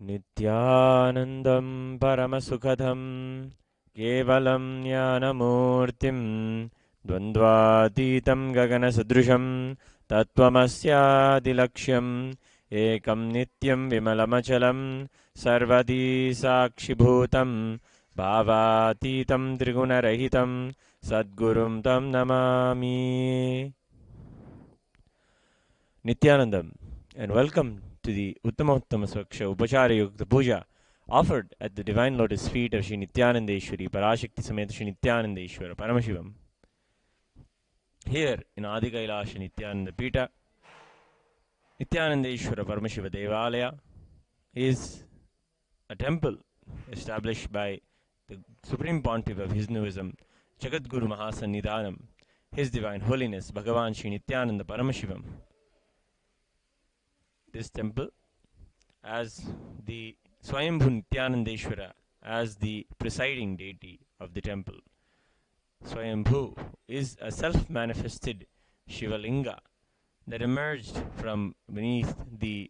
नित्यानन्दं परमसुखदं केवलं ज्ञानमूर्तिं द्वन्द्वातीतं गगनसदृशं तत्त्वमस्यादिलक्ष्यम् एकं नित्यं विमलमचलं सर्वदी साक्षिभूतं भावातीतं त्रिगुणरहितं सद्गुरुं तं Namami. Nithyanandam, and welcome to the Uttama Svaksha Upachara Yukta Puja offered at the Divine Lotus feet of Sri Nithyanandeshwari Parashakti Samet Sri Nithyanandeshwara Paramashivam. Here in Adi KAILASA Nithyananda Pita, Nithyanandeshwara Paramashiva Devalaya is a temple established by the Supreme Pontiff of Hinduism, Jagatguru Mahasannidhanam, His Divine Holiness Bhagavan Sri Nithyananda Paramashivam. This temple, as the Swayambhu Nithyanandeshwara, as the presiding deity of the temple. Swayambhu is a self-manifested Shivalinga that emerged from beneath the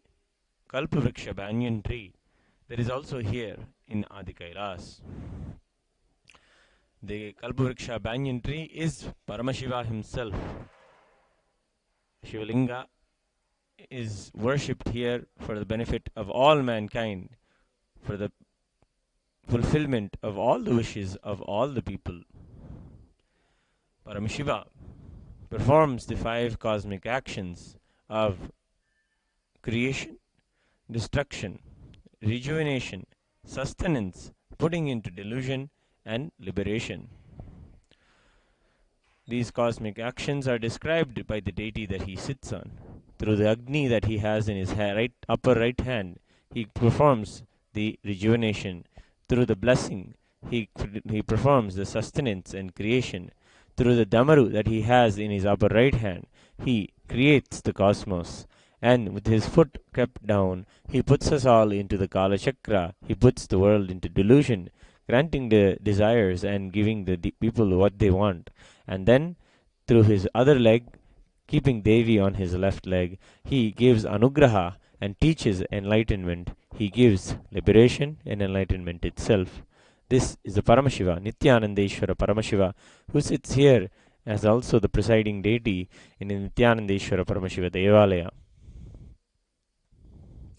Kalpavriksha banyan tree that is also here in Adi KAILASA. The Kalpavriksha banyan tree is Paramashiva himself. Shivalinga is worshipped here for the benefit of all mankind, for the fulfillment of all the wishes of all the people. Paramashiva performs the 5 cosmic actions of creation, destruction, rejuvenation, sustenance, putting into delusion, and liberation. These cosmic actions are described by the deity that he sits on. Through the Agni that he has in his upper right hand, he performs the rejuvenation. Through the blessing, he performs the sustenance and creation. Through the Damaru that he has in his upper right hand, he creates the cosmos. And with his foot kept down, he puts us all into the Kala Chakra. He puts the world into delusion, granting the desires and giving the people what they want. And then, through his other leg, keeping Devi on his left leg, he gives anugraha and teaches enlightenment. He gives liberation and enlightenment itself. This is the Paramashiva, Nithyanandeshwara Paramashiva, who sits here as also the presiding deity in the Nithyanandeshwara Paramashiva Devalaya.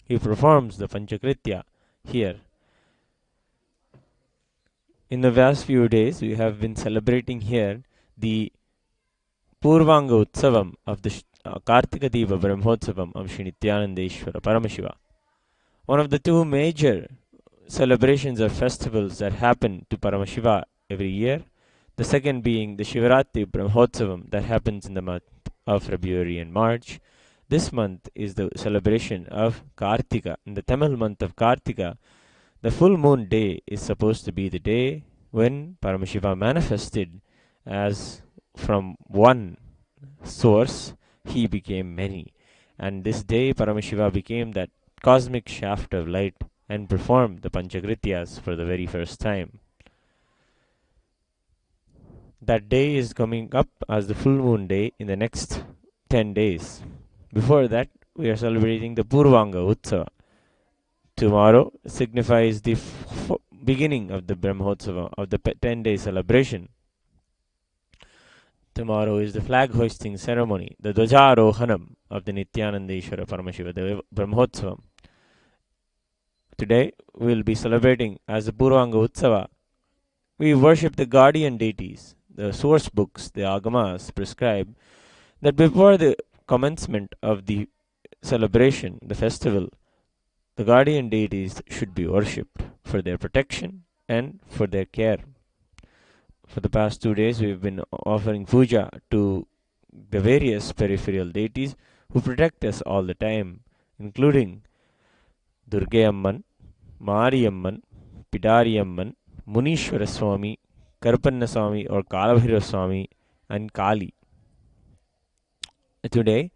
He performs the Panchakritya here. In the last few days, we have been celebrating here the Purvanga Utsavam of the Kartika Diva Brahmotsavam of Sri Nithyanandeshwara Paramashiva. One of the 2 major celebrations or festivals that happen to Paramashiva every year. The second being the Shivaratri Brahmotsavam that happens in the month of February and March. This month is the celebration of Kartika. In the Tamil month of Kartika, the full moon day is supposed to be the day when Paramashiva manifested as from one source, he became many. And this day, Paramashiva became that cosmic shaft of light and performed the Panchakrityas for the very first time. That day is coming up as the full moon day in the next 10 days. Before that, we are celebrating the Purvanga Utsava. Tomorrow signifies the beginning of the Brahmotsava, of the 10-day celebration. Tomorrow is the flag hoisting ceremony, the Dwajarohanam of the Nithyanandeshwara Paramashiva, the Brahmotsavam. Today we will be celebrating as the Purvanga Utsava. We worship the guardian deities. The source books, the Agamas, prescribe that before the commencement of the celebration, the festival, the guardian deities should be worshipped for their protection and for their care. For the past 2 days, we have been offering puja to the various peripheral deities who protect us all the time, including Durgayamman, Mariyamman, Pidariyamman, Munishwara Swami, Karpanna Swami or Kalabhira Swami, and Kali. Today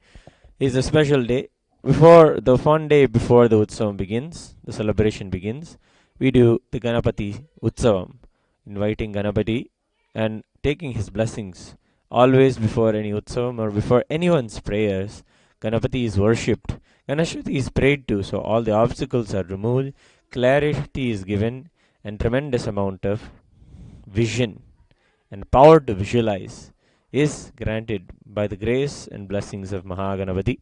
is a special day. Before the fun day before the Utsavam begins, the celebration begins, we do the Ganapati Utsavam, inviting Ganapati and taking his blessings. Always before any Utsavam or before anyone's prayers, Ganapati is worshipped. Ganapati is prayed to, so all the obstacles are removed. clarity is given and tremendous amount of vision and power to visualize is granted by the grace and blessings of Mahaganapati.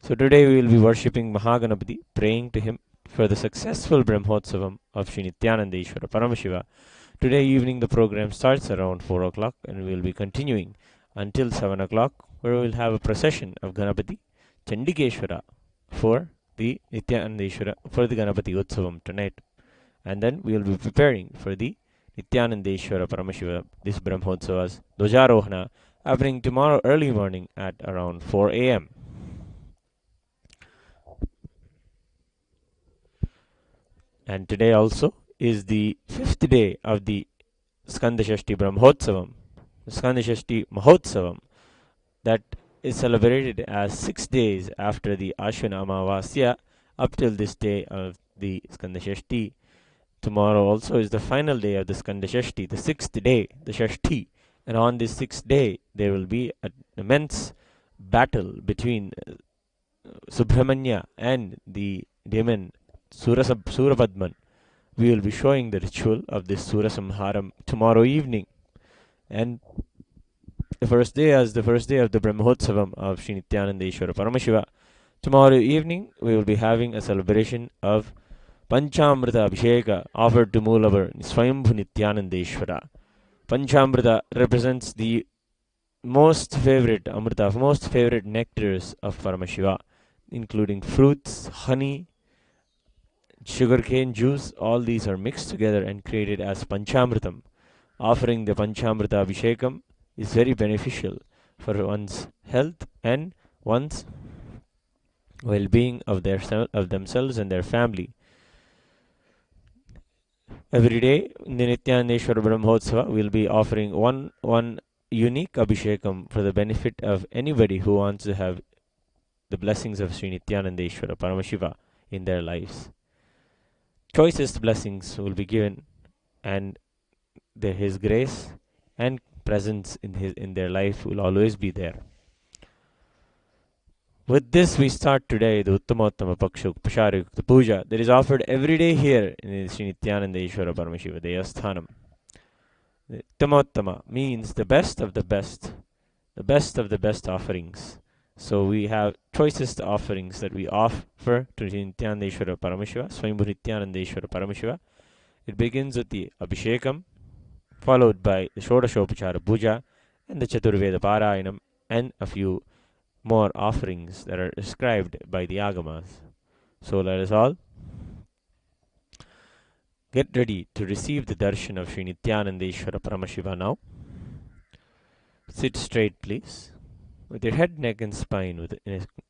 So today we will be worshipping Mahaganapati, praying to him for the successful Brahmotsavam of Sri Nithyananda Paramashiva. Today evening the program starts around 4 o'clock and we will be continuing until 7 o'clock, where we will have a procession of Ganapati, Chandikeshwara for the Nithyananda for the Ganapati Utsavam tonight. And then we will be preparing for the Nithyananda Paramashiva, this Brahmotsavas, Dwajarohana, happening tomorrow early morning at around 4 a.m. And today also is the 5th day of the Skandashashti Brahmotsavam, Skandashashti Mahotsavam, that is celebrated as 6 days after the Ashwina Amavasya up till this day of the Skandashashti. Tomorrow also is the final day of the Skandashashti, the 6th day, the Shashti. And on this 6th day, there will be an immense battle between Subramanya and the demon Surapadman. We will be showing the ritual of this Surasamharam tomorrow evening. And the first day of the Brahmotsavam of Sri Nithyananda Paramashiva. Tomorrow evening, we will be having a celebration of Panchamrita Abhisheka offered to Moolavar Swayambhu Nithyanandeshwara. Panchamrita represents the most favorite Amrita, most favorite nectars of Paramashiva, including fruits, honey, sugarcane juice. All these are mixed together and created as Panchamritam. Offering the Panchamrita Abhishekam is very beneficial for one's health and one's well-being of themselves and their family. Every day in the Nithyanandeshwara Brahmotsava, we will be offering one unique Abhishekam for the benefit of anybody who wants to have the blessings of Sri Nithyanandeshwara Paramashiva in their lives. Choicest blessings will be given, and his grace and presence in their life will always be there. With this, we start today the Uttamottama Paksha Upasharayukta Puja that is offered every day here in Sri Nithyananda Paramashiva Deyasthanam. Uttamottama means the best of the best of the best offerings. So we have choicest offerings that we offer to Nithyananda Paramashiva, Swayambhu Nithyananda Paramashiva. It begins with the Abhishekam, followed by the Shodashopachara Puja and the Chaturveda Parayanam, and a few more offerings that are described by the Agamas. So let us all get ready to receive the darshan of Sri Nithyananda Paramashiva now. Sit straight, please, with your head, neck and spine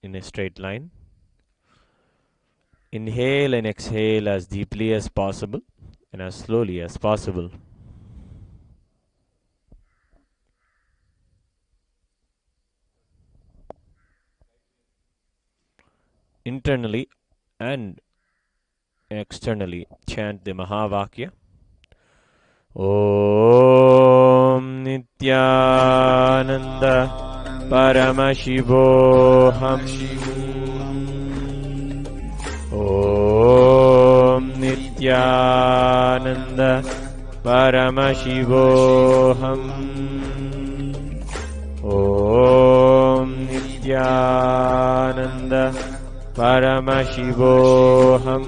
in a straight line. Inhale and exhale as deeply as possible and as slowly as possible. Internally and externally chant the Mahavakya. Om Nithyananda Paramashivoham. Om Nithyananda Paramashivoham. Om Nithyananda Paramashivoham.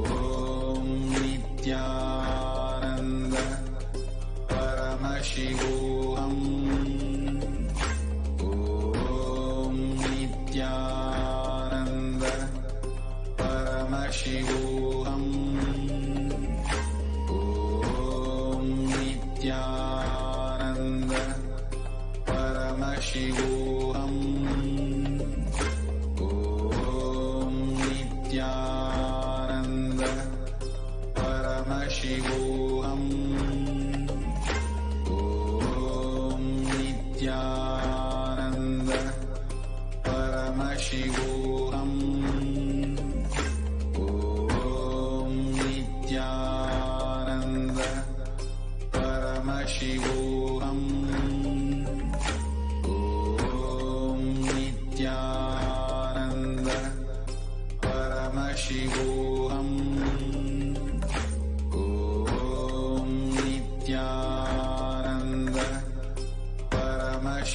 Om Nithyananda Paramashivoham. Om Nithyananda Paramashivoham. Om Nithyananda Paramashivoham. Nithyananda Paramashivoham. Om Nithyananda Paramashivoham. Om Nithyananda Paramashivoham. Om Nithyananda Paramashivoham.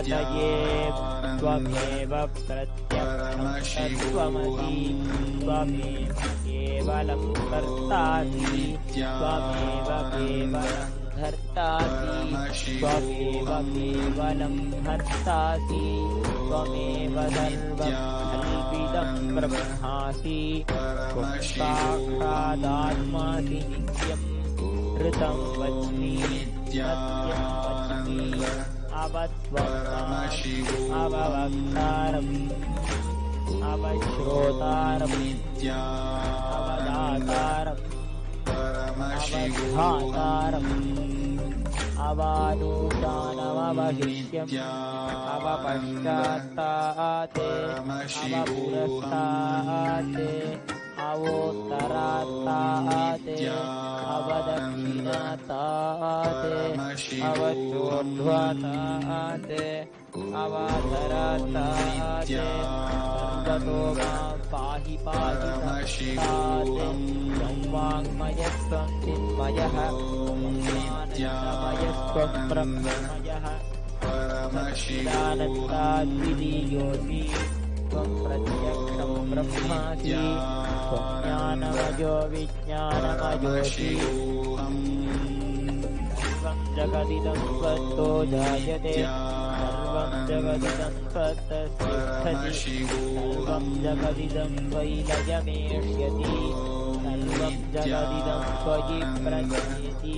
पतये त्वमेव प्रत्यक्षं तत्त्वमसि त्वमेव केवलं कर्तासि त्वमेव केवलं धर्तासि त्वमेव केवलं हर्तासि त्वमेव सर्वं कल्पितं ब्रह्मासि त्वं साक्षादात्मासि नित्यम् ऋतं वच्मि सत्यं वच्मि अवत्वम् अववक्तारम् अवश्रोतारम् अवदातारम् अवधातारम् अवानुषानमवहिष्यम् अवपश्चात्ताते अवपुरस्ताते अवोत्तरात्ताते अवदक्षिणात्ताते अवचोर्ध्वताते अवाधरात्ताते सर्वतो मां पाहि पाहि ताते वाङ्मयस्त्वं चिन्मयः ज्ञानमयस्त्वं ब्रह्ममयः सच्चिदानन्दाद्वितीयोऽसि त्वं प्रत्यक्षं ब्रह्मासि त्वं ज्ञानमयो विज्ञानमयोऽसि सर्वं जगदिदं त्वत्तो जायते सर्वं जगदिदं त्वत्तिष्ठति सर्वं जगदिदं त्वयि लयमेष्यति सर्वं जगदिदं त्वयि प्रचयति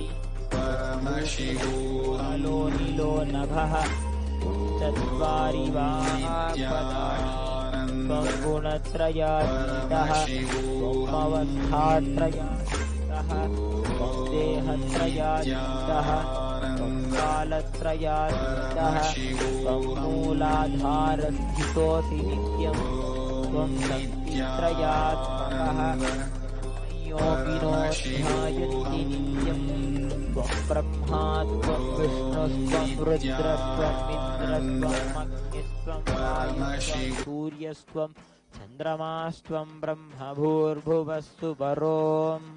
कालो नीलो नभः चत्वारि वाक्पदानि त्वं गुणत्रयातीतः त्वमवस्थात्रयातीतः त्वं देहत्रयातीतः त्वं कालत्रयातीतः त्वं मूलाधारस्थितोऽसि नित्यं त्वं शक्तित्रयात्मकः योगिनो ध्यायन्ति नित्यम् त्वं ब्रह्मा त्वं विष्णुस्त्वं रुद्रस्त्वं इन्द्रस्त्वम् अग्निस्त्वं वायुस्त्वं सूर्यस्त्वं चन्द्रमास्त्वं ब्रह्म भूर्भुवस्सु परोम्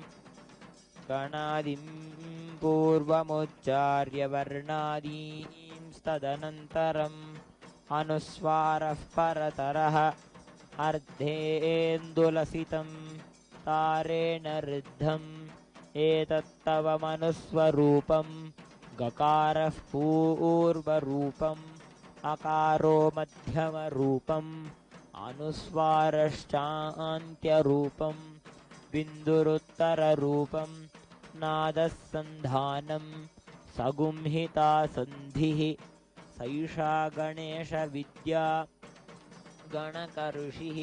गणादिं पूर्वमुच्चार्य वर्णादींस्तदनन्तरम् अनुस्वारः परतरः अर्धेन्दुलसितं तारेण ऋद्धम् एतत्तव मनुस्वरूपं गकारः पूर्वरूपम् अकारो मध्यमरूपम् अनुस्वारश्चान्त्यरूपम् बिन्दुरुत्तररूपम् नादः सन्धानं सगुंहिता सन्धिः सैषा गणेशविद्या गणकऋषिः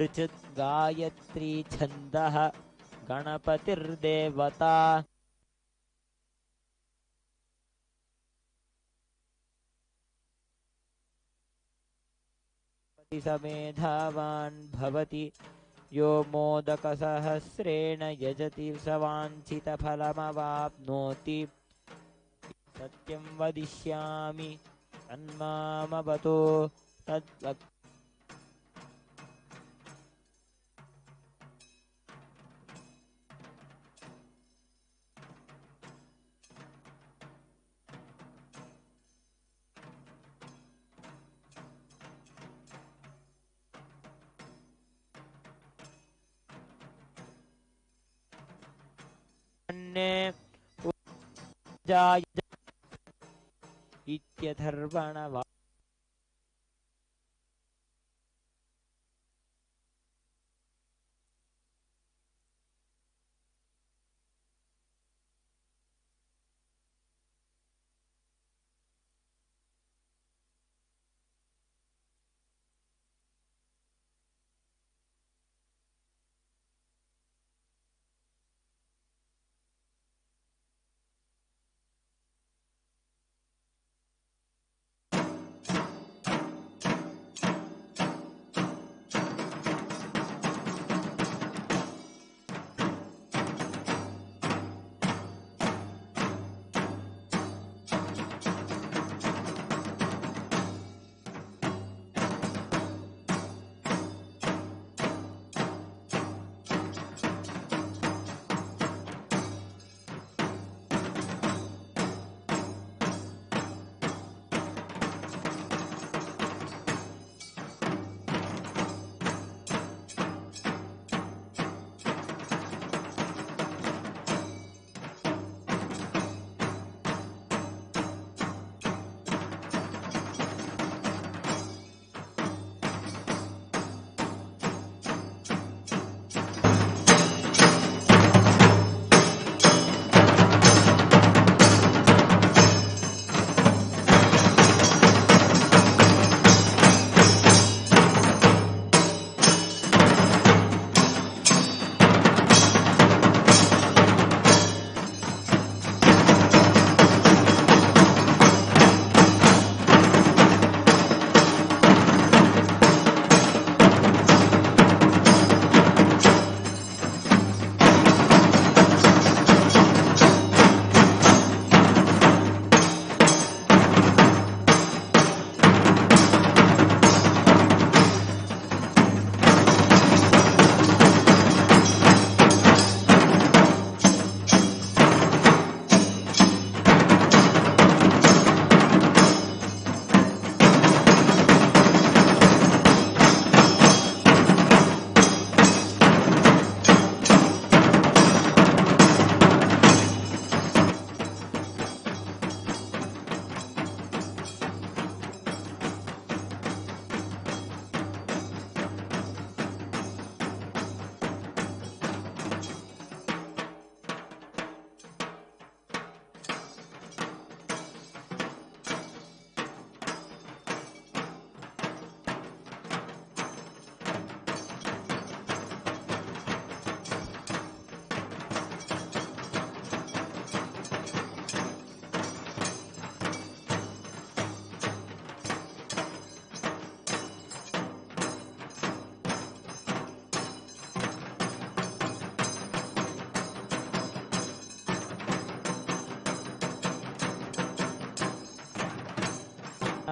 ऋचित् गायत्री छन्दः गणपतिर्देवता समेधावान् भवति यो मोदकसहस्रेण यजति सवाञ्छितफलमवाप्नोति सत्यं वदिष्यामि तन्मामवतो तद्वक् इत्यथर्वणवा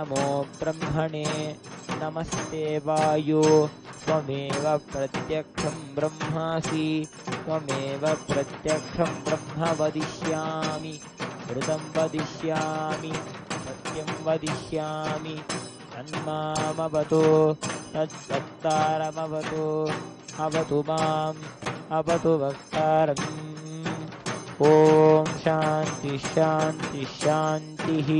नमो ब्रह्मणे नमस्ते वायो त्वमेव प्रत्यक्षं ब्रह्मासि त्वमेव प्रत्यक्षं ब्रह्म वदिष्यामि ऋतं वदिष्यामि सत्यं वदिष्यामि तन्मामवतु तद्वक्तारमवतु अवतु माम् अवतु वक्तारम् ॐ शान्ति शान्ति शान्तिः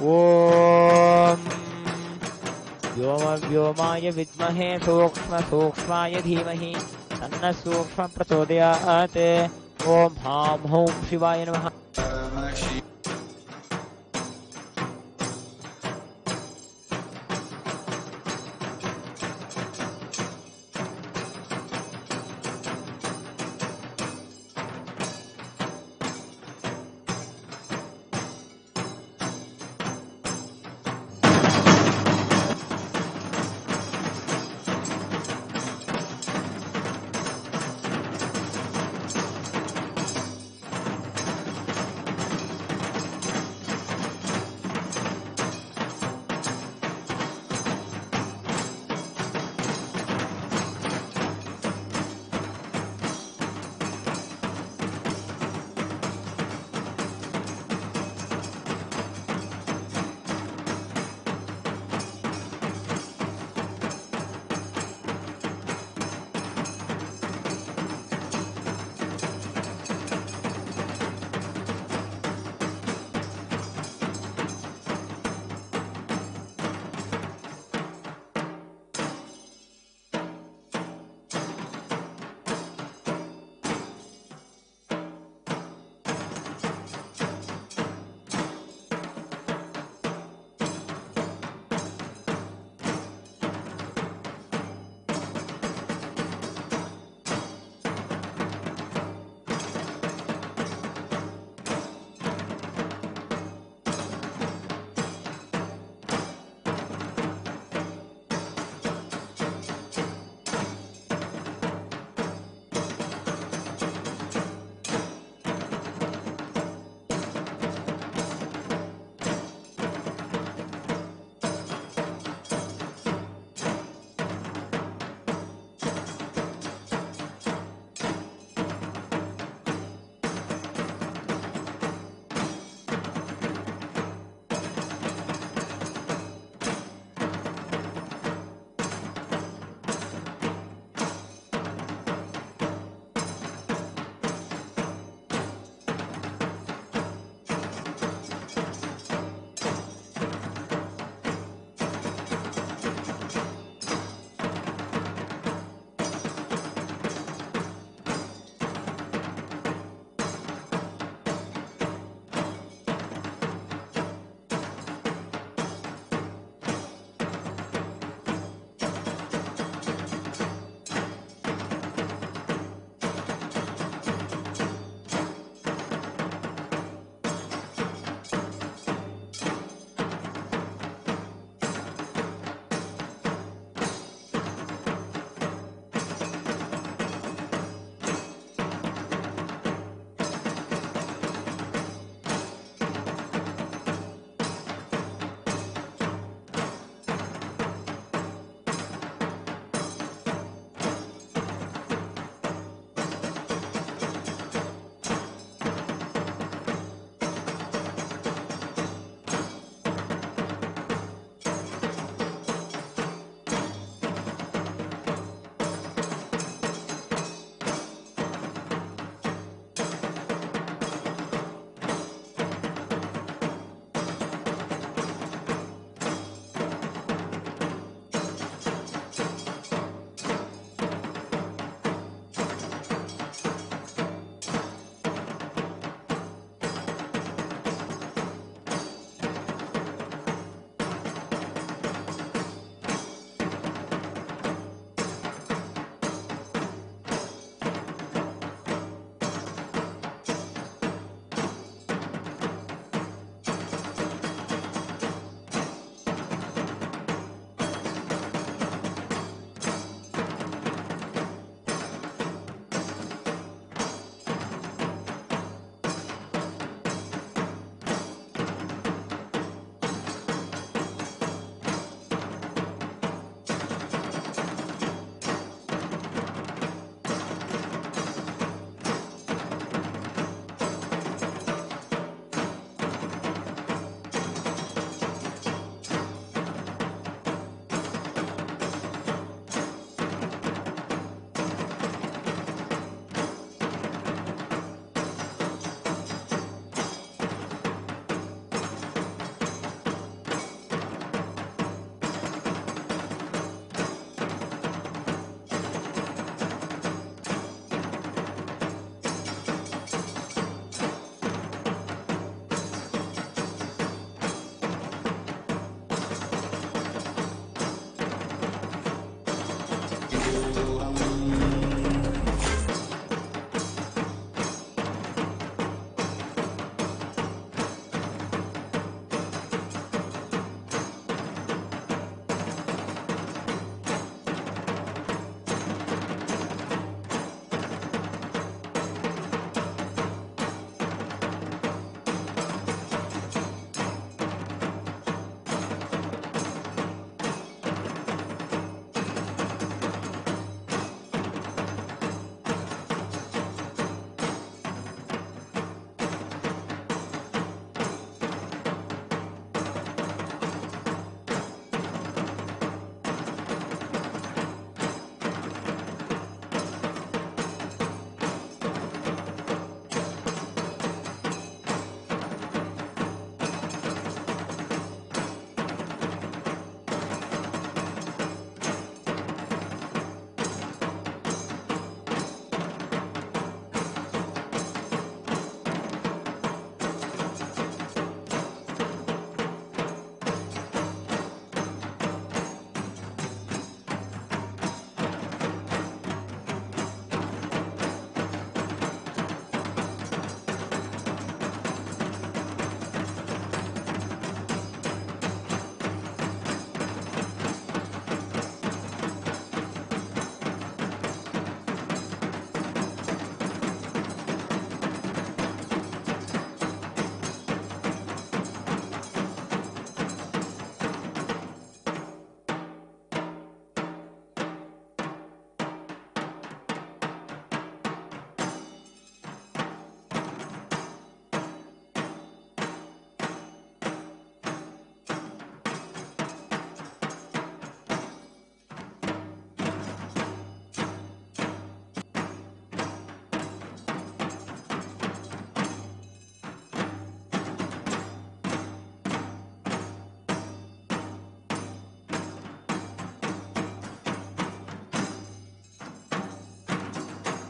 ॐ व्योमव्योमाय विद्महे सूक्ष्मसूक्ष्माय धीमहि तन्नः सूक्ष्मः प्रचोदयात् ॐ हां हौं शिवाय नमः Paramashiva.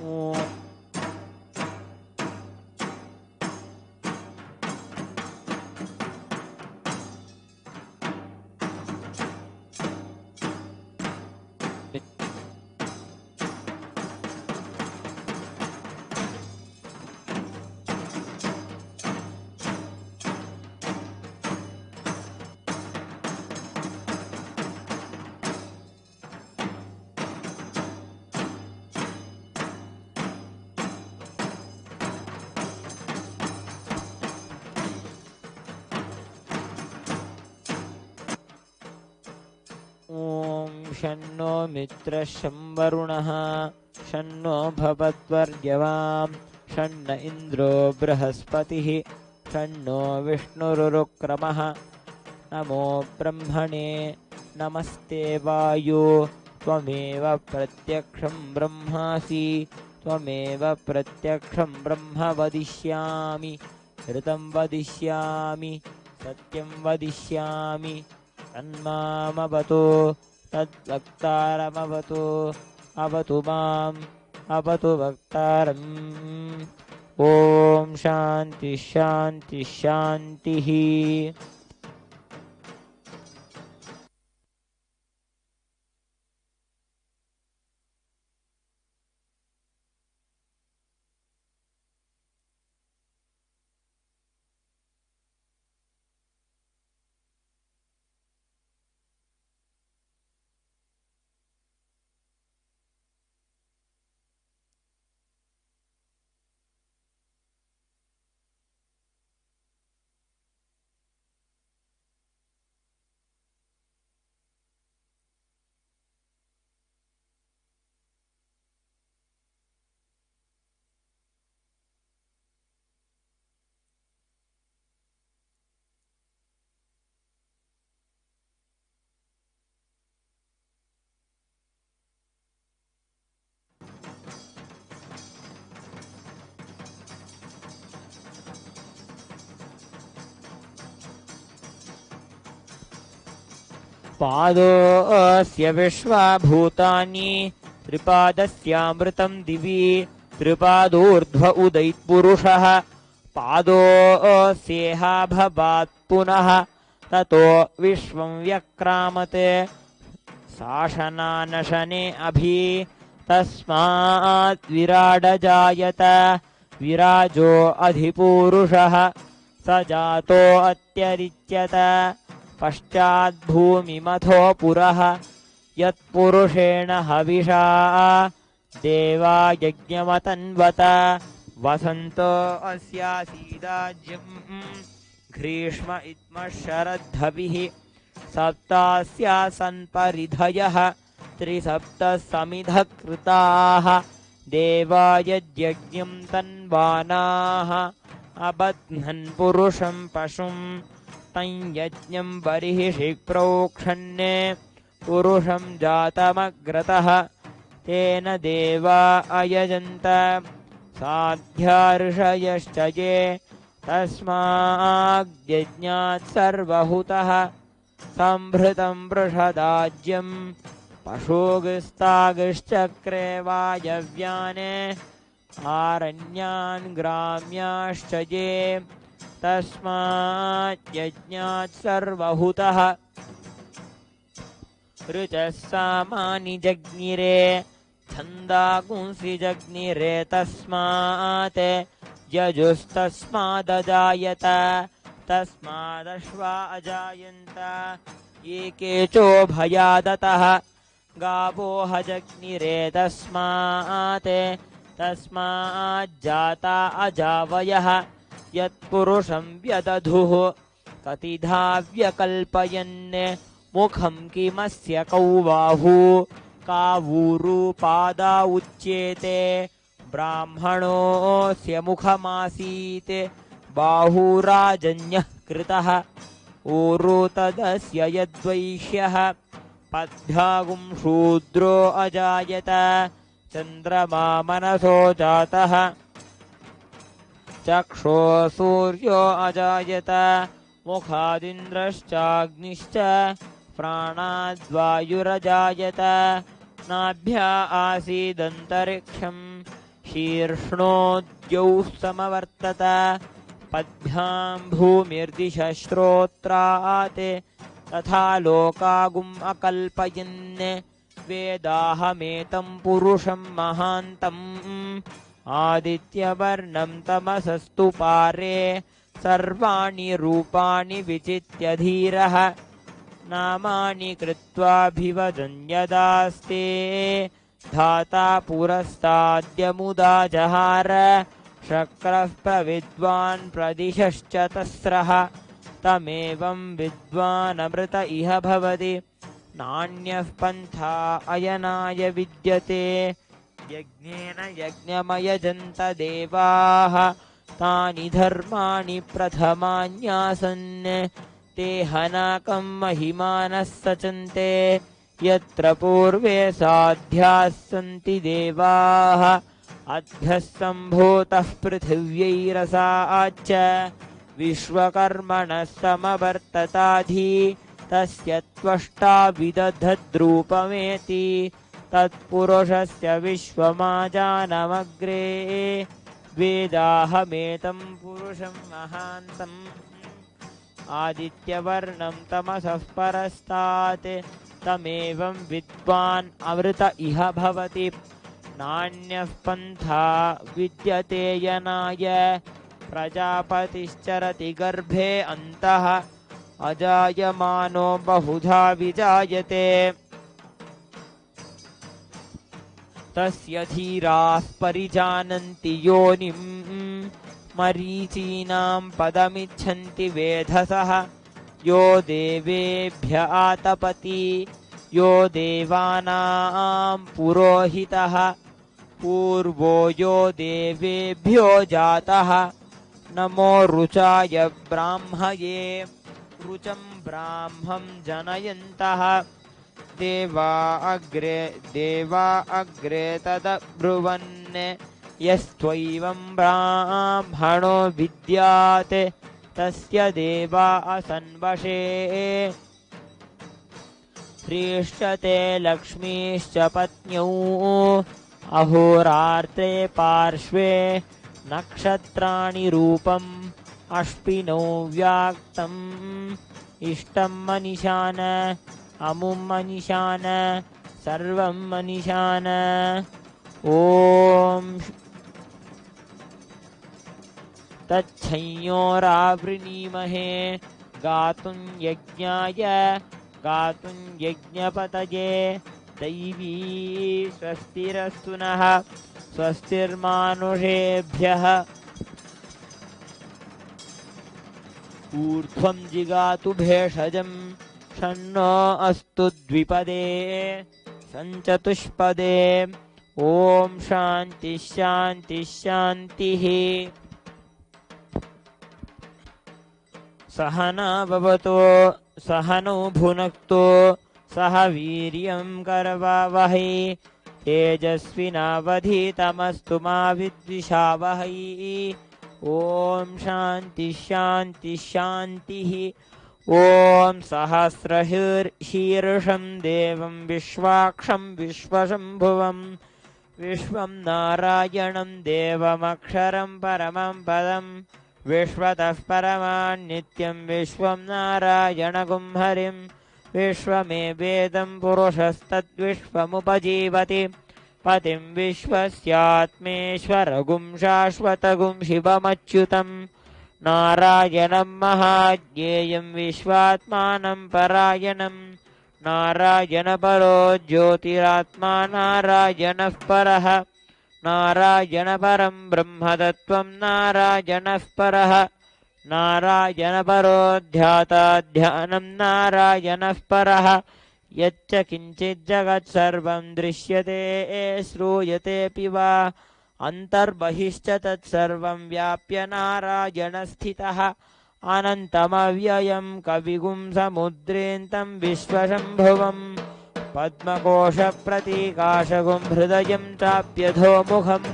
ॐ शन्नो मित्रः शं वरुणः शन्नो भवद्वर्यवां शन्न इन्द्रो बृहस्पतिः शन्नो विष्णुरुक्रमः नमो ब्रह्मणे नमस्ते वायो त्वमेव प्रत्यक्षं ब्रह्मासि त्वमेव प्रत्यक्षं ब्रह्म वदिष्यामि ऋतं वदिष्यामि सत्यं वदिष्यामि तन्मामवतु तद्वक्तारमवतु अवतु माम् अवतु वक्तारम् ॐ शान्ति शान्ति शान्तिः पादोऽस्य विश्वभूतानि त्रिपादस्यामृतं दिवि त्रिपादोर्ध्व उदैत्पुरुषः पादोऽस्येह भवात् पुनः ततो विश्वं व्यक्रामते शासनानशने अभि तस्मात् विराडजायत विराजो अधिपूरुषः स जातो अत्यरिच्यत पश्चाद्भूमिमथो पुरः यत्पुरुषेण हविषा देवा यज्ञमतन्वत वसन्तो अस्यासीदाज्यम् ग्रीष्म इत्मः शरद्धविः सप्तास्यासन् परिधयः त्रिसप्तः समिधः कृताः देवा यज्ञं तन्वानाः अबध्नन् पुरुषं पशुं तं यज्ञं बर्हिषि प्रोक्षन्ने पुरुषं जातमग्रतः तेन देवा अयजन्त साध्या ऋषयश्च ये तस्माद्यज्ञात् सर्वहुतः सम्भृतं वृषदाज्यं पशुगिस्तागिश्चक्रे वायव्याने आरण्यान् ग्राम्याश्च ये तस्माद्यज्ञात् सर्वहुतः ऋचः सामानि जज्ञिरे छन्दागुंसि जज्ञिरे तस्मात् यजुस्तस्मादजायत तस्मादश्वा अजायन्त ये केचोभयादतः गावो हजज्ञिरे तस्माज्जाता अजावयः यत्पुरुषं व्यदधुः कतिधा व्यकल्पयन् मुखं किमस्य कौ बाहू कावूरुपादा उच्येते ब्राह्मणोऽस्य मुखमासीत् बाहुराजन्यः कृतः ऊरु तदस्य यद्वैश्यः पद्भ्यागुं शूद्रो अजायत चन्द्रमा मनसो जातः चक्षो सूर्यो अजायत मुखादिन्द्रश्चाग्निश्च प्राणाद्वायुरजायत नाभ्या आसीदन्तरिक्षं शीर्ष्णोद्यौः समवर्तत पद्भ्यां भूमिर्दिशश्रोत्रात् तथा लोकागुम् अकल्पयन् वेदाहमेतं पुरुषं महान्तम् आदित्यवर्णं तमसस्तु पारे सर्वाणि रूपाणि विचित्य धीरः नामानि कृत्वाभिवदन् यदास्ते धाता पुरस्ताद्यमुदा जहार शक्रः प्रविद्वान् प्रदिशश्च तस्रः तमेवं विद्वानमृत इह भवति नान्यः पन्था अयनाय विद्यते यज्ञेन यज्ञमयजन्त देवाः तानि धर्माणि प्रथमान्यासन् ते हनाकं महिमानः सचन्ते यत्र पूर्वे साध्याः सन्ति देवाः अभ्यः सम्भूतः पृथिव्यैरसाच्च विश्वकर्मणः समवर्तताधि तस्य त्वष्टा विदधद्रूपमेति तत्पुरुषस्य विश्वमाजानमग्रे वेदाहमेतं पुरुषं महान्तम् आदित्यवर्णं तमसः परस्तात् तमेवं विद्वान् अमृत इह भवति नान्यः पन्था विद्यते यनाय प्रजापतिश्चरति गर्भे अन्तः अजायमानो बहुधा विजायते तस्य धीराः परिजानन्ति योनिं मरीचीनां पदमिच्छन्ति वेधसः यो देवेभ्य आतपति यो देवानां पुरोहितः पूर्वो यो देवेभ्यो जातः नमो रुचाय ब्राह्मये रुचं ब्राह्मं जनयन्तः देवा अग्रे तदब्रुवन् यस्त्वैवं ब्राह्मणो विद्यात् तस्य देवा असन्वशे ह्रीष्यते लक्ष्मीश्च पत्न्यौ अहोरात्रे पार्श्वे नक्षत्राणि रूपम् अश्विनौ व्याक्तम् इष्टं मनिशान अमुं मनिशान सर्वं मनिशान ॐ तच्छंयोरावृणीमहे गातुं यज्ञाय गातुं यज्ञपतये दैवी स्वस्तिरस्तु नः स्वस्तिर्मानुषेभ्यः ऊर्ध्वं जिगातु भेषजं षण्णो अस्तु द्विपदे सञ्चतुष्पदे ॐ शान्तिः शान्तिः शान्तिः सहना भवतु सहनौ भुनक्तु सह वीर्यं करवावहै तेजस्विनावधीतमस्तु मा विद्विषावहै ॐ शान्तिः शान्तिः शान्तिः ॐ सहस्रशीर्षं देवं विश्वाक्षं विश्वशम्भुवं विश्वं नारायणं देवमक्षरं परमं पदं विश्वतः परमान्नित्यं विश्वं नारायणगुं हरिं विश्वमेवेदं पुरुषस्तद्विश्वमुपजीवति पतिं विश्वस्यात्मेश्वरगुं शाश्वतगुं शिवमच्युतं नारायणं महाज्ञेयं विश्वात्मानं परायणं नारायणपरो ज्योतिरात्मा नारायणः परः नारायणपरं ब्रह्मतत्त्वं नारायणः परः नारायणपरो ध्याता ध्यानं नारायणः परः यच्च किञ्चिज्जगत्सर्वं दृश्यते श्रूयतेऽपि वा अन्तर्बहिश्च तत्सर्वं व्याप्य नारायणस्थितः अनन्तमव्ययं कविगुं समुद्रेन्तं विश्वशम्भुवं पद्मकोशप्रतीकाशगुं हृदयं चाप्यधोमुखम्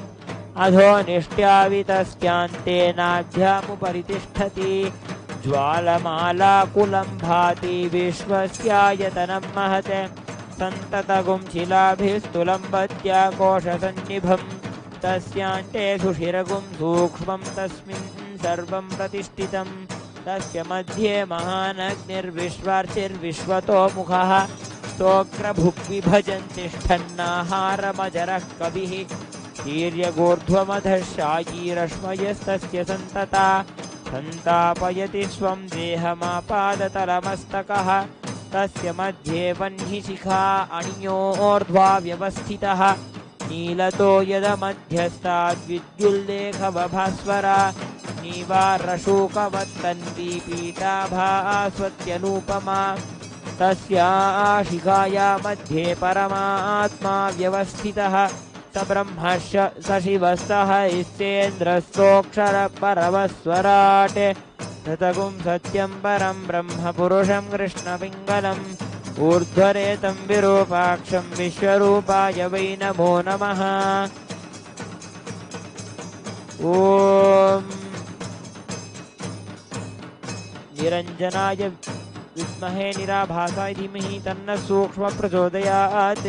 अधो निष्ट्यावितस्यान्तेनाभ्यामुपरितिष्ठति ज्वालमालाकुलं भाति विश्वस्यायतनं महत् सन्ततगुं शिलाभिस्तुलं पत्याकोशसन्निभं तस्यान्ते सुषिरगुं सूक्ष्मं तस्मिन् सर्वं प्रतिष्ठितं तस्य मध्ये महानग्निर्विश्वार्चिर्विश्वतो मुखः स्तोक्रभुग्विभजन् तिष्ठन्नाहारमजरः कविः शीर्यगोर्ध्वमधः शायीरश्मयस्तस्य सन्तता सन्तापयति स्वं देहमापादतलमस्तकः तस्य मध्ये वह्निशिखा अणियोर्ध्वा व्यवस्थितः नीलतो यदमध्यस्ताद्विद्युल्लेखवभास्वरा नीवारशोकवत्तन्वी पीताभास्वत्यनूपमा तस्या शिखाया मध्ये परमात्मा व्यवस्थितः स ब्रह्मश्च स शिवस्तः इस्तेन्द्रस्तोऽक्षरपरमस्वराट् ततगुं सत्यं परं ब्रह्म पुरुषं कृष्णपिङ्गलम् ऊर्ध्वरेतं विरूपाक्षं विश्वरूपाय वै नमो नमः। ॐ निरञ्जनाय विद्महे निराभासाय धीमहि तन्नः सूक्ष्मः प्रचोदयात्।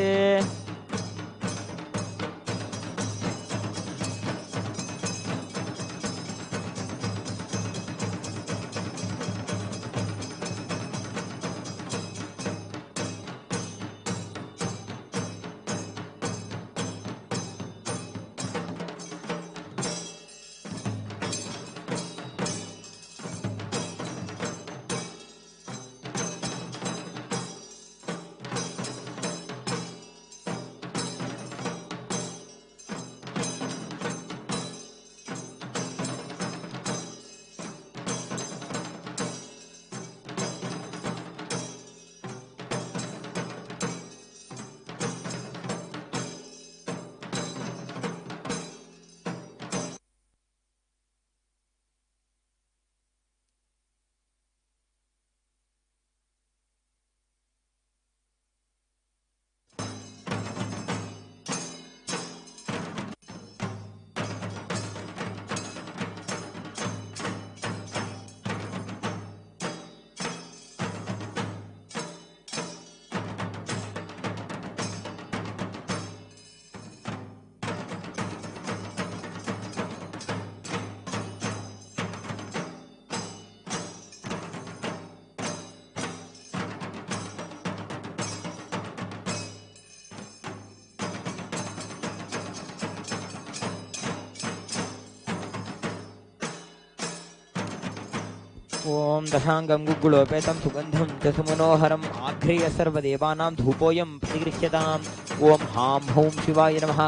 ॐ दशाङ्गं गुग्गुलोपेतं सुगन्धं च सुमनोहरम् आघ्र्य सर्वदेवानां धूपोऽयं प्रतिगृह्यताम्। ॐ हां हौं शिवाय नमः।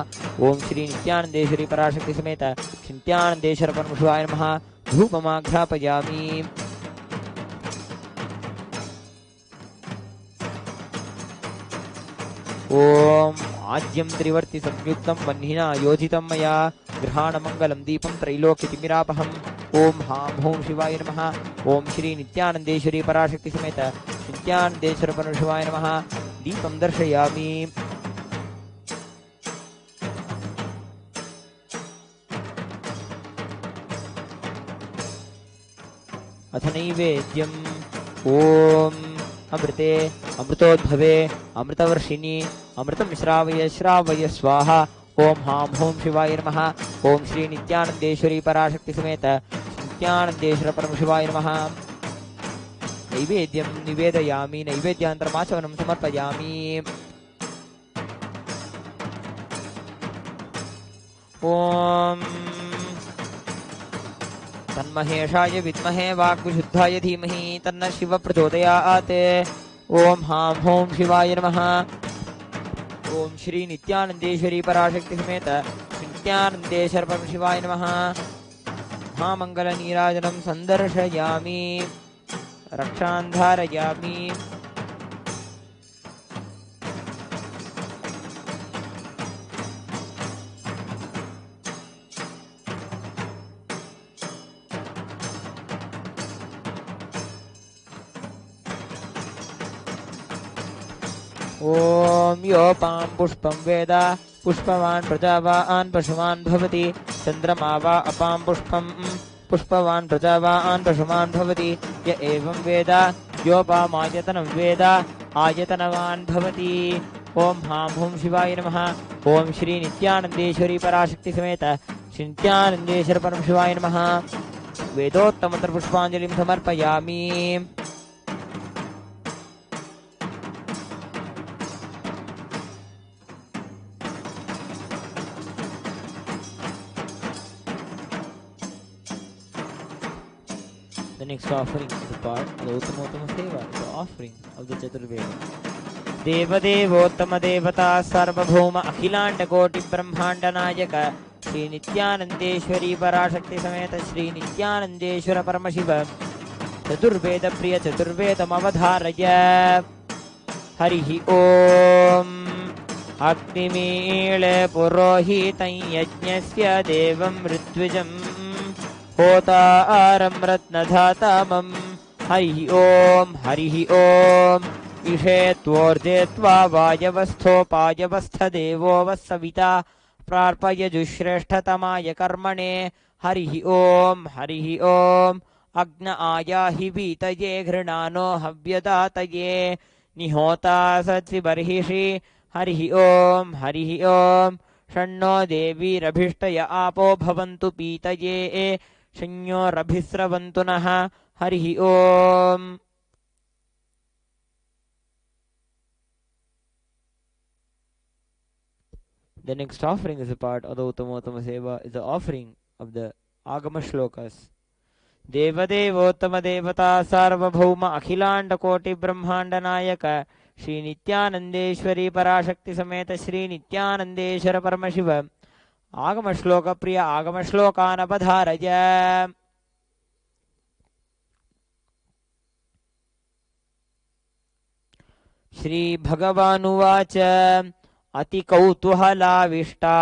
ॐ श्री नित्यानन्देश्वरी पराशक्ति समेत नित्यानन्देश्वर परमशिवाय नमः। धूपमाघ्रापयामि। ॐ आज्यं त्रिवर्ति संयुक्तं वह्निना योजितं मया गृहाणमङ्गलं दीपं त्रैलोक्यतिमिरापहम्। ॐ हां हौं शिवाय नमः। ॐ श्री नित्यानन्देश्वरी पराशक्ति समेत नित्यानन्देश्वर परमशिवाय नमः। दीपं दर्शयामि। अथ नैवेद्यम्। ॐ अमृते अमृतोद्भवे अमृतवर्षिणि अमृतं श्रावय श्रावय स्वाहा। ॐ हां हौं शिवाय नमः। ॐ श्री नित्यानन्देश्वरी पराशक्ति समेत नित्यानन्देश्वर परमशिवाय नमः। नैवेद्यं निवेदयामि। नैवेद्यान्तरमाचमनं समर्पयामि। ॐ तन्महेशाय विद्महे वाग्विशुद्धाय धीमहि तन्नः शिवः प्रचोदयात्। ॐ हां हौं शिवाय नमः। ॐ श्री नित्यानन्देश्वरी पराशक्ति समेत नित्यानन्देश्वर परमशिवाय नमः। महामङ्गलनीराजनं सन्दर्शयामि। रक्षां धारयामि। ॐ योपां पुष्पं वेद पुष्पवान् प्रजावान् पशुमान् भवति। चन्द्रमा वा अपां पुष्पं पुष्पवान् प्रजावान् पशुमान् भवति। य एवं वेद योपामायतनं वेद आयतनवान् भवति। ओम हां हूं शिवाय नमः। ओम श्री नित्यानंदेश्वरी पराशक्ति समेत श्री नित्यानंदेश्वर परम शिवाय नमः। वेदोत्तमतर पुष्पांजलिं समर्पयामि। The next offering is a part of the Uttama Seva, the offering of the Chaturveda. देवदेवोत्तम देवता सार्वभौम अखिलांड कोटि ब्रह्मांड नायक श्री नित्यानंदेश्वरी पराशक्ति समेत श्री नित्यानंदेश्वर परमशिव चतुर्वेद प्रिय चतुर्वेदमवधारय। हरिः ओम। अग्निमीळे पुरोहितं यज्ञस्य देवं ऋत्विजं होतारं रत्नधातामं। हरिः ओम हरिः ओम। इषे त्वोर्जे त्वा वायवस्थोपायवस्थदेवो वस्सविता प्रार्पय जुश्रेष्ठतमाय कर्मणे। हरिः ओम हरिः ओम। अग्न आयाहि वीतये घृणानो हव्यदातये निहोता सत्सि बर्हिषि। हरिः ओम हरिः ओम। षण्णो देवीरभिष्टय आपो भवन्तु पीतये शन्योरभिस्रवन्तु नः। हरिः ओम। The next offering is a part of the Uttama Seva, is the offering of the Agama Shlokas. देवदेवोत्तम देवता सार्वभौम अखिलांड कोटि ब्रह्मांड नायक श्री नित्यानंदेश्वरी पराशक्ति समेत श्री नित्यानंदेश्वर परमशिव आगम श्लोक प्रिय आगम श्लोकानपधारय। श्री भगवानुवाच अति कौतूहलाविष्टा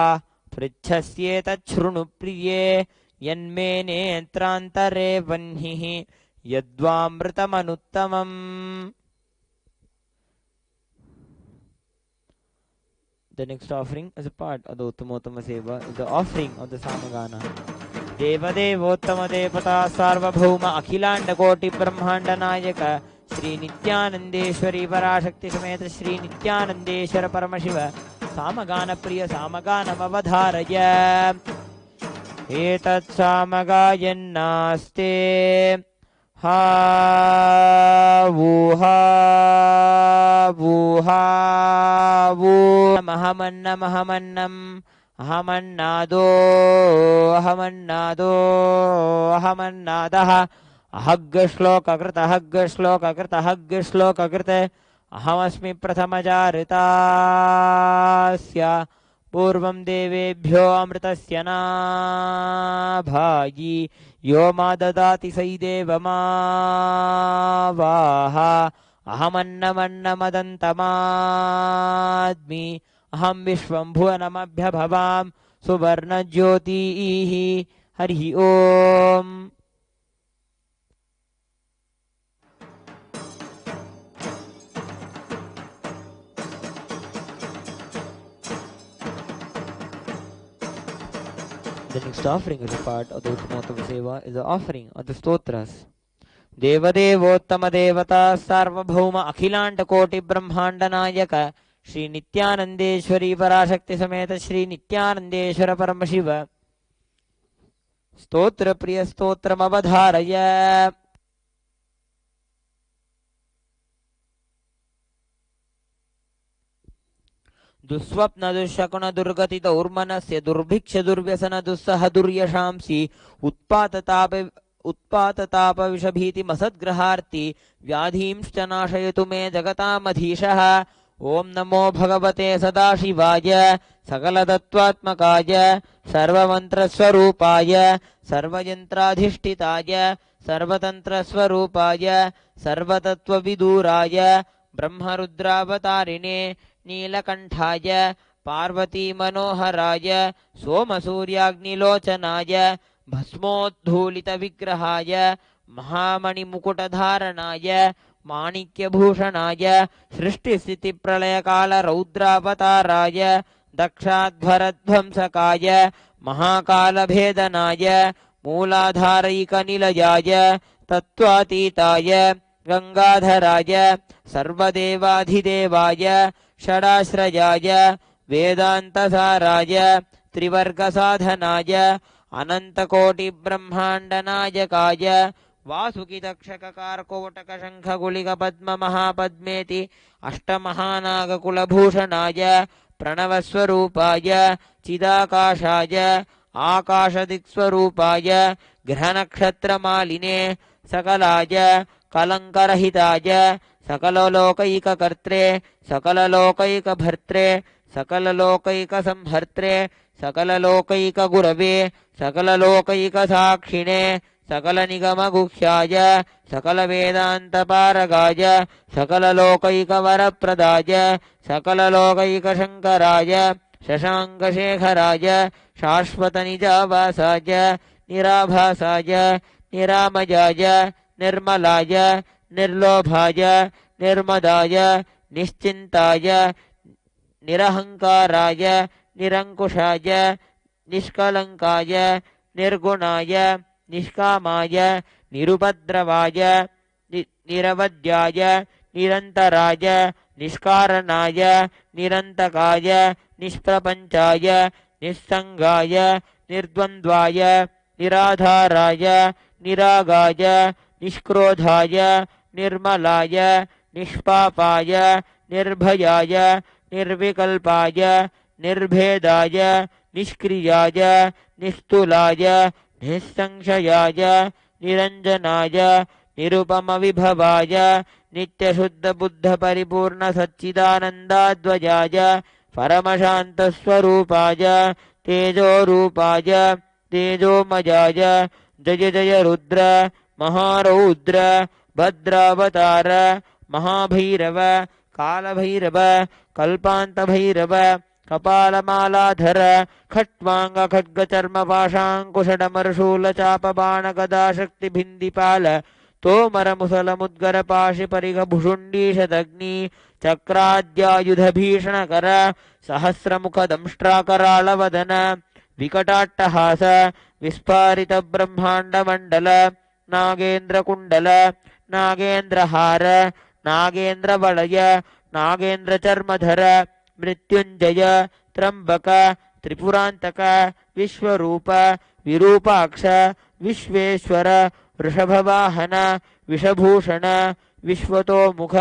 पृच्छस्येतच्छृणु प्रिये यन्मे नेत्रान्तरे वह्निः यद्वामृतमनुत्तमम्। The next offering as a part of the Uttama Seva is the offering of the Samagana. देवदेवोत्तम देवता सार्वभौम अखिलांड कोटि ब्रह्मांड नायक श्री नित्यानंदेश्वरी पराशक्ति समेत श्री नित्यानंदेश्वर परमशिव सामगान प्रिय सामगानमवधारय। एतत् सामगायन्नास्ते हा वूहा वूहा वू अहमन्नमहमन्नम् अहमन्नादो अहमन्नादो अहमन्नादः अहग्श्लोककृत अहग्श्लोककृत अहग्श्लोककृत अहमस्मि प्रथमजारितास्य पूर्वं देवेभ्यो अमृतस्य नाभायि यो मा ददाति सै देवमावाह अहमन्नमन्नमदन्तमाद्मि अहं विश्वं भुवनमभ्यभवां सुवर्णज्योतिः। हरिः ओम। The next offering is a part of the Uttama Seva, is the offering of the stotras. देवदेवोत्तम देवता सार्वभौम अखिलांड कोटि ब्रह्मांड नायक श्री नित्यानंदेश्वरी पराशक्ति समेत श्री नित्यानंदेश्वर परमशिव स्तोत्र प्रिय स्तोत्रमवधारय। दुस्वप्न दुःशकुन दुर्गति दौर्मनस्य दुर्भिक्ष दुर्व्यसन दुस्सह दुर्यशांसि उत्पातताप विषभीति मसद्ग्रहार्ति व्याधींश्च नाशयतु मे जगतामधीशः। ओम नमो भगवते सदाशिवाय सकलतत्त्वात्मकाय सर्वमन्त्रस्वरूपाय सर्वयन्त्राधिष्ठिताय सर्वतन्त्रस्वरूपाय सर्वतत्त्वविदूराय ब्रह्मरुद्रावतारिणे नीलकण्ठाय पार्वती मनोहराय सोमसूर्याग्निलोचनाय भस्मोद्धूलितविग्रहाय महामणिमुकुटधारणाय माणिक्यभूषणाय सृष्टिस्थितिप्रलयकालरौद्रावताराय दक्षाध्वरध्वंसकाय महाकालभेदनाय मूलाधारैकनिलयाय तत्त्वातीताय गंगाधराय सर्वदेवाधिदेवाय षडाश्रयाय वेदान्तसाराय त्रिवर्गसाधनाय अनन्तकोटिब्रह्माण्डनायकाय वासुकितक्षककारकोटकशङ्खगुलिकपद्ममहापद्मेति अष्टमहानागकुलभूषणाय प्रणवस्वरूपाय चिदाकाशाय आकाशदिक्स्वरूपाय ग्रहनक्षत्रमालिने सकलाय कलङ्करहिताय सकललोकैककर्त्रे सकललोकैकभर्त्रे सकललोकैकसंहर्त्रे सकललोकैकगुरवे सकललोकैकसाक्षिणे सकलनिगमगुह्याय सकलवेदान्तपारगाय सकललोकैकवरप्रदाय सकललोकैकशङ्कराय शशाङ्कशेखराय शाश्वतनिजावासाय निराभासाय निरामयाय निर्मलाय निर्लोभाय निर्मदाय निश्चिन्ताय निरहङ्काराय निरङ्कुशाय निष्कलङ्काय निर्गुणाय निष्कामाय निरुपद्रवाय निरवध्याय निरन्तराय निष्कारणाय निरन्तकाय निष्प्रपञ्चाय निस्सङ्गाय निर्द्वन्द्वाय निराधाराय निरागाय निष्क्रोधाय निर्मलाय निष्पापाय निर्भयाय निर्विकल्पाय निर्भेदाय निष्क्रियाय निस्तुलाय निःसंशयाय निरञ्जनाय निरुपमविभवाय नित्यशुद्धबुद्धपरिपूर्णसच्चिदानन्दाद्वयाय परमशान्तस्वरूपाय तेजोरूपाय तेजोमयाय जय जय रुद्र महारौद्र भद्रावतार महाभैरव कालभैरव कल्पान्तभैरव कपालमालाधर खट्वांग खड्गचर्मपाशाङ्कुशडमरुशूलचापबाणगदाशक्तिभिन्दिपाल तोमरमुसलमुद्गरपाशिपरिघभुषुण्डीशदग्नि चक्राद्यायुधभीषणकर सहस्रमुखदंष्ट्राकराळवदन विकटाट्टहास विस्फारितब्रह्माण्डमण्डल नागेन्द्रकुण्डल नागेन्द्रहार नागेन्द्रवलय नागेन्द्रचर्मधर मृत्युञ्जय त्र्यम्बक त्रिपुरान्तक विश्वरूप विरूपाक्ष विश्वेश्वर वृषभवाहन विषभूषण विश्वतोमुख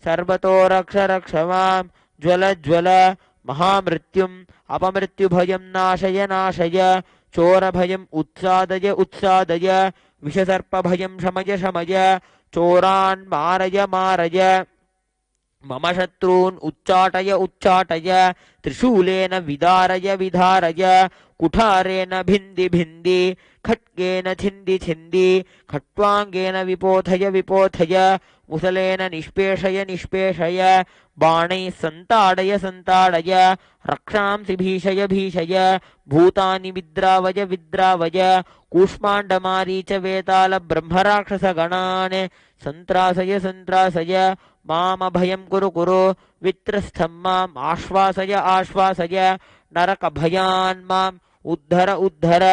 सर्वतोरक्षरक्षमां ज्वल ज्वल महामृत्युम् अपमृत्युभयं नाशय नाशय चोरभयम् उत्सादय उत्सादय विषसर्पभयं शमय शमय चोरान् मारय मारय मम शत्रून् उच्चाटय उच्चाटय त्रिशूलेन विदारय विदारय कुठारेण भिन्दि भिन्दि खड्गेन छिन्दि छिन्दि खट्वाङ्गेन विपोथय विपोथय मुसलेन निष्पेषय निष्पेषय बाणैः सन्ताडय सन्ताडय रक्षांसि भीषय भीषय भूतानि विद्रावय विद्रावय कूष्माण्डमारीच वेताल ब्रह्मराक्षसगणान् सन्त्रासय सन्त्रासय मामभयं कुरु कुरु वित्रस्थं माम् आश्वासय आश्वासय नरकभयान् माम् उद्धर उद्धर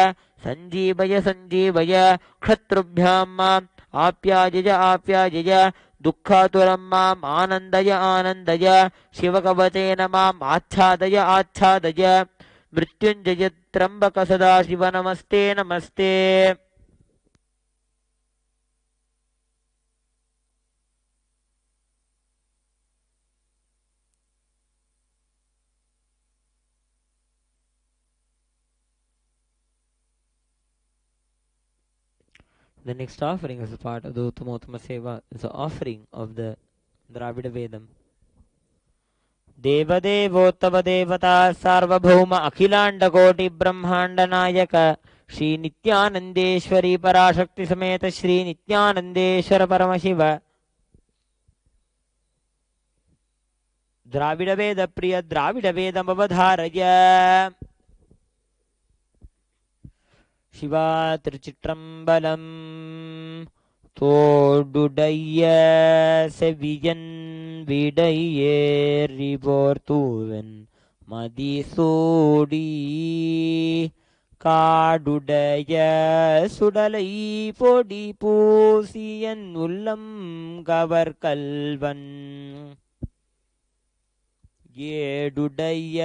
सञ्जीवय सञ्जीवय क्षत्रुभ्यां माम् आप्यायय आप्यायय दुःखातुरं माम् आनन्दय आनन्दय शिवकवचेन माम् आच्छादय आच्छादय मृत्युञ्जय त्र्यम्बक सदाशिव नमस्ते नमस्ते. The next offering as a part of the Uttamotama Seva is the offering of the Dravida Vedam. Devadevottava Devata Sarvabhauma Akhilanda Koti Brahmanda Nayaka Shri Nithyanandeshwari Parashakti Sameta Shri Nithyanandeshwara Paramashiva Dravida Veda Priya Dravida Vedam Avadharaya Shiva Trichitrambalam Toduடைய செவியன் விடையேறிபோர்த்தூவன் மதிசூடி காடுடைய சுடலை பொடி பூசியன் உள்ளம் cover கல்வன் ஏடுடைய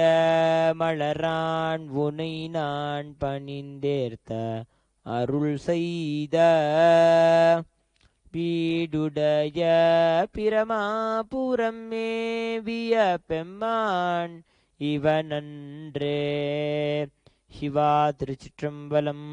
மலரான் உனை நான் பணிந்தேர்த்த அருள் செய்த பீடுடைய பிரமாபுரம் மேவிய பெம்மான் இவனன்றே. சிவா திருச்சிற்றம்பலம்.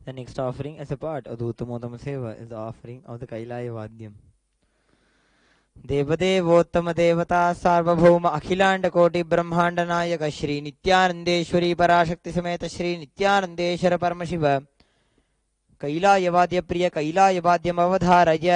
The next offering as a part of the Uttamodama Seva is the offering of the Kailaya Vadyam. देवदेवोत्तम देवता सार्वभौम अखिलांड कोटि ब्रह्मांड नायक श्री नित्यानंदेश्वरी पराशक्ति समेत श्री नित्यानंदेश्वर परमशिव कैलाय वाद्य प्रिय कैलाय वाद्यम अवधारय.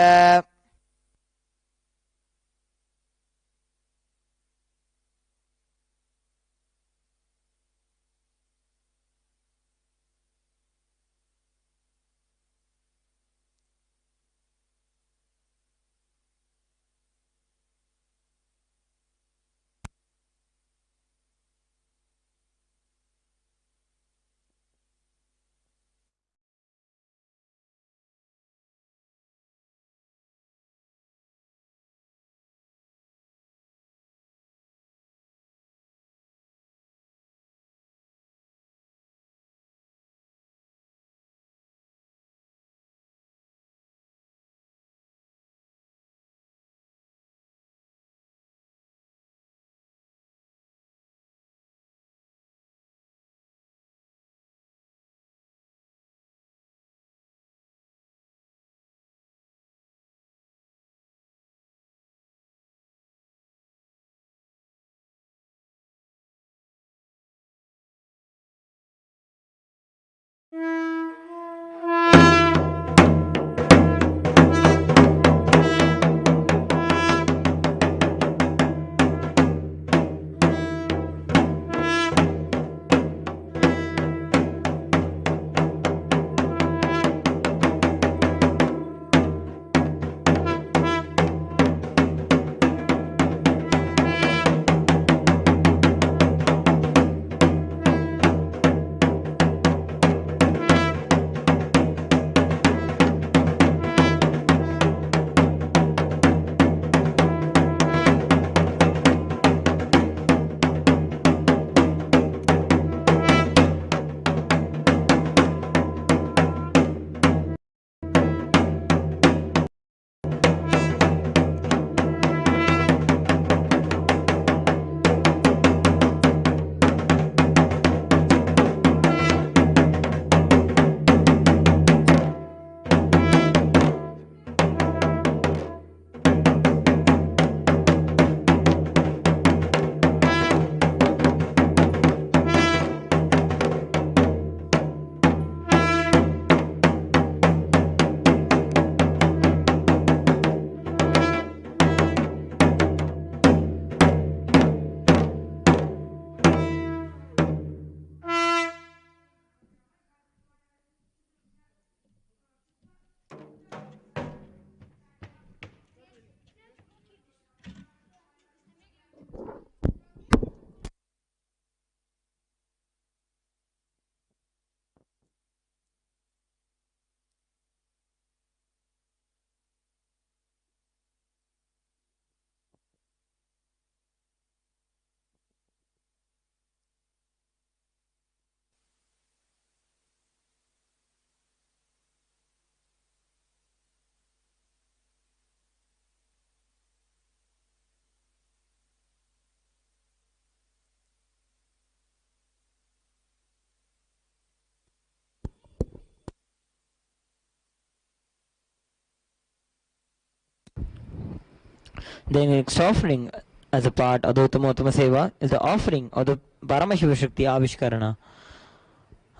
The next offering as a part of the Uttama Seva is the offering of the Paramashiva Shakti Avishkarana.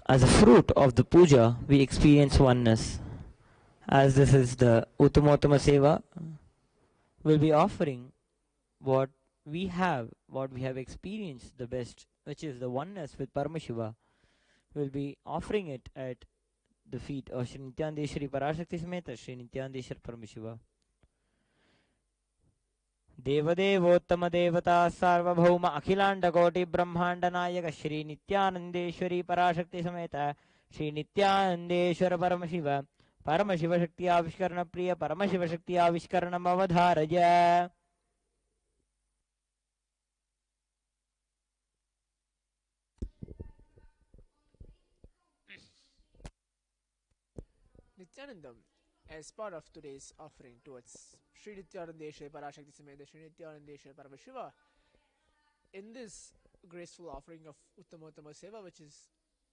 As a fruit of the puja, we experience oneness. As this is the Uttama Seva, we'll be offering what we have experienced the best, which is the oneness with Paramashiva. We'll be offering it at the feet of Sri Nithyanandeshwari Parashakti Sameta Sri Nithyanandeshwar Paramashiva. देवदेवोत्तम देवता सार्वभौम अखिलांड कोटि ब्रह्मांड नायक श्री नित्यानंदेश्वरी पराशक्ति समेत श्री नित्यानंदेश्वर परमशिव परमशिव शक्ति आविष्करण प्रिय परमशिव शक्ति आविष्करण अवधारय. Nityanandam, as part of today's offering towards Sri Nithyanandeshwari Parashakti Sameta Sri Nithyanandeshwari Paramashiva, in this graceful offering of Uttamottama Seva, which is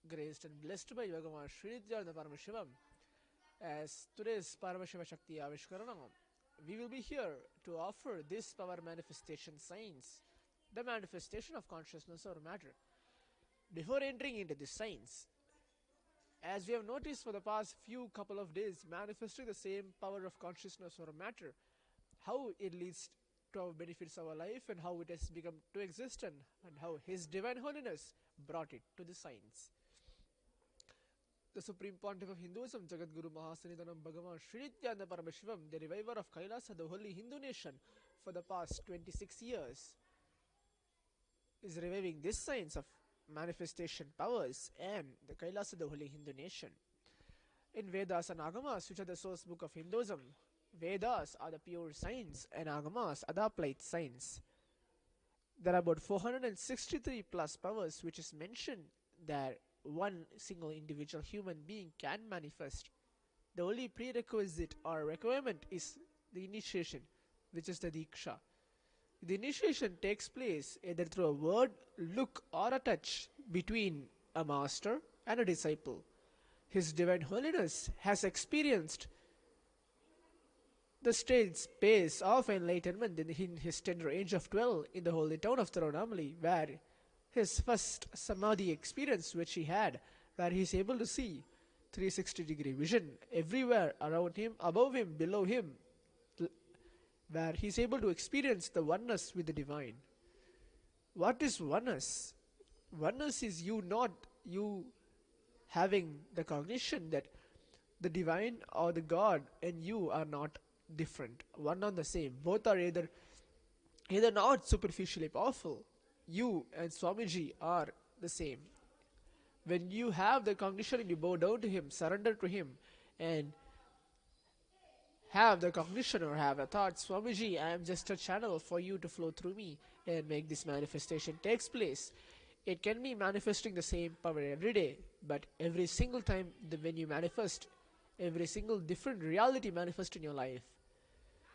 graced and blessed by Bhagavan Sri Nithyananda Paramashivam, as today's Paramashiva Shakti Avishkarana, we will be here to offer this power manifestation science, the manifestation of consciousness or matter. Before entering into this science, as we have noticed for the past few couple of days, manifesting the same power of consciousness or matter, how it leads to our benefits our life and how it has become to existent and how His Divine Holiness brought it to the science. The Supreme Pontiff of Hinduism, Jagatguru Mahasannidhanam, Bhagavan Sri Nithyananda Paramashivam, the reviver of KAILASA, the holy Hindu nation, for the past 26 years, is reviving this science of manifestation powers and the KAILASA, the holy Hindu nation. In Vedas and Agamas, which are the source book of Hinduism, Vedas are the pure science and Agamas are the applied science. There are about 463 plus powers which is mentioned that one single individual human being can manifest. The only prerequisite or requirement is the initiation, which is the Diksha. The initiation takes place either through a word, look or a touch between a master and a disciple. His Divine Holiness has experienced the state space of enlightenment in his tender age of 12 in the holy town of Tirunelveli, where his first Samadhi experience which he had, where he is able to see 360-degree vision everywhere around him, above him, below him, where he is able to experience the oneness with the divine. What is oneness? Oneness is you having the cognition that the divine or the God and you are not different, one and the same. Both are either not superficially powerful. You and Swamiji are the same. When you have the cognition and you bow down to Him, surrender to Him, and have the cognition or have a thought, Swamiji, I am just a channel for you to flow through me and make this manifestation takes place. It can be manifesting the same power every day, but every single time when you manifest, every single different reality manifests in your life.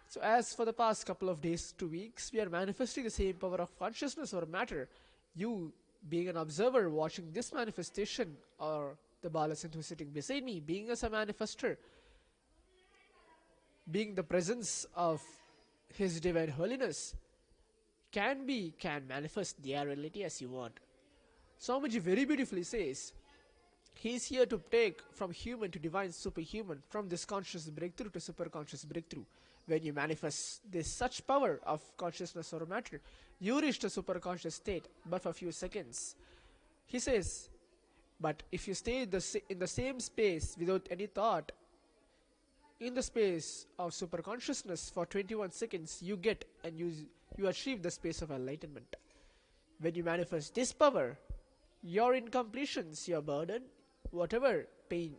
So as for the past couple of days, 2 weeks, we are manifesting the same power of consciousness or matter. You being an observer watching this manifestation, or the Balasan who is sitting beside me being as a manifester, being the presence of His Divine Holiness, can manifest their reality as you want. Swamiji very beautifully says, he is here to take from human to divine superhuman, from this conscious breakthrough to super conscious breakthrough. When you manifest this such power of consciousness or matter, you reach the super conscious state but for a few seconds. He says, but if you stay in the same space without any thought, in the space of super consciousness for 21 seconds, you get and you achieve the space of enlightenment. When you manifest this power, your incompletions, your burden, whatever pain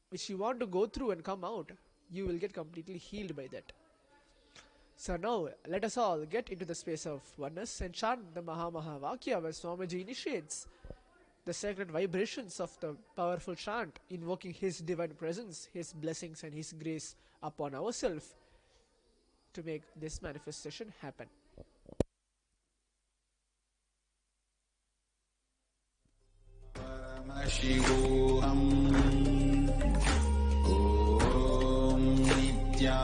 which you want to go through and come out, you will get completely healed by that. So now, let us all get into the space of oneness and chant the Maha Vakya where Swamiji initiates the sacred vibrations of the powerful chant, invoking His divine presence, His blessings and His grace upon ourselves to make this manifestation happen. Paramashivoham. Om Nithyananda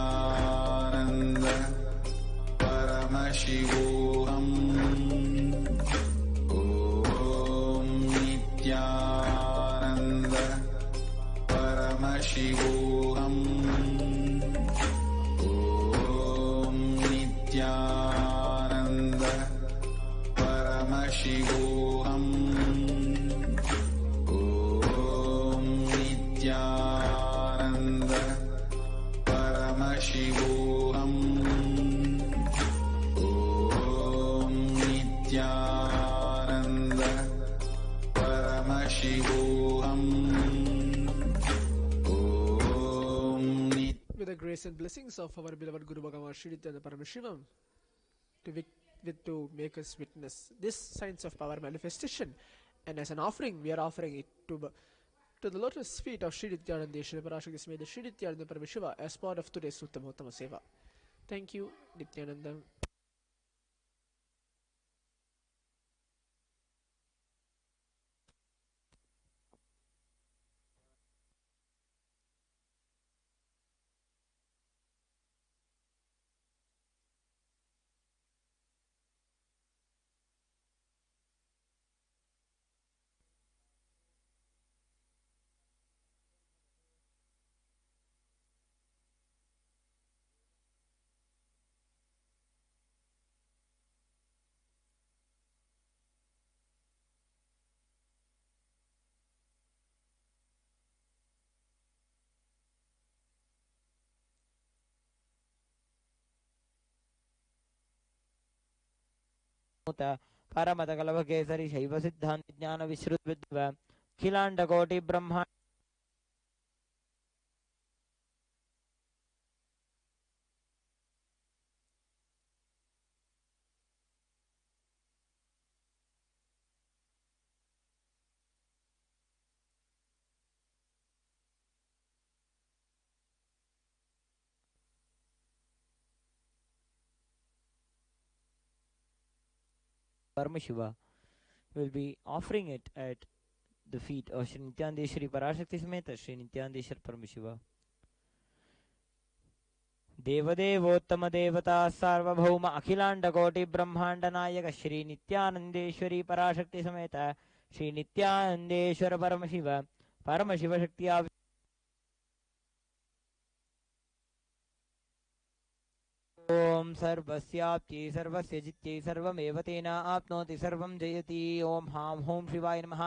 Paramashivoham. Om Nithyananda Paramashivoham. Om Nithyananda Paramashivoham. With the grace and blessings of our beloved Guru Bhagavan Sri Nithyananda Paramashivam, to make us witness this signs of power manifestation, and as an offering, we are offering it to the lotus feet of Sri Nithyananda Parashakti Sri Nithyananda Paramashiva as part of today's Uttama Seva. Thank you, Nithyananda. परमतकलवकेसरि शैव सिद्धान्त ज्ञान विश्रुत विद्व अखिलांड कोटि Brahma Paramashiva will be offering it at the feet of Sri Nithyananda Parashakti Sameta Sri Nithyananda Paramashiva. देवदेवोत्तम देवता सार्वभौम अखिलांड कोटि ब्रह्मांड नायक श्री नित्यानंदेश्वरी पराशक्ति समेत श्री नित्यानंदेश्वर परमशिव परमशिव शक्ति ओम सर्वस्याप्त्यै सर्वस्य जित्यै सर्वमेव तेन आप्नोति सर्वं जयति ओम हां हों शिवाय नमः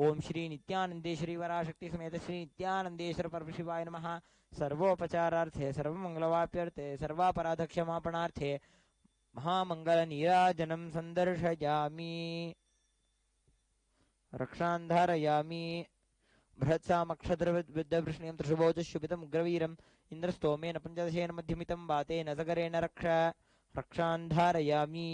ओम श्री नित्यानंदेश्वरी पराशक्ति समेत श्री नित्यानंदेश्वर परमशिवाय नमः सर्वोपचारार्थे सर्वमंगलवाप्यर्थे सर्वापराधक्षमापणार्थे महामंगल नीराजनं संदर्शयामि रक्षान्धारयामि बृहत्सामक्षद्रविद्युद्वृष्णीं त्रिशुभोजशुभितम् उग्रवीरम् इन्द्रस्तोमेन पञ्चदशेन मध्यमितं वातेन सगरेण रक्षान्धारयामि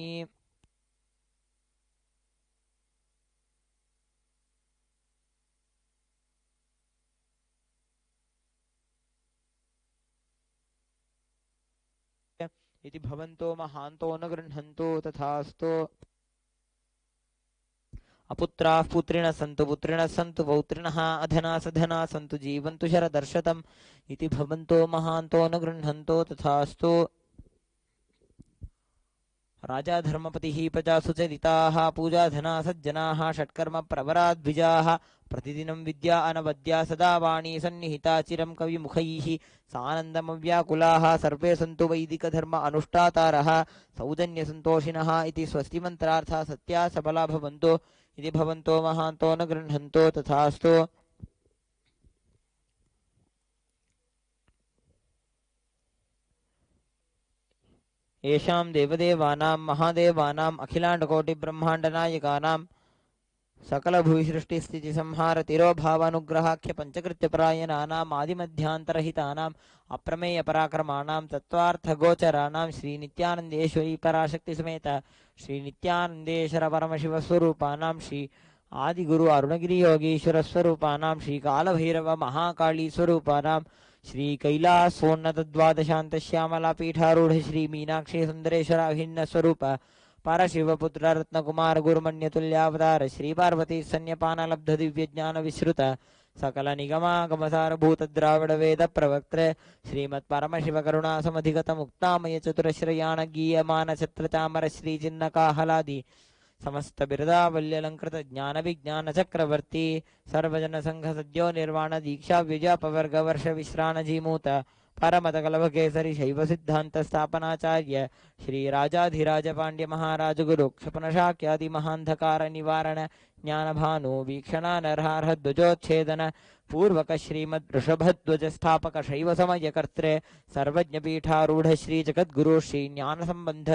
इति भवन्तो महान्तो न गृह्णन्तु तथास्तु अपुत्राः पुत्रिणः सन्तु पौत्रिणः अधना सधना सन्तु जीवन्तु शरदर्शतम् इति भवन्तो महान्तो न गृह्णन्तो तथास्तु राजा धर्मपतिः प्रजा सुचरिताः पूजाधना सज्जनाः षट्कर्म प्रवराद्विजाः प्रतिदिनं विद्या अनवद्या सदा वाणी सन्निहिता चिरं कविमुखैः सानन्दमव्याकुलाः सर्वे सन्तु वैदिकधर्म अनुष्ठातारः सौजन्यसन्तोषिणः इति स्वस्तिमन्त्रार्थः सत्या सबला भवन्तु इति भवन्तो महान्तो न गृह्णन्तो तथास्तु येषां देवदेवानां महादेवानाम् अखिलाण्डकोटिब्रह्माण्डनायकानां सकलभूसृष्टिस्थितिसंहार तिरोभावानुग्रहाख्य पञ्चकृत्यपरायणानाम् आदिमध्यान्तरहितानाम् अप्रमेयपराक्रमाणां तत्त्वार्थगोचराणां श्रीनित्यानन्देश्वरी पराशक्तिसमेत श्रीनित्यानन्देश्वर परमशिवस्वरूपाणां श्री आदिगुरु अरुणगिरियोगीश्वरस्वरूपाणां श्रीकालभैरव महाकालीस्वरूपाणां श्री कैलासोन्नतद्वादशान्तश्यामलापीठारूढ श्री मीनाक्षी सुन्दरेश्वर अभिन्न स्वरूप परशिवपुत्र रत्नकुमार गुरुमन्यतुल्यावतार श्री पार्वती सन्न्यपानलब्ध दिव्यज्ञान विश्रुत सकल निगमागमसारभूत द्राविड वेद प्रवक्त्र श्रीमत्परमशिव करुणा समधिगत मुक्तामय चतुरश्रयाण गीयमान छत्र चामर श्री चिन्नकाहलादि समस्त बिरदावल्यलंकृत ज्ञान विज्ञान चक्रवर्ती सर्वजन संघ सद्यो निर्वाण दीक्षा विजापवर्ग वर्ष विश्राण जीमूत परमतकलभकेसरि शैवसिद्धान्तस्थापनाचार्य श्रीराजाधिराजपाण्ड्यमहाराजगुरु क्षपणशाक्यादिमहान्धकारनिवारण ज्ञानभानु वीक्षणानर्हार्हध्वजोच्छेदन पूर्वक श्रीमद् वृषभध्वजस्थापक शैवसमयकर्त्रे सर्वज्ञपीठारूढ श्रीजगद्गुरु श्रीज्ञानसम्बन्ध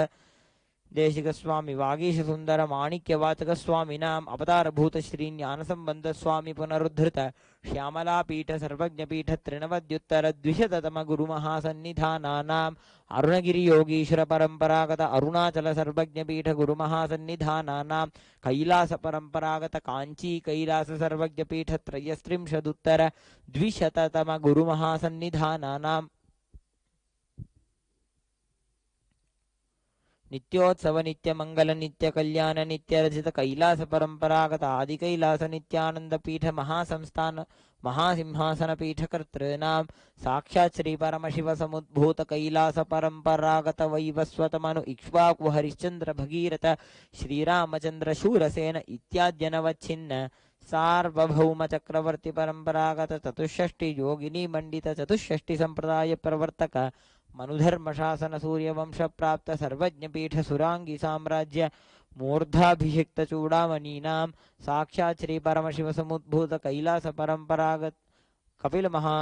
देशिकस्वामी वागीशसुन्दर माणिक्यवाचकस्वामिनाम् अवतारभूत श्रीज्ञानसम्बन्धस्वामी पुनरुद्धृत श्यामलापीठ सर्वज्ञपीठ त्रिनवद्युत्तरद्विशततमगुरुमहासन्निधानानाम् अरुणगिरियोगीश्वरपरम्परागत अरुणाचल सर्वज्ञपीठ गुरुमहासन्निधानानां कैलासपरम्परागत काञ्ची कैलास सर्वज्ञपीठ त्रयस्त्रिंशदुत्तर द्विशततमगुरुमहासन्निधानानां नित्योत्सव नित्यमंगल नित्य कल्याण नित्यरचित कैलास परंपरागत आदि कैलास नित्यानंद पीठ महासंस्थान महासिंहासन पीठ कर्तॄणां साक्षात् श्री परमशिव समुद्भूत कैलास परंपरागत वैवस्वत मनु इक्ष्वाकु हरिश्चंद्र भगीरथ श्रीरामचंद्र शूरसेन इत्याद्यनवच्छिन्न सार्वभौम चक्रवर्ती परंपरागत चतुष्षष्टि योगिनी मंडित चतुष्षष्टि संप्रदाय प्रवर्तक मनुधर्म शासन सूर्यवंश प्राप्त सर्वज्ञपीठ सुरांगी साम्राज्य मूर्धाभिषिक्त चूड़ामणीनां साक्षात् श्री परमशिव समुद्भूत कैलास परंपरागत कपिल महा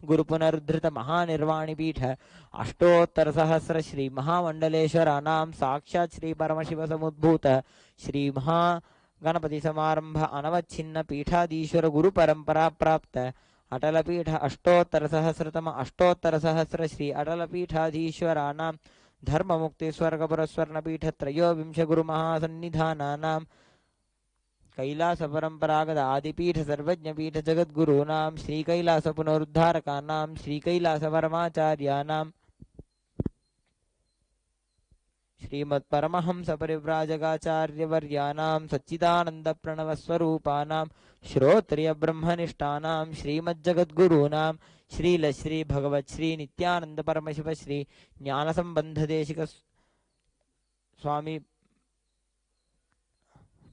गुरु पुनरुद्धृत महानिर्वाणी पीठ अष्टोत्तर सहस्र श्री महामंडलेश्वरानां साक्षात् श्री परमशिव समुद्भूत श्री महा गणपति समारंभ अनवच्छिन्न पीठाधीश्वर गुरु परंपरा प्राप्त अटलपीठ अष्टोत्तर सहस्रतम अष्टोत्तर सहस्र श्री अटलपीठाधीश्वराणां धर्ममुक्ति स्वर्गपुरस्वर्णपीठ त्रयोविंश गुरुमहासन्निधानानां कैलास परंपरागत आदिपीठ सर्वज्ञपीठ जगद्गुरूणां श्रीकैलास पुनरुद्धारकानां श्रीकैलास परमाचार्याणां श्रीमत्परमहंस परिव्राजकाचार्यवर्याणां सच्चिदानंद प्रणव स्वरूपाणां श्रोत्रिय ब्रह्मनिष्ठानां श्रीमज्जगद्गुरूणां श्रील श्री भगवत् श्री नित्यानंद परमशिव श्री ज्ञानसंबंध देशिक स्वामी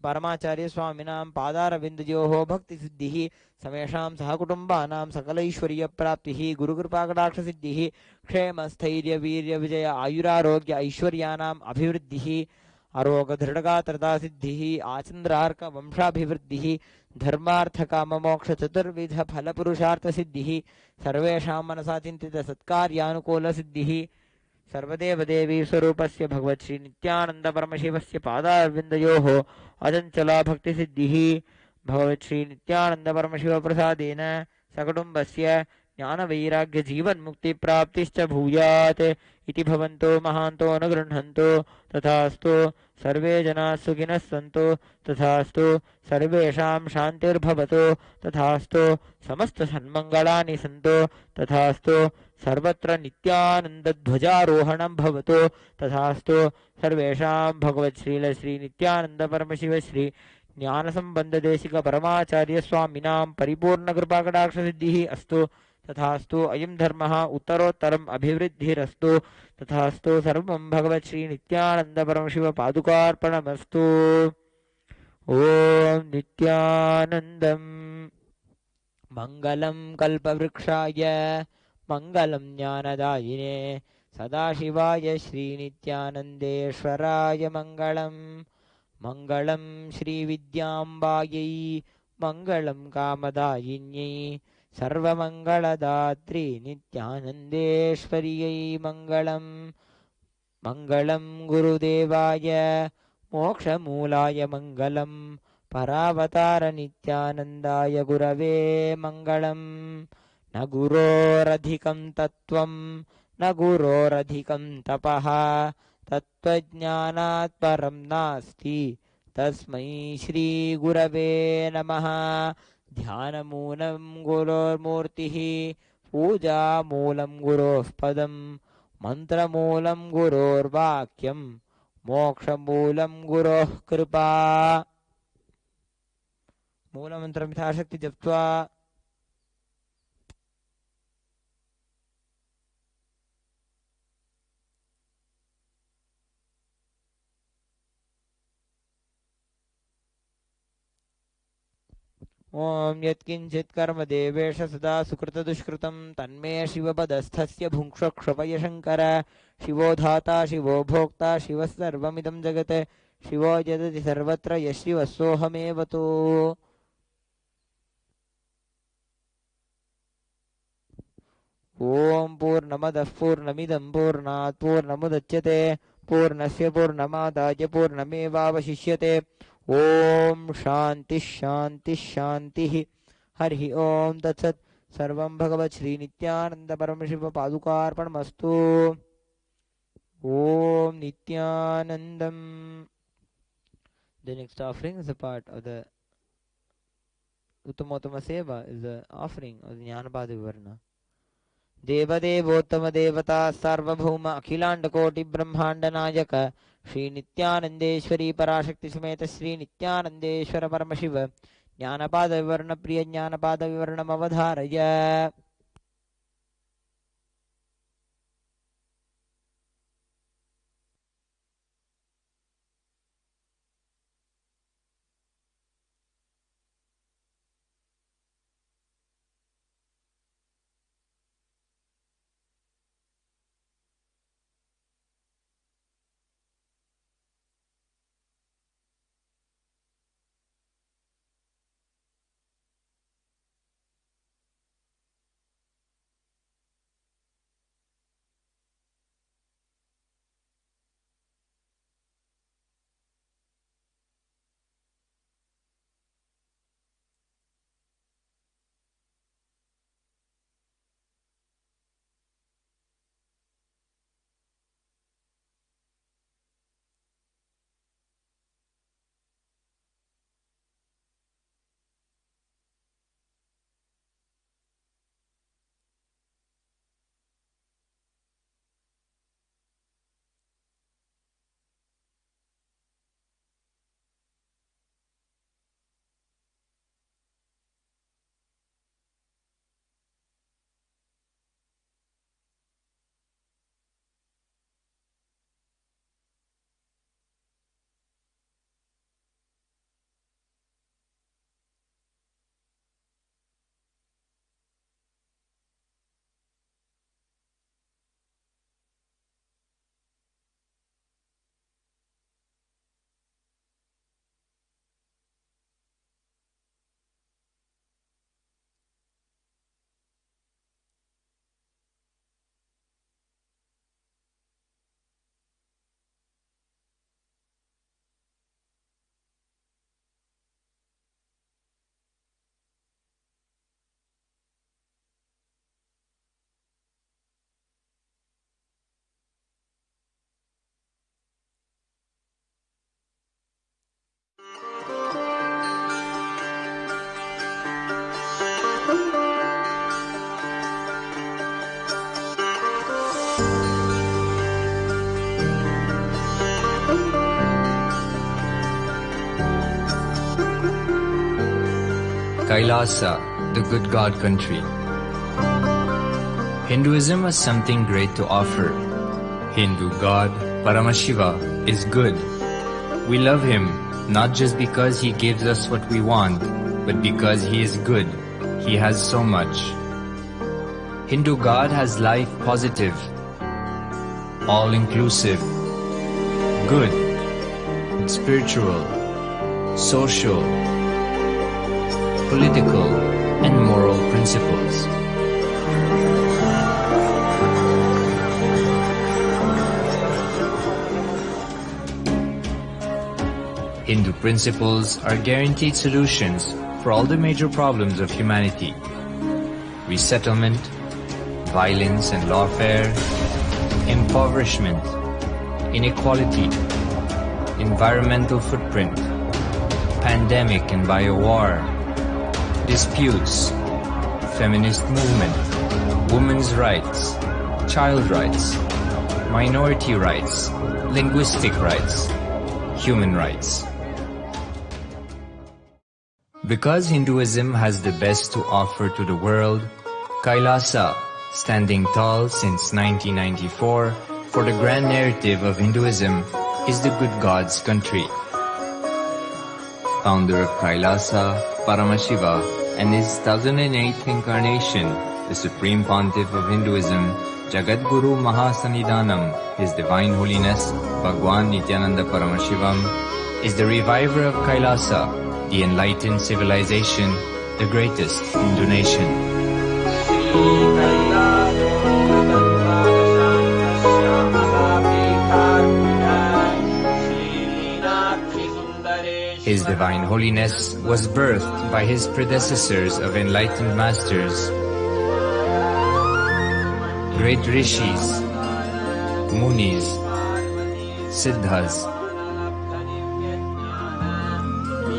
परमाचार्य स्वामिनां पादारविन्दयोः भक्तिसिद्धिः समेषां सहकुटुम्बानां सकलैश्वर्यप्राप्तिः गुरुकृपाकटाक्षसिद्धिः क्षेमस्थैर्यवीर्यविजय आयुरारोग्य ऐश्वर्याणाम् अभिवृद्धिः अरोगदृढगात्रतासिद्धिः आचन्द्रार्कवंशाभिवृद्धिः धर्मार्थकाममोक्षचतुर्विधफलपुरुषार्थसिद्धिः सर्वेषां मनसा चिन्तितसत्कार्यानुकूलसिद्धिः सर्वदेवदेवी स्वरूपस्य भगवत् श्री नित्यानंद परमशिवस्य पादारविन्दयोः अचञ्चला भक्तिसिद्धिः भगवत् श्री नित्यानंद परमशिव प्रसादेन सकुटुम्बस्य ज्ञानवैराग्यजीवन्मुक्तिप्राप्तिश्च भूयात् इति भवन्तो महान्तो अनुगृह्णन्तु तथास्तु सर्वे जनाः सुखिनः सन्तु तथास्तु सर्वेषां शान्तिर्भवतु तथास्तु समस्तसन्मङ्गलानि सन्तु तथास्तु सर्वत्र नित्यानन्दध्वजारोहणं भवतु तथास्तु सर्वेषां भगवत् श्रील श्री नित्यानंद परमशिव श्री ज्ञानसम्बन्धदेशिक परमाचार्य स्वामिनां परिपूर्णकृपाकटाक्षसिद्धिः अस्तु तथास्तु अयं धर्मः उत्तरोत्तरम् अभिवृद्धिरस्तु तथास्तु सर्वं भगवत् श्री नित्यानंद परमशिव पादुकार्पणमस्तु ॐ नित्यानन्दम् मङ्गलं कल्पवृक्षाय मङ्गलं ज्ञानदायिने सदाशिवाय श्रीनित्यानन्देश्वराय मङ्गलम् मङ्गलं श्रीविद्याम्बायै मङ्गलं कामदायिन्यै सर्वमङ्गलदात्री नित्यानन्देश्वर्यै मङ्गलम् मङ्गलं गुरुदेवाय मोक्षमूलाय मङ्गलं परावतार नित्यानन्दाय गुरवे मङ्गलम् न गुरोरधिकं तत्त्वं न गुरोरधिकं तपः तत्त्वज्ञानात् परं नास्ति तस्मै श्रीगुरवे नमः ध्यानमूलं गुरोर्मूर्तिः पूजामूलं गुरोः पदं मन्त्रमूलं गुरोर्वाक्यं मोक्षमूलं गुरोः कृपा मूलमन्त्रं यथाशक्ति जप्त्वा ॐ यत्किञ्चित् कर्म देवेश सदा सुकृतदुष्कृतं तन्मे शिवपदस्थस्य भुङ्क्ष्व क्षपय शङ्कर शिवो धाता शिवो भोक्ता शिवः सर्वमिदं जगत् शिवो यदति सर्वत्र यः शिवः सोऽहमेव तु ॐ पूर्णमदः पूर्णमिदं पूर्णात् पूर्णमुदच्यते पूर्णस्य पूर्णमादाय पूर्णमेवावशिष्यते ॐ शान्तिः शान्तिः शान्तिः हरिः ॐ तत्सत् सर्वं भगवत् श्रीनित्यानन्दपरमशिवपादुकार्पणमस्तु ॐ नित्यानन्दम्. The next offering is a part of the Uttamottama Seva, is the offering of the Jnanapada Vivarna. देवदेवोत्तम देवता सार्वभौम अखिलांड कोटि ब्रह्मांड नायक श्री नित्यानंदेश्वरी पराशक्ति समेत श्री नित्यानंदेश्वर परमशिव ज्ञानपाद विवरण प्रिय ज्ञानपाद विवरणम अवधारय. KAILASA, the good God country. Hinduism has something great to offer. Hindu God, Paramashiva, is good. We love him not just because he gives us what we want, but because he is good. He has so much. Hindu God has life positive, all-inclusive, good, spiritual, social, political, and moral principles. Hindu principles are guaranteed solutions for all the major problems of humanity: resettlement, violence and lawfare, impoverishment, inequality, environmental footprint, pandemic and biowar, disputes, feminist movement, women's rights, child rights, minority rights, linguistic rights, human rights. Because Hinduism has the best to offer to the world, KAILASA, standing tall since 1994 for the grand narrative of Hinduism, is the good God's country. Founder of KAILASA, Paramashiva, and his 1008th incarnation, the Supreme Pontiff of Hinduism, Jagatguru Mahasannidhanam, His Divine Holiness, Bhagavan Nithyananda Paramashivam, is the reviver of KAILASA, the enlightened civilization, the greatest Hindu nation. His Divine Holiness was birthed by his predecessors of enlightened masters, great rishis, munis, siddhas,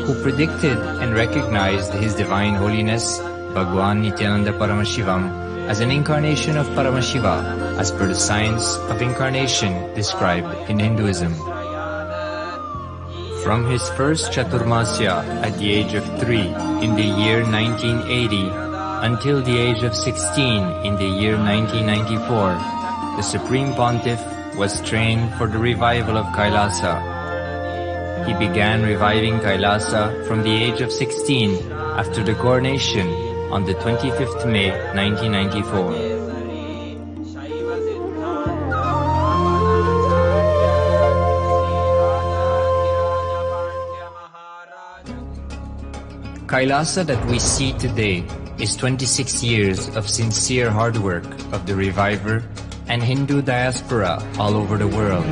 who predicted and recognized His Divine Holiness, Bhagavan Nithyananda Paramashivam, as an incarnation of Paramashiva, as per the science of incarnation described in Hinduism. From his first Chaturmasya at the age of 3 in the year 1980 until the age of 16 in the year 1994, the Supreme Pontiff was trained for the revival of KAILASA. He began reviving KAILASA from the age of 16 after the coronation on the 25th May 1994. KAILASA that we see today is 26 years of sincere hard work of the reviver and Hindu diaspora all over the world.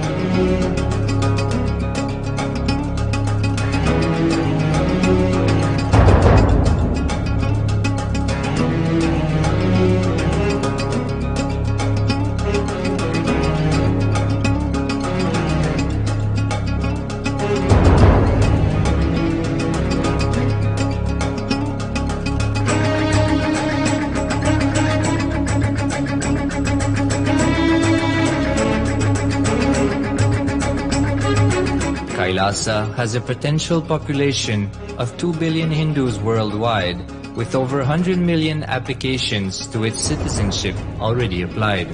KAILASA has a potential population of 2 billion Hindus worldwide, with over 100 million applications to its citizenship already applied.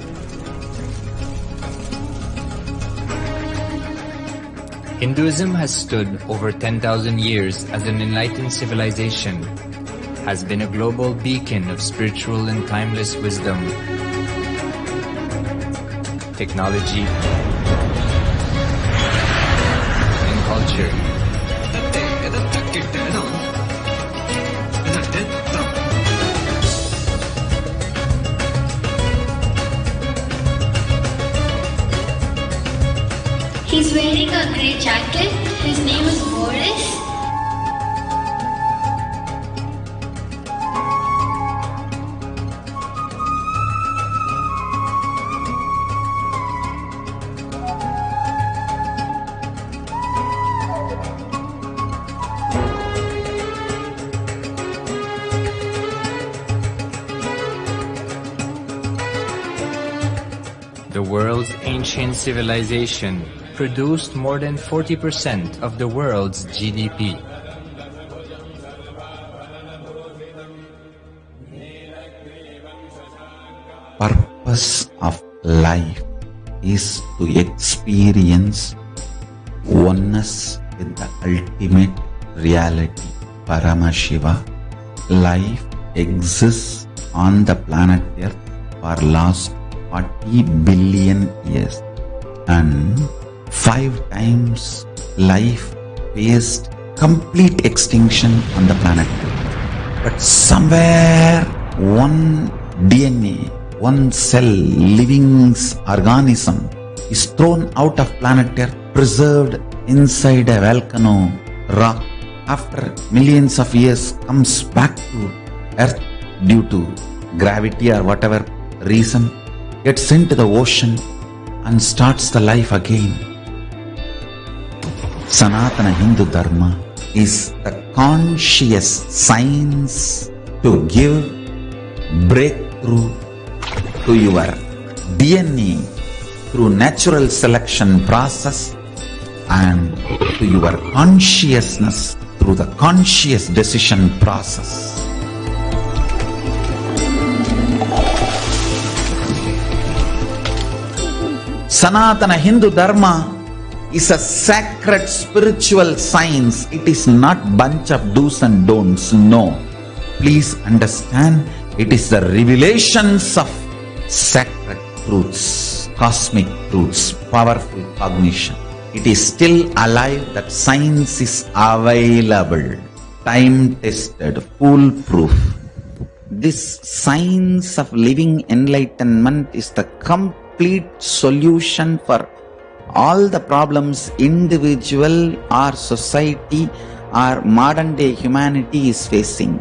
Hinduism has stood over 10,000 years as an enlightened civilization, has been a global beacon of spiritual and timeless wisdom, technology, culture. He's wearing a grey jacket. His name is Boris. The world's ancient civilization produced more than 40% of the world's GDP. Purpose of life is to experience oneness with the ultimate reality, Paramashiva. Life exists on the planet Earth for last 40 billion years, and 5 times life faced complete extinction on the planet Earth. But somewhere one DNA, one cell, living organism is thrown out of planet Earth, preserved inside a volcano rock. After millions of years comes back to Earth due to gravity or whatever reason, gets into the ocean and starts the life again. Sanatana Hindu Dharma is the conscious science to give breakthrough to your DNA through natural selection process and to your consciousness through the conscious decision process. Sanatana Hindu Dharma is a sacred spiritual science. It is not bunch of do's and don'ts. No. Please understand, it is the revelations of sacred truths, cosmic truths, powerful cognition. It is still alive, that science is available, time-tested, foolproof. This science of living enlightenment is the complete solution for all the problems individual or society or modern day humanity is facing.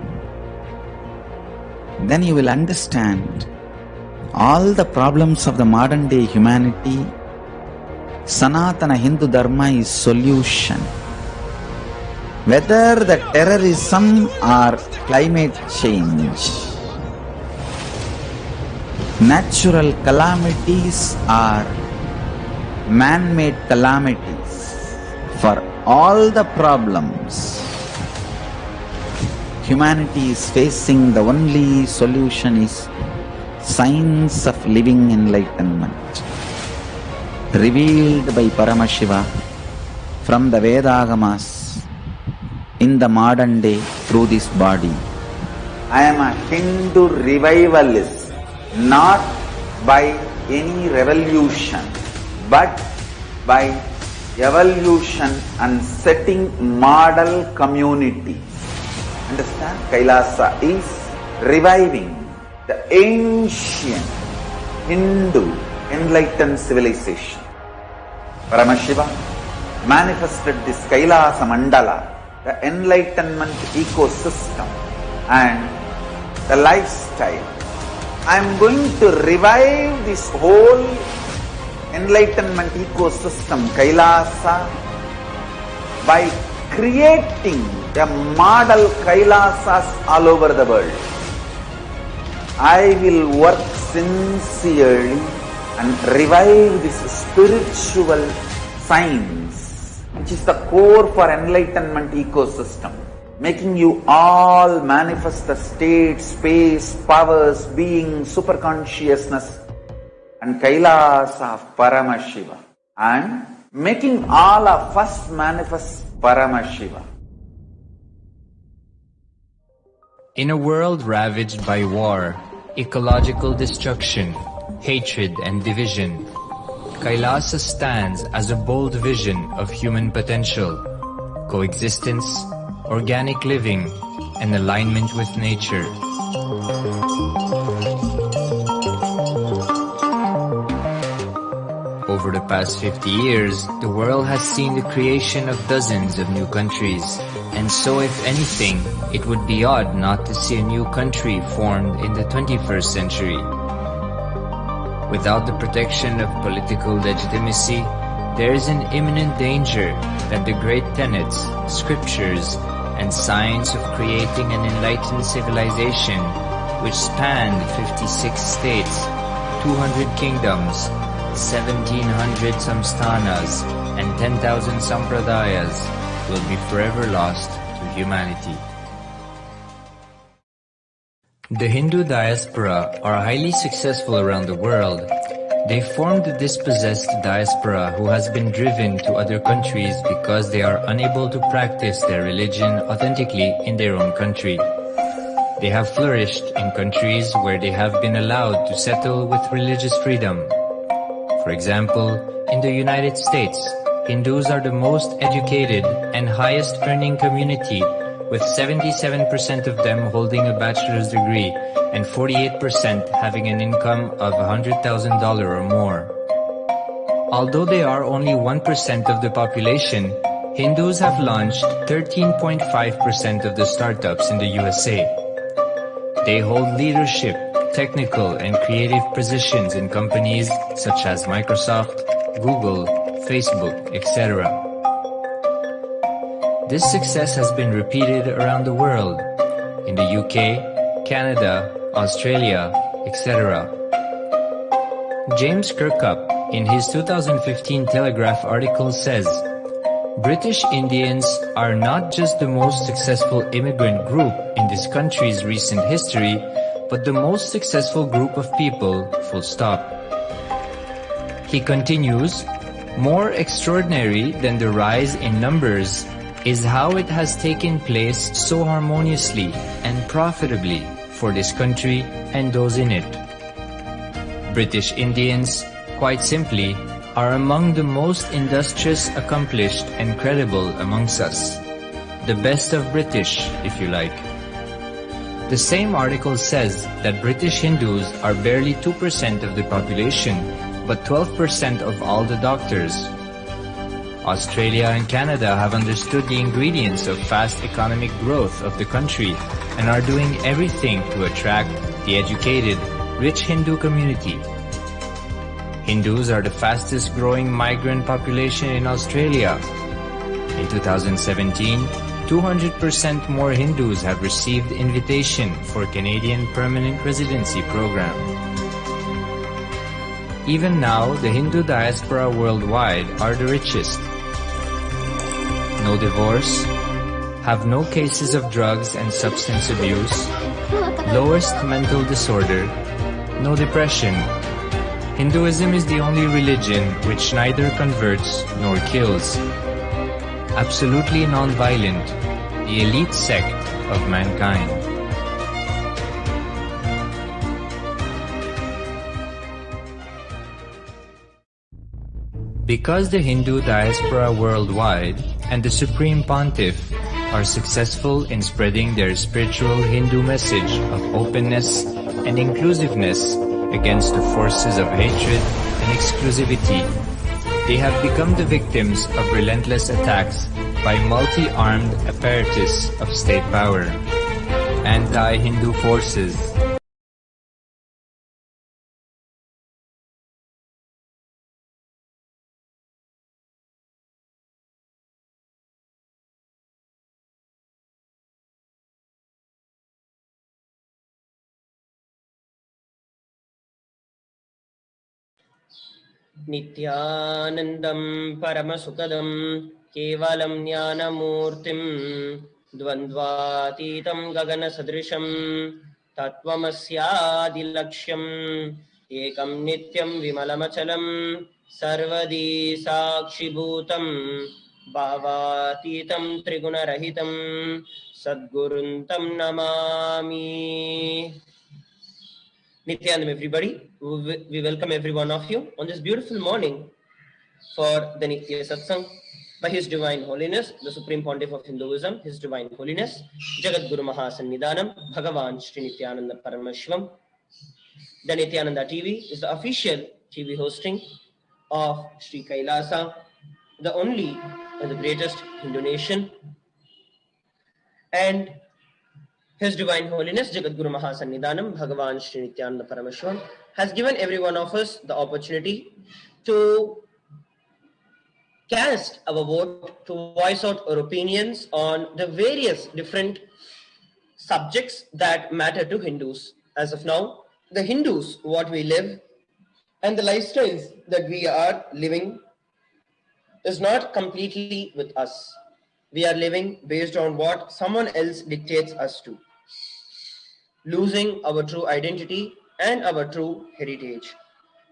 Then you will understand all the problems of the modern day humanity. Sanatana Hindu Dharma is solution. Whether the terrorism or climate change, natural calamities or man-made calamities, for all the problems humanity is facing, the only solution is science of living enlightenment, revealed by Paramashiva from the Vedagamas in the modern day through this body. I am a Hindu revivalist, not by any revolution, but by evolution and setting model community. Understand? KAILASA is reviving the ancient Hindu enlightened civilization. Paramashiva manifested this KAILASA mandala, the enlightenment ecosystem and the lifestyle. I am going to revive this whole enlightenment ecosystem, KAILASA, by creating a model KAILASAs all over the world. I will work sincerely and revive this spiritual science, which is the core for enlightenment ecosystem, making you all manifest the state, space, powers, being, superconsciousness and KAILASA of Paramashiva, and making all of us manifest Paramashiva. In a world ravaged by war, ecological destruction, hatred and division, KAILASA stands as a bold vision of human potential, coexistence, organic living, and alignment with nature. Over the past 50 years, the world has seen the creation of dozens of new countries, and so if anything, it would be odd not to see a new country formed in the 21st century. Without the protection of political legitimacy, there is an imminent danger that the great tenets, scriptures, and science of creating an enlightened civilization, which spanned 56 states, 200 kingdoms, 1700 samsthanas, and 10,000 sampradayas, will be forever lost to humanity. The Hindu diaspora are highly successful around the world. They form the dispossessed diaspora who has been driven to other countries because they are unable to practice their religion authentically in their own country. They have flourished in countries where they have been allowed to settle with religious freedom. For example, in the United States, Hindus are the most educated and highest earning community, with 77% of them holding a bachelor's degree and 48% having an income of $100,000 or more. Although they are only 1% of the population, Hindus have launched 13.5% of the startups in the USA. They hold leadership, technical and creative positions in companies such as Microsoft, Google, Facebook, etc. This success has been repeated around the world, in the UK, Canada, Australia, etc. James Kirkup, in his 2015 Telegraph article says, British Indians are not just the most successful immigrant group in this country's recent history, but the most successful group of people, full stop. He continues, More extraordinary than the rise in numbers is how it has taken place so harmoniously and profitably for this country and those in it. British Indians, quite simply, are among the most industrious, accomplished and credible amongst us. The best of British, if you like. The same article says that British Hindus are barely 2% of the population, but 12% of all the doctors. Australia and Canada have understood the ingredients of fast economic growth of the country and are doing everything to attract the educated, rich Hindu community. Hindus are the fastest growing migrant population in Australia. In 2017, 200% more Hindus have received invitation for Canadian Permanent Residency Program. Even now, the Hindu diaspora worldwide are the richest. No divorce, have no cases of drugs and substance abuse, lowest mental disorder, no depression. Hinduism is the only religion which neither converts nor kills. Absolutely non-violent, the elite sect of mankind. Because the Hindu diaspora worldwide and the Supreme Pontiff are successful in spreading their spiritual Hindu message of openness and inclusiveness against the forces of hatred and exclusivity, they have become the victims of relentless attacks by multi-armed apparatus of state power, anti-Hindu forces, Nithyanandam Paramasukadam Kevalam Jnanamurtim Dvandvatitam Gagana Sadrisham Tatvamasyadilaksham Ekam Nityam Vimalamachalam Sarvadi Sakshibhutam Bhavatitam Trigunarahitam Sadguruntam Namami. Nithyanandam, everybody. We welcome every one of you on this beautiful morning for the Nithya Satsang by His Divine Holiness, the Supreme Pontiff of Hinduism, His Divine Holiness, Jagatguru Mahasannidhanam, Bhagavan Sri Nithyananda Paramashivam. The Nithyananda TV is the official TV hosting of Sri KAILASA, the only and the greatest Hindu nation. And His Divine Holiness, Jagatguru Mahasannidhanam, Bhagavan Sri Nithyananda Paramashivam, has given every one of us the opportunity to cast our vote, to voice out our opinions on the various different subjects that matter to Hindus. As of now, the Hindus, what we live, and the lifestyles that we are living is not completely with us. We are living based on what someone else dictates us to, losing our true identity and our true heritage.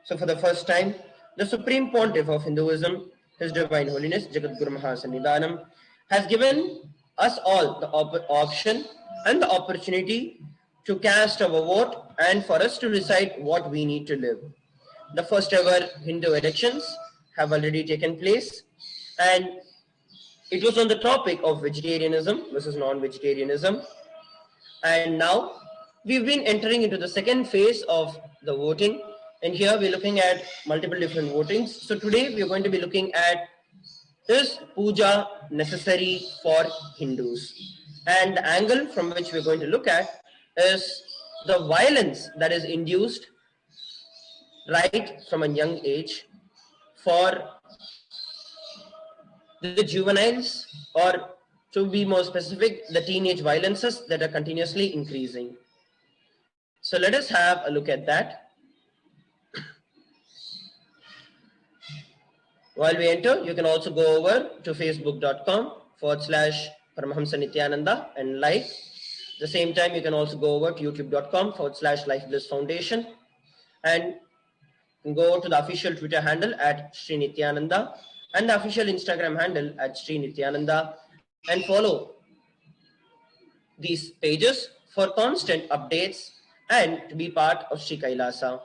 So for the first time, the Supreme Pontiff of Hinduism, His Divine Holiness, Jagatguru Mahasannidhanam, has given us all the option and the opportunity to cast our vote and for us to decide what we need to live. The first ever Hindu elections have already taken place, and it was on the topic of vegetarianism versus non-vegetarianism. And now we've been entering into the second phase of the voting, and here we're looking at multiple different votings. So today we're going to be looking at, is puja necessary for Hindus? And the angle from which we're going to look at is the violence that is induced right from a young age for the juveniles, or to be more specific, the teenage violences that are continuously increasing. So let us have a look at that. While we enter, you can also go over to facebook.com/Paramahamsa Nithyananda and like. At the same time, you can also go over to youtube.com/Life Bliss Foundation and can go to the official Twitter handle at Sri Nithyananda and the official Instagram handle at Sri Nithyananda and follow these pages for constant updates and to be part of Sri Kailasa.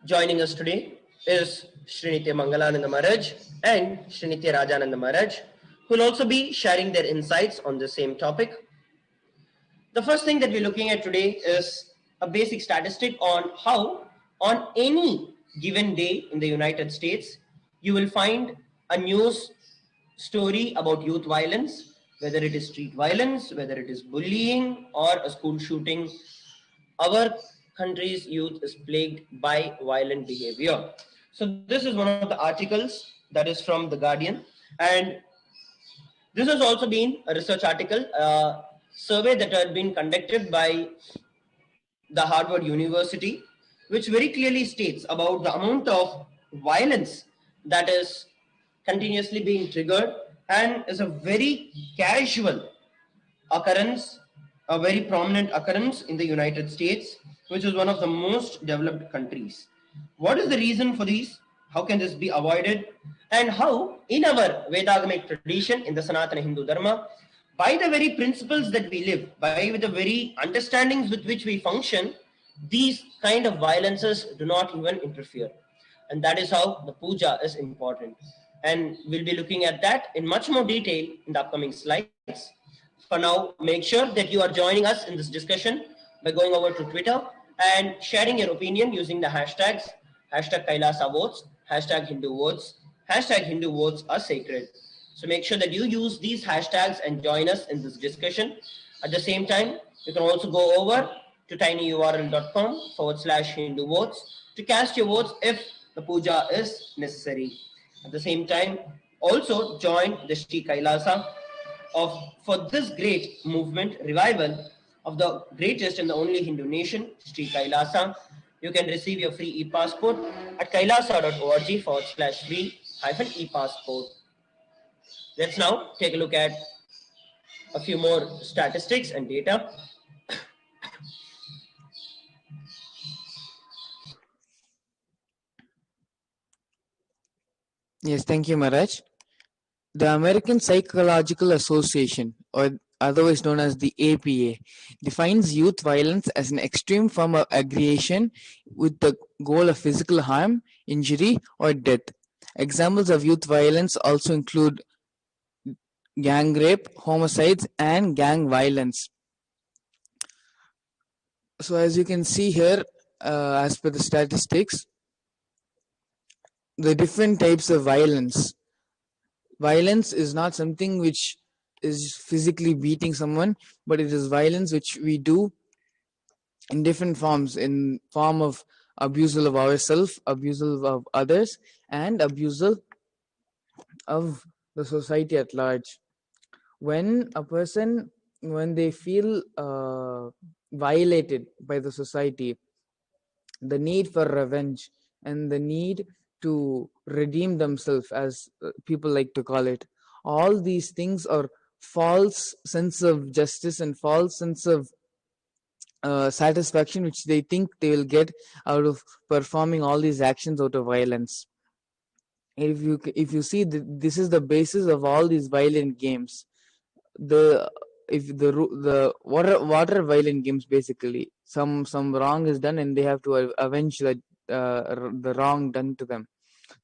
Joining us today is Sri Nithya Mangalananda Maharaj and Sri Nithya Rajananda Maharaj, who will also be sharing their insights on the same topic. The first thing that we're looking at today is a basic statistic on how on any given day in the United States, you will find a news story about youth violence, whether it is street violence, whether it is bullying or a school shooting. Our country's youth is plagued by violent behavior. So this is one of the articles that is from The Guardian, and this has also been a research article, a survey that had been conducted by the Harvard University, which very clearly states about the amount of violence that is continuously being triggered and is a very casual occurrence, a very prominent occurrence in the United States, which is one of the most developed countries. What is the reason for these? How can this be avoided? And how in our Vedagamic tradition in the Sanatana Hindu Dharma, by the very principles that we live, by the very understandings with which we function, these kind of violences do not even interfere. And that is how the puja is important. And we'll be looking at that in much more detail in the upcoming slides. For now, make sure that you are joining us in this discussion by going over to Twitter and sharing your opinion using the hashtags, hashtag Kailasa votes, hashtag Hindu votes, hashtag Hindu votes are sacred. So make sure that you use these hashtags and join us in this discussion. At the same time, you can also go over to tinyurl.com/Hindu votes to cast your votes if the puja is necessary. At the same time, also join the Sri Kailasa for this great movement, revival of the greatest and the only Hindu nation, Sri Kailasa. You can receive your free e-passport at kailasa.org/free-e-passport. Let's now take a look at a few more statistics and data. Yes, thank you, Maharaj. The American Psychological Association, or otherwise known as the APA, defines youth violence as an extreme form of aggression with the goal of physical harm, injury, or death. Examples of youth violence also include gang rape, homicides, and gang violence. So as you can see here, as per the statistics, the different types of violence. Violence is not something which is physically beating someone, but it is violence which we do in different forms, in form of abusal of ourselves, abusal of others, and abusal of the society at large. When a person, when they feel violated by the society, the need for revenge and the need to redeem themselves, as people like to call it, all these things are false sense of justice and false sense of satisfaction which they think they will get out of performing all these actions out of violence. If you see, this is the basis of all these violent games. The water violent games, basically some wrong is done and they have to avenge the wrong done to them.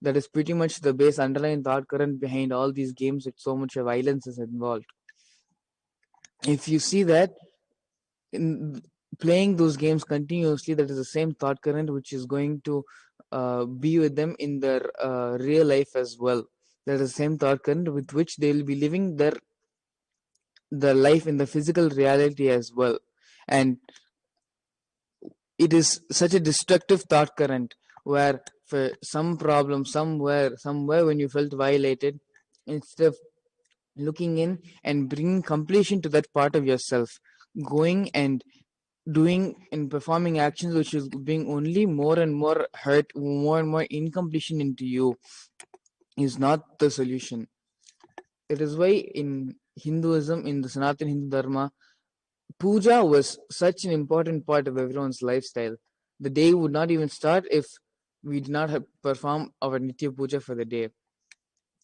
That is pretty much the base underlying thought current behind all these games with so much violence is involved. If you see that in playing those games continuously, that is the same thought current which is going to be with them in their real life as well. That is the same thought current with which they will be living the life in the physical reality as well. And it is such a destructive thought current where for some problem somewhere when you felt violated, instead of looking in and bringing completion to that part of yourself, going and doing and performing actions which is being only more and more hurt, more and more incompletion into you, is not the solution. It is why in Hinduism, in the Sanatana Hindu Dharma, puja was such an important part of everyone's lifestyle. The day would not even start if we did not have perform our Nitya Puja for the day.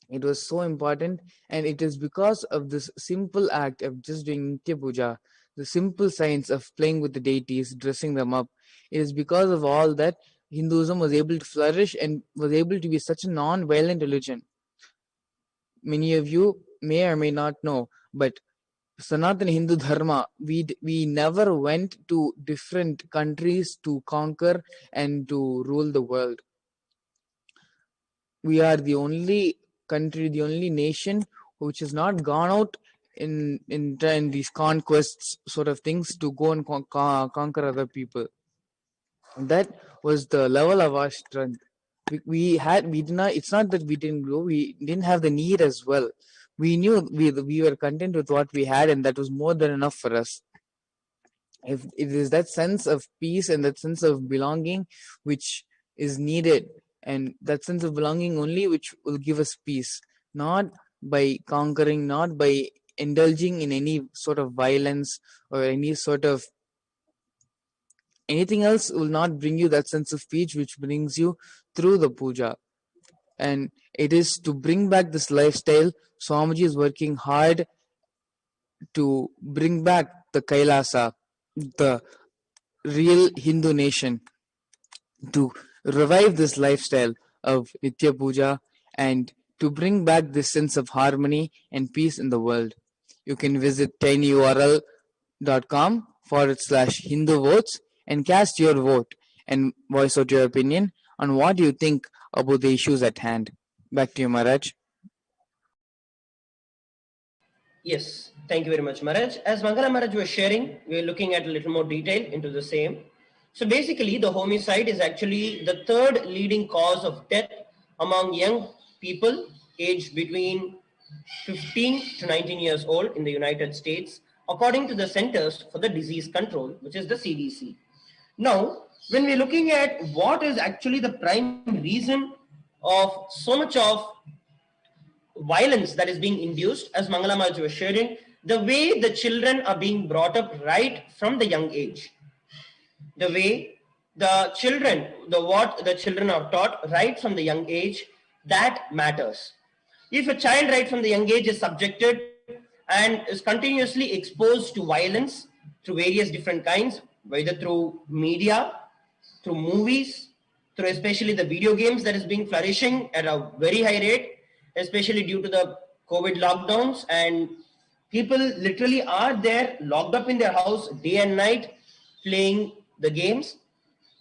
It was so important, and it is because of this simple act of just doing Nitya Puja, the simple science of playing with the deities, dressing them up. It is because of all that Hinduism was able to flourish and was able to be such a non-violent religion. Many of you may or may not know, but Sanatana Hindu Dharma, we never went to different countries to conquer and to rule the world. We are the only country, the only nation which has not gone out in these conquests sort of things to go and conquer other people. That was the level of our strength. We did not. It's not that we didn't grow. We didn't have the need as well. We knew we were content with what we had, and that was more than enough for us. If it is that sense of peace and that sense of belonging which is needed, and that sense of belonging only which will give us peace, not by conquering, not by indulging in any sort of violence or any sort of anything else will not bring you that sense of peace which brings you through the puja. And it is to bring back this lifestyle. Swamiji is working hard to bring back the Kailasa, the real Hindu nation, to revive this lifestyle of Nitya Puja and to bring back this sense of harmony and peace in the world. You can visit tinyurl.com/Hindu votes and cast your vote and voice out your opinion on what you think about the issues at hand. Back to you, Maharaj. Yes, thank you very much, Maharaj. As Mangala Maharaj was sharing, we're looking at a little more detail into the same. So basically, the homicide is actually the third leading cause of death among young people aged between 15 to 19 years old in the United States, according to the Centers for the Disease Control, which is the CDC. Now, when we're looking at what is actually the prime reason of so much of violence that is being induced, as Mangala Maharaj was sharing, the way the children are being brought up right from the young age, the way the children, what the children are taught right from the young age, that matters. If a child right from the young age is subjected and is continuously exposed to violence through various different kinds, whether through media, through movies, through especially the video games that is being flourishing at a very high rate, especially due to the COVID lockdowns, and people literally are there locked up in their house day and night playing the games.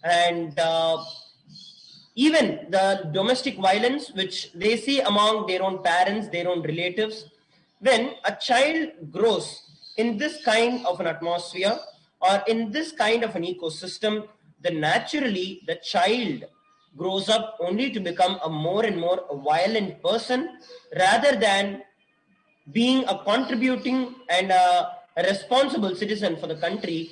And even the domestic violence which they see among their own parents, their own relatives, when a child grows in this kind of an atmosphere or in this kind of an ecosystem, then naturally the child grows up only to become a more and more violent person rather than being a contributing and a responsible citizen for the country.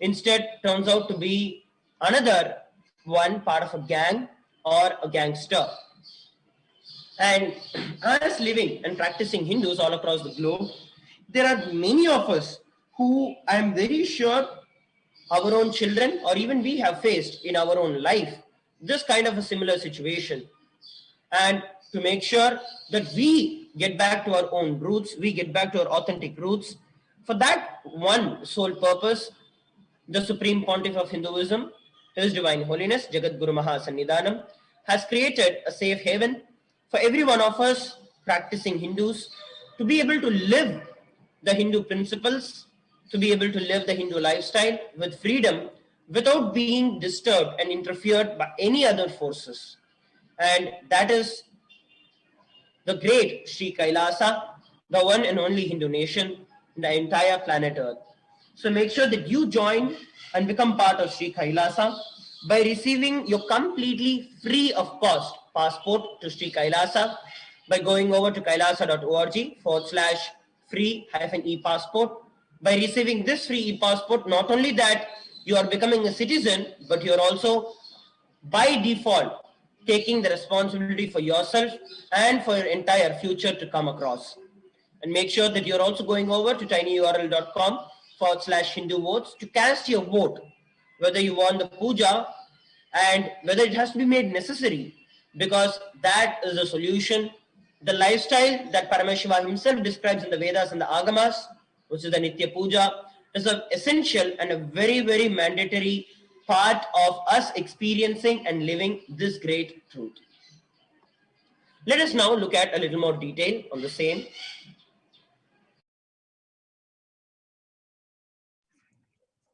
Instead turns out to be another one part of a gang or a gangster. And as living and practicing Hindus all across the globe, there are many of us who I am very sure our own children or even we have faced in our own life this kind of a similar situation. And to make sure that we get back to our own roots, we get back to our authentic roots, for that one sole purpose, the Supreme Pontiff of Hinduism, His Divine Holiness, Jagatguru Mahasannidhanam, has created a safe haven for every one of us practicing Hindus to be able to live the Hindu principles, to be able to live the Hindu lifestyle with freedom without being disturbed and interfered by any other forces. And that is the great Sri KAILASA, the one and only Hindu nation in the entire planet Earth. So make sure that you join and become part of Sri KAILASA by receiving your completely free of cost passport to Sri KAILASA by going over to kailasa.org/free-e-passport. By receiving this free e-passport, not only that you are becoming a citizen, but you are also by default taking the responsibility for yourself and for your entire future to come across. And make sure that you're also going over to tinyurl.com /Hindu votes to cast your vote, whether you want the puja and whether it has to be made necessary, because that is the solution. The lifestyle that Paramashiva himself describes in the Vedas and the Agamas, which is the Nitya Puja, is an essential and a very, very mandatory part of us experiencing and living this great truth. Let us now look at a little more detail on the same.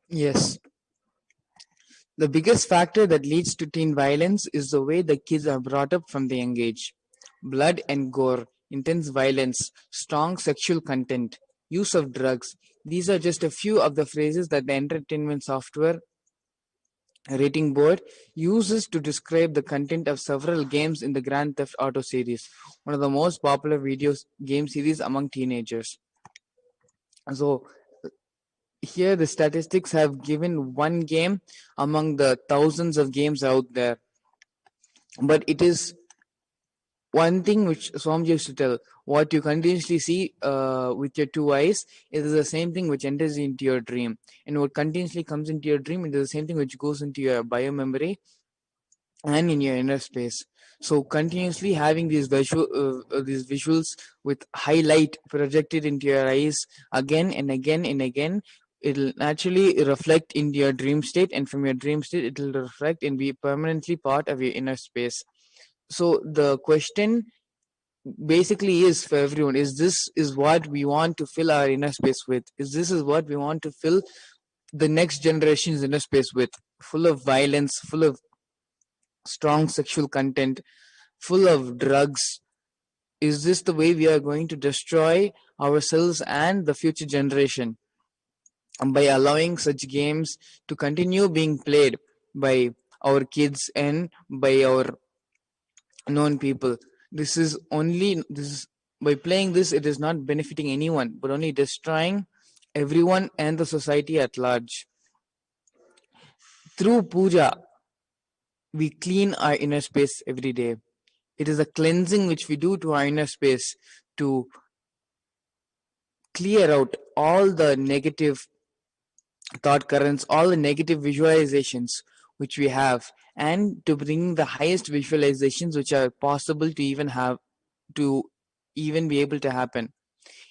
Yes. The biggest factor that leads to teen violence is the way the kids are brought up from the young age. Blood and gore, intense violence, strong sexual content, use of drugs. These are just a few of the phrases that the entertainment software rating board uses to describe the content of several games in the Grand Theft Auto series, one of the most popular game series among teenagers. So here the statistics have given one game among the thousands of games out there, but it is one thing which Swamji used to tell: what you continuously see with your two eyes, it is the same thing which enters into your dream, and what continuously comes into your dream, it is the same thing which goes into your bio memory and in your inner space. So continuously having these visuals with highlight projected into your eyes again and again and again, it'll naturally reflect in your dream state, and from your dream state it will reflect and be permanently part of your inner space. So the question basically is for everyone: is this is what we want to fill our inner space with? Is what we want to fill the next generation's inner space with? Full of violence, full of strong sexual content, full of drugs? Is this the way we are going to destroy ourselves and the future generation by allowing such games to continue being played by our kids and by our known people? This is by playing this, it is not benefiting anyone but only destroying everyone and the society at large. Through puja, we clean our inner space every day. It is a cleansing which we do to our inner space to clear out all the negative thought currents, all the negative visualizations which we have, and to bring the highest visualizations which are possible to even be able to happen.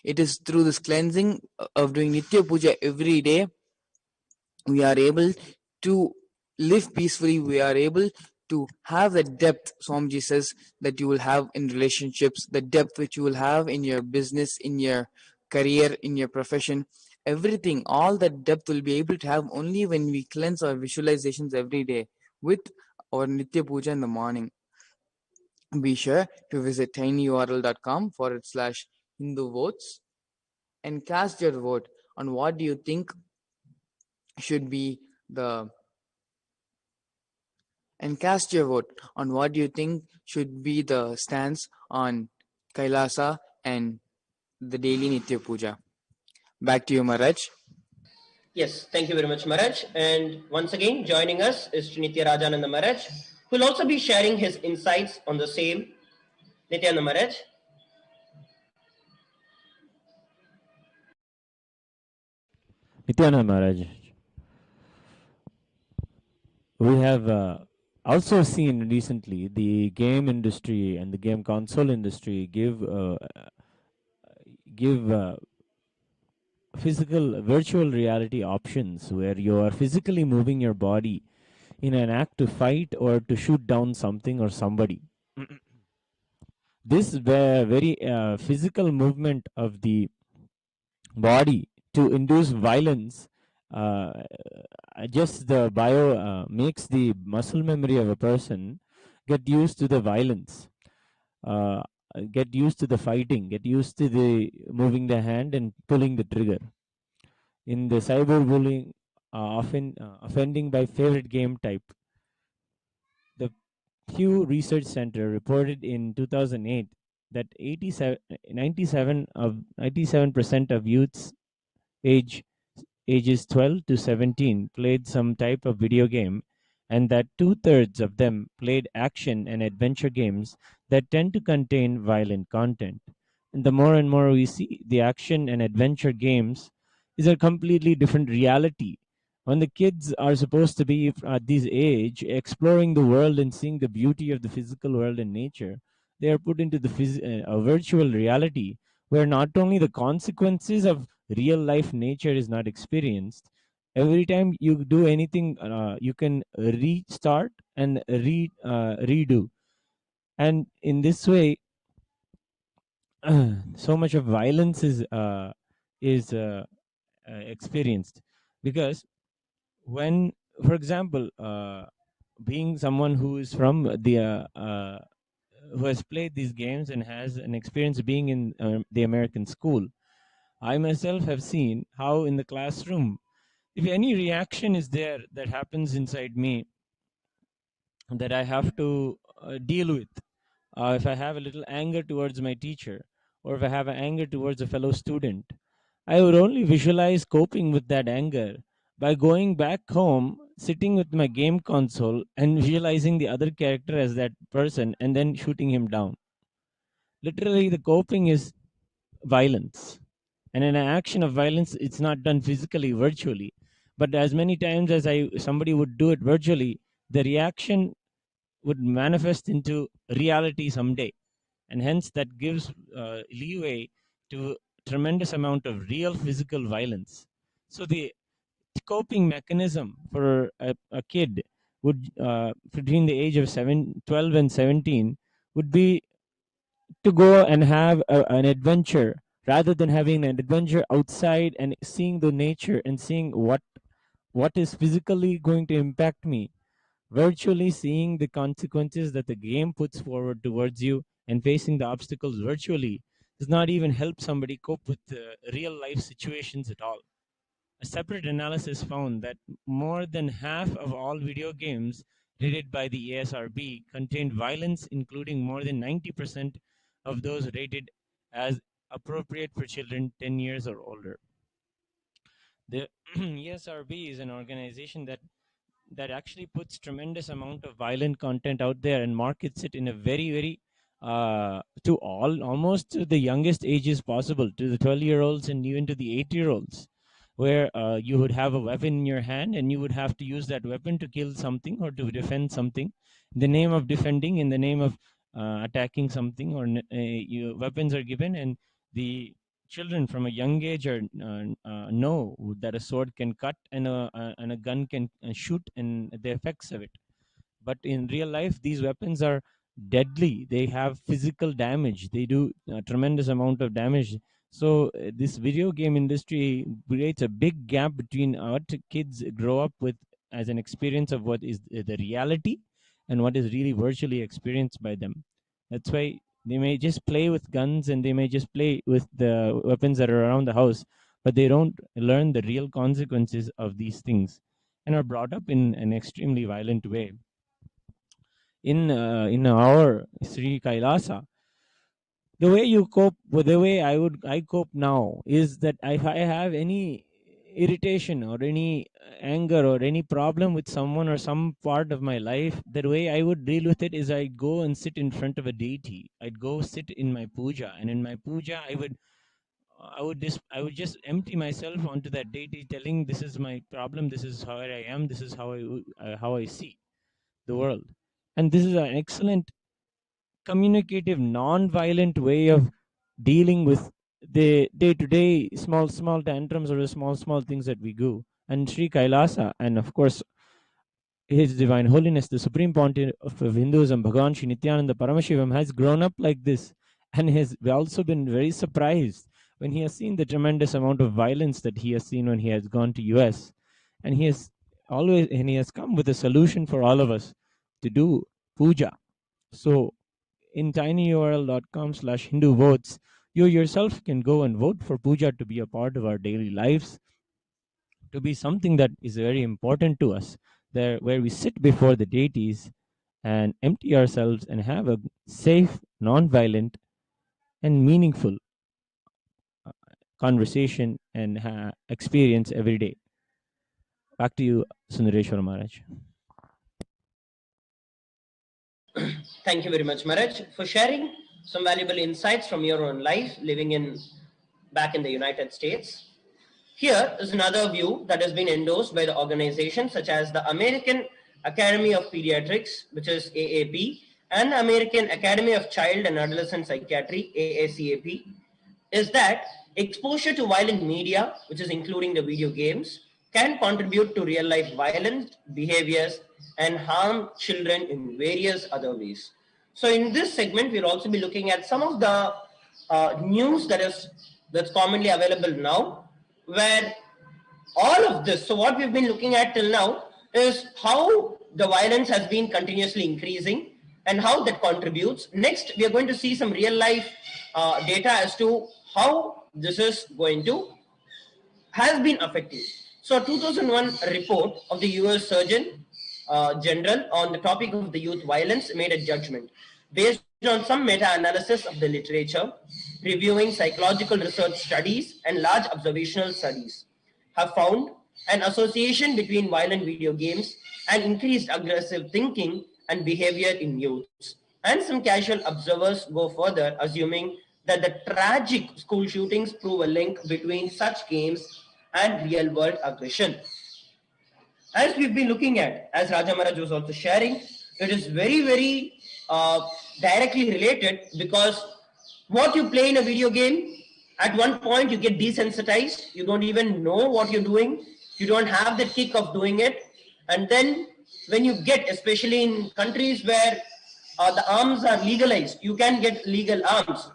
It is through this cleansing of doing Nitya Puja every day we are able to live peacefully. We are able to have the depth, Swamiji says, that you will have in relationships, the depth which you will have in your business, in your career, in your profession. Everything, all that depth will be able to have only when we cleanse our visualizations every day with our Nitya Puja in the morning. Be sure to visit tinyurl.com/Hindu votes and cast your vote on what do you think should be the stance on Kailasa and the daily Nitya Puja. Back to you, Maharaj. Yes, thank you very much, Maharaj. And once again, joining us is Nitya Rajananda Maharaj, who will also be sharing his insights on the same. Nityananda Maharaj. Nityananda Maharaj, we have also seen recently the game industry and the game console industry give physical virtual reality options where you are physically moving your body in an act to fight or to shoot down something or somebody. This very physical movement of the body to induce violence, just the bio makes the muscle memory of a person get used to the violence, get used to the fighting, get used to the moving the hand and pulling the trigger. In the cyberbullying, often offending by favorite game type, the Pew Research Center reported in 2008 that 97% of youths ages 12 to 17 played some type of video game, and that 2/3 of them played action and adventure games that tend to contain violent content. And the more and more we see the action and adventure games is a completely different reality. When the kids are supposed to be at this age exploring the world and seeing the beauty of the physical world and nature, they are put into a virtual reality where not only the consequences of real life nature is not experienced. Every time you do anything, you can restart and redo, and in this way, so much of violence is experienced, because when, for example, being someone who is from the who has played these games and has an experience being in the American school, I myself have seen how in the classroom, if any reaction is there that happens inside me that I have to deal with, if I have a little anger towards my teacher, or if I have an anger towards a fellow student, I would only visualize coping with that anger by going back home, sitting with my game console, and visualizing the other character as that person and then shooting him down. Literally, the coping is violence. And in an action of violence, it's not done physically, virtually. But as many times as somebody would do it virtually, the reaction would manifest into reality someday, and hence that gives leeway to tremendous amount of real physical violence. So the coping mechanism for a kid would between the age of 12 and 17 would be to go and have an adventure, rather than having an adventure outside and seeing the nature and seeing what is physically going to impact me. Virtually seeing the consequences that the game puts forward towards you and facing the obstacles virtually does not even help somebody cope with real life situations at all. A separate analysis found that more than half of all video games rated by the ASRB contained violence, including more than 90% of those rated as appropriate for children 10 years or older. The ESRB is an organization that actually puts tremendous amount of violent content out there and markets it in a very to almost to the youngest ages possible, to the 12-year-olds and even to the 8-year-olds, where you would have a weapon in your hand and you would have to use that weapon to kill something or to defend something. In the name of defending, in the name of attacking something, or weapons are given, and the children from a young age know that a sword can cut and a gun can shoot, and the effects of it. But in real life, these weapons are deadly. They have physical damage. They do a tremendous amount of damage. So this video game industry creates a big gap between what kids grow up with as an experience of what is the reality and what is really virtually experienced by them. That's why they may just play with guns and they may just play with the weapons that are around the house, but they don't learn the real consequences of these things and are brought up in an extremely violent way. In our Sri KAILASA, the way you cope, with the way I cope now is that if I have any irritation or any anger or any problem with someone or some part of my life, the way I would deal with it is I'd go and sit in front of a deity. I'd go sit in my puja, and in my puja I would just empty myself onto that deity, telling this is my problem, this is how I am, this is how I see the world. And this is an excellent communicative, non-violent way of dealing with the day-to-day small tantrums or the small things that we do. And Sri Kailasa, and of course His Divine Holiness, the Supreme Pontiff of Hinduism, Bhagavan Sri Nithyananda Paramashivam, has grown up like this, and has also been very surprised when he has seen the tremendous amount of violence that he has seen when he has gone to US. And he has come with a solution for all of us to do puja. So in tinyurl.com/Hindu votes, you yourself can go and vote for puja to be a part of our daily lives, to be something that is very important to us, there where we sit before the deities and empty ourselves and have a safe, non-violent, and meaningful conversation and experience every day. Back to you, Sundareshwar Maharaj. Thank you very much, Maharaj, for sharing some valuable insights from your own life living back in the United States. Here is another view that has been endorsed by the organizations such as the American Academy of Pediatrics, which is AAP, and the American Academy of Child and Adolescent Psychiatry, AACAP, is that exposure to violent media, which is including the video games, can contribute to real-life violent behaviors and harm children in various other ways. So in this segment, we'll also be looking at some of the news that's commonly available now, where all of this, so what we've been looking at till now is how the violence has been continuously increasing and how that contributes. Next, we are going to see some real-life data as to how this is has been affected. So a 2001 report of the US Surgeon General on the topic of the youth violence made a judgment based on some meta-analysis of the literature, reviewing psychological research studies and large observational studies, have found an association between violent video games and increased aggressive thinking and behavior in youths. And some casual observers go further, assuming that the tragic school shootings prove a link between such games and real-world aggression. As we've been looking at, as Raja Maharaj was also sharing, it is very, very directly related, because what you play in a video game, at one point you get desensitized, you don't even know what you're doing, you don't have the kick of doing it, and then when you get, especially in countries where the arms are legalized, you can get legal arms,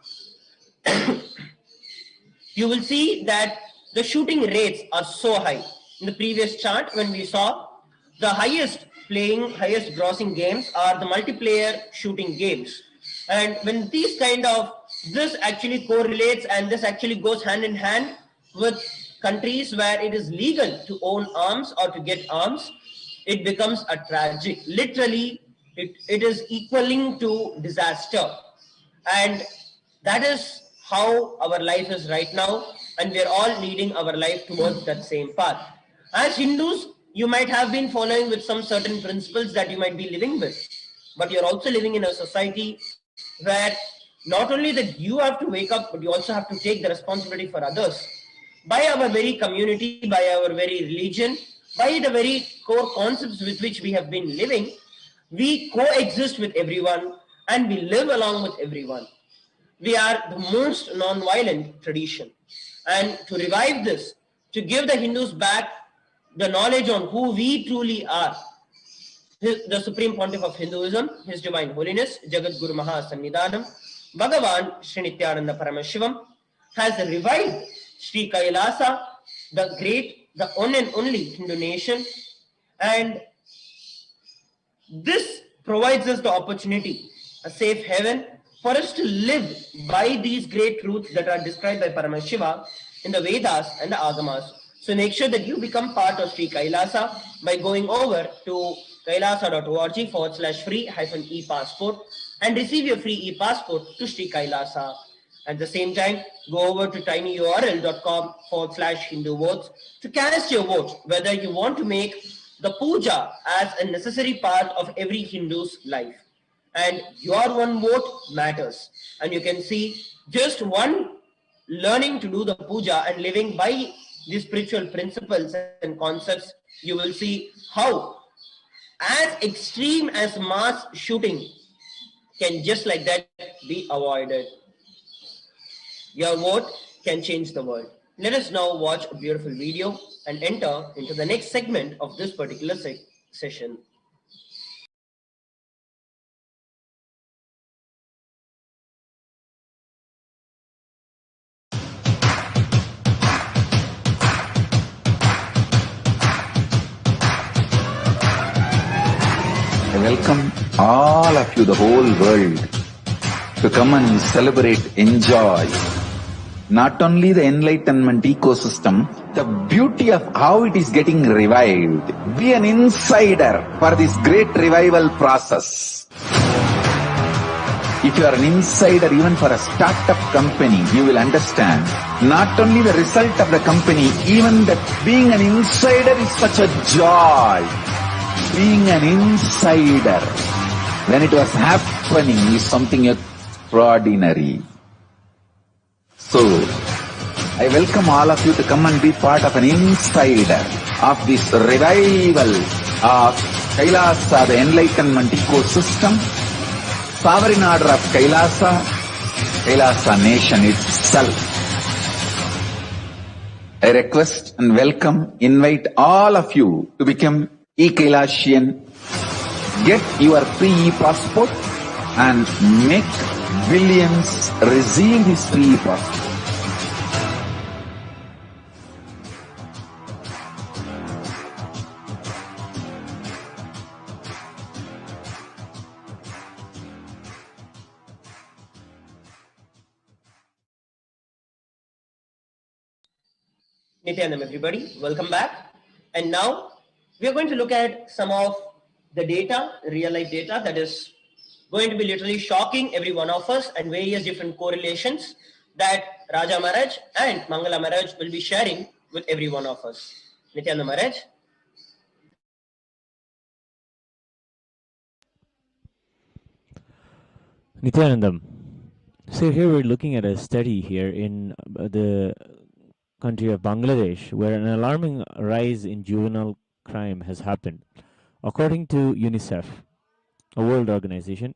you will see that the shooting rates are so high. In the previous chart, when we saw the highest grossing games are the multiplayer shooting games. And when this actually correlates, and this actually goes hand in hand with countries where it is legal to own arms or to get arms, it becomes a tragic. Literally, it is equaling to disaster. And that is how our life is right now. And we are all leading our life towards that same path. As Hindus, you might have been following with some certain principles that you might be living with, but you're also living in a society where not only that you have to wake up, but you also have to take the responsibility for others. By our very community, by our very religion, by the very core concepts with which we have been living, we coexist with everyone and we live along with everyone. We are the most non-violent tradition. And to revive this, to give the Hindus back the knowledge on who we truly are, the Supreme Pontiff of Hinduism, His Divine Holiness, Jagatguru Mahasannidhanam, Bhagavan Sri Nithyananda Paramashivam, has revived Sri KAILASA, the one and only Hindu nation. And this provides us the opportunity, a safe haven, for us to live by these great truths that are described by Paramashiva in the Vedas and the Agamas. So make sure that you become part of Sri KAILASA by going over to kailasa.org/free-e-passport and receive your free e-passport to Sri KAILASA. At the same time, go over to tinyurl.com/Hindu votes to cast your vote whether you want to make the puja as a necessary part of every Hindu's life. And your one vote matters. And you can see just one learning to do the puja and living by these spiritual principles and concepts, you will see how as extreme as mass shooting can just like that be avoided. Your vote can change the world. Let us now watch a beautiful video and enter into the next segment of this particular session. I welcome all of you, the whole world, to come and celebrate, enjoy not only the enlightenment ecosystem, the beauty of how it is getting revived. Be an insider for this great revival process. If you are an insider even for a startup company, you will understand not only the result of the company, even that being an insider is such a joy. Being an insider, when it was happening, is something extraordinary. So, I welcome all of you to come and be part of an insider of this revival of KAILASA, the enlightenment ecosystem, sovereign order of KAILASA nation itself. I request and invite all of you to become e-Kailasian. Get your free passport and make billions receive this free passport. Nithyanandam, everybody, welcome back. And now we are going to look at some of the data, real life data that is going to be literally shocking every one of us, and various different correlations that Raja Maharaj and Mangala Maharaj will be sharing with every one of us. Nithyananda Maharaj. Nithyanandam. So here we're looking at a study here in the country of Bangladesh, where an alarming rise in juvenile crime has happened. According to UNICEF, a world organization,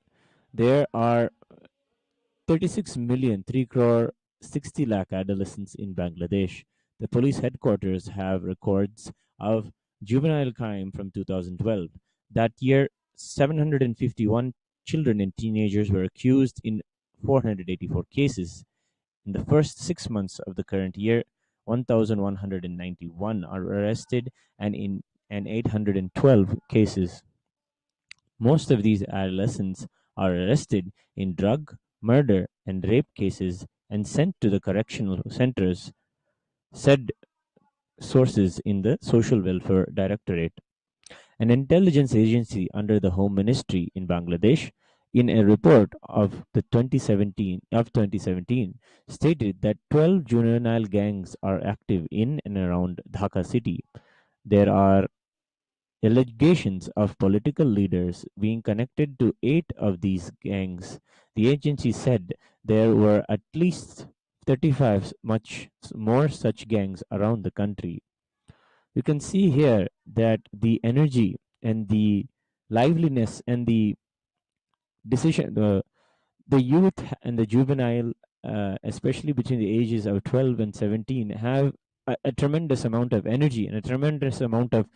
there are 36 million, 3 crore, 60 lakh adolescents in Bangladesh. The police headquarters have records of juvenile crime from 2012. That year, 751 children and teenagers were accused in 484 cases. In the first 6 months of the current year, 1,191 are arrested and in 812 cases. Most of these adolescents are arrested in drug, murder, and rape cases and sent to the correctional centers, said sources in the Social Welfare Directorate. An intelligence agency under the Home Ministry in Bangladesh, in a report of 2017, stated that 12 juvenile gangs are active in and around Dhaka city. There are allegations of political leaders being connected to 8 of these gangs. The agency said there were at least 35 much more such gangs around the country. You can see here that the energy and the liveliness and the decision, the youth and the juvenile, especially between the ages of 12 and 17, have a tremendous amount of energy and a tremendous amount of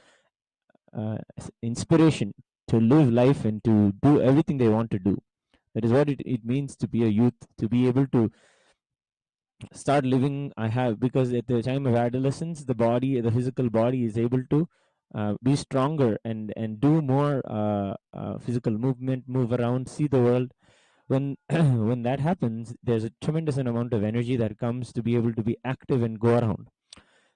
inspiration to live life and to do everything they want to do. That is what it means to be a youth, to be able to start living. Because at the time of adolescence, the physical body is able to be stronger and do more physical movement, move around, see the world. When when that happens, there's a tremendous amount of energy that comes to be able to be active and go around.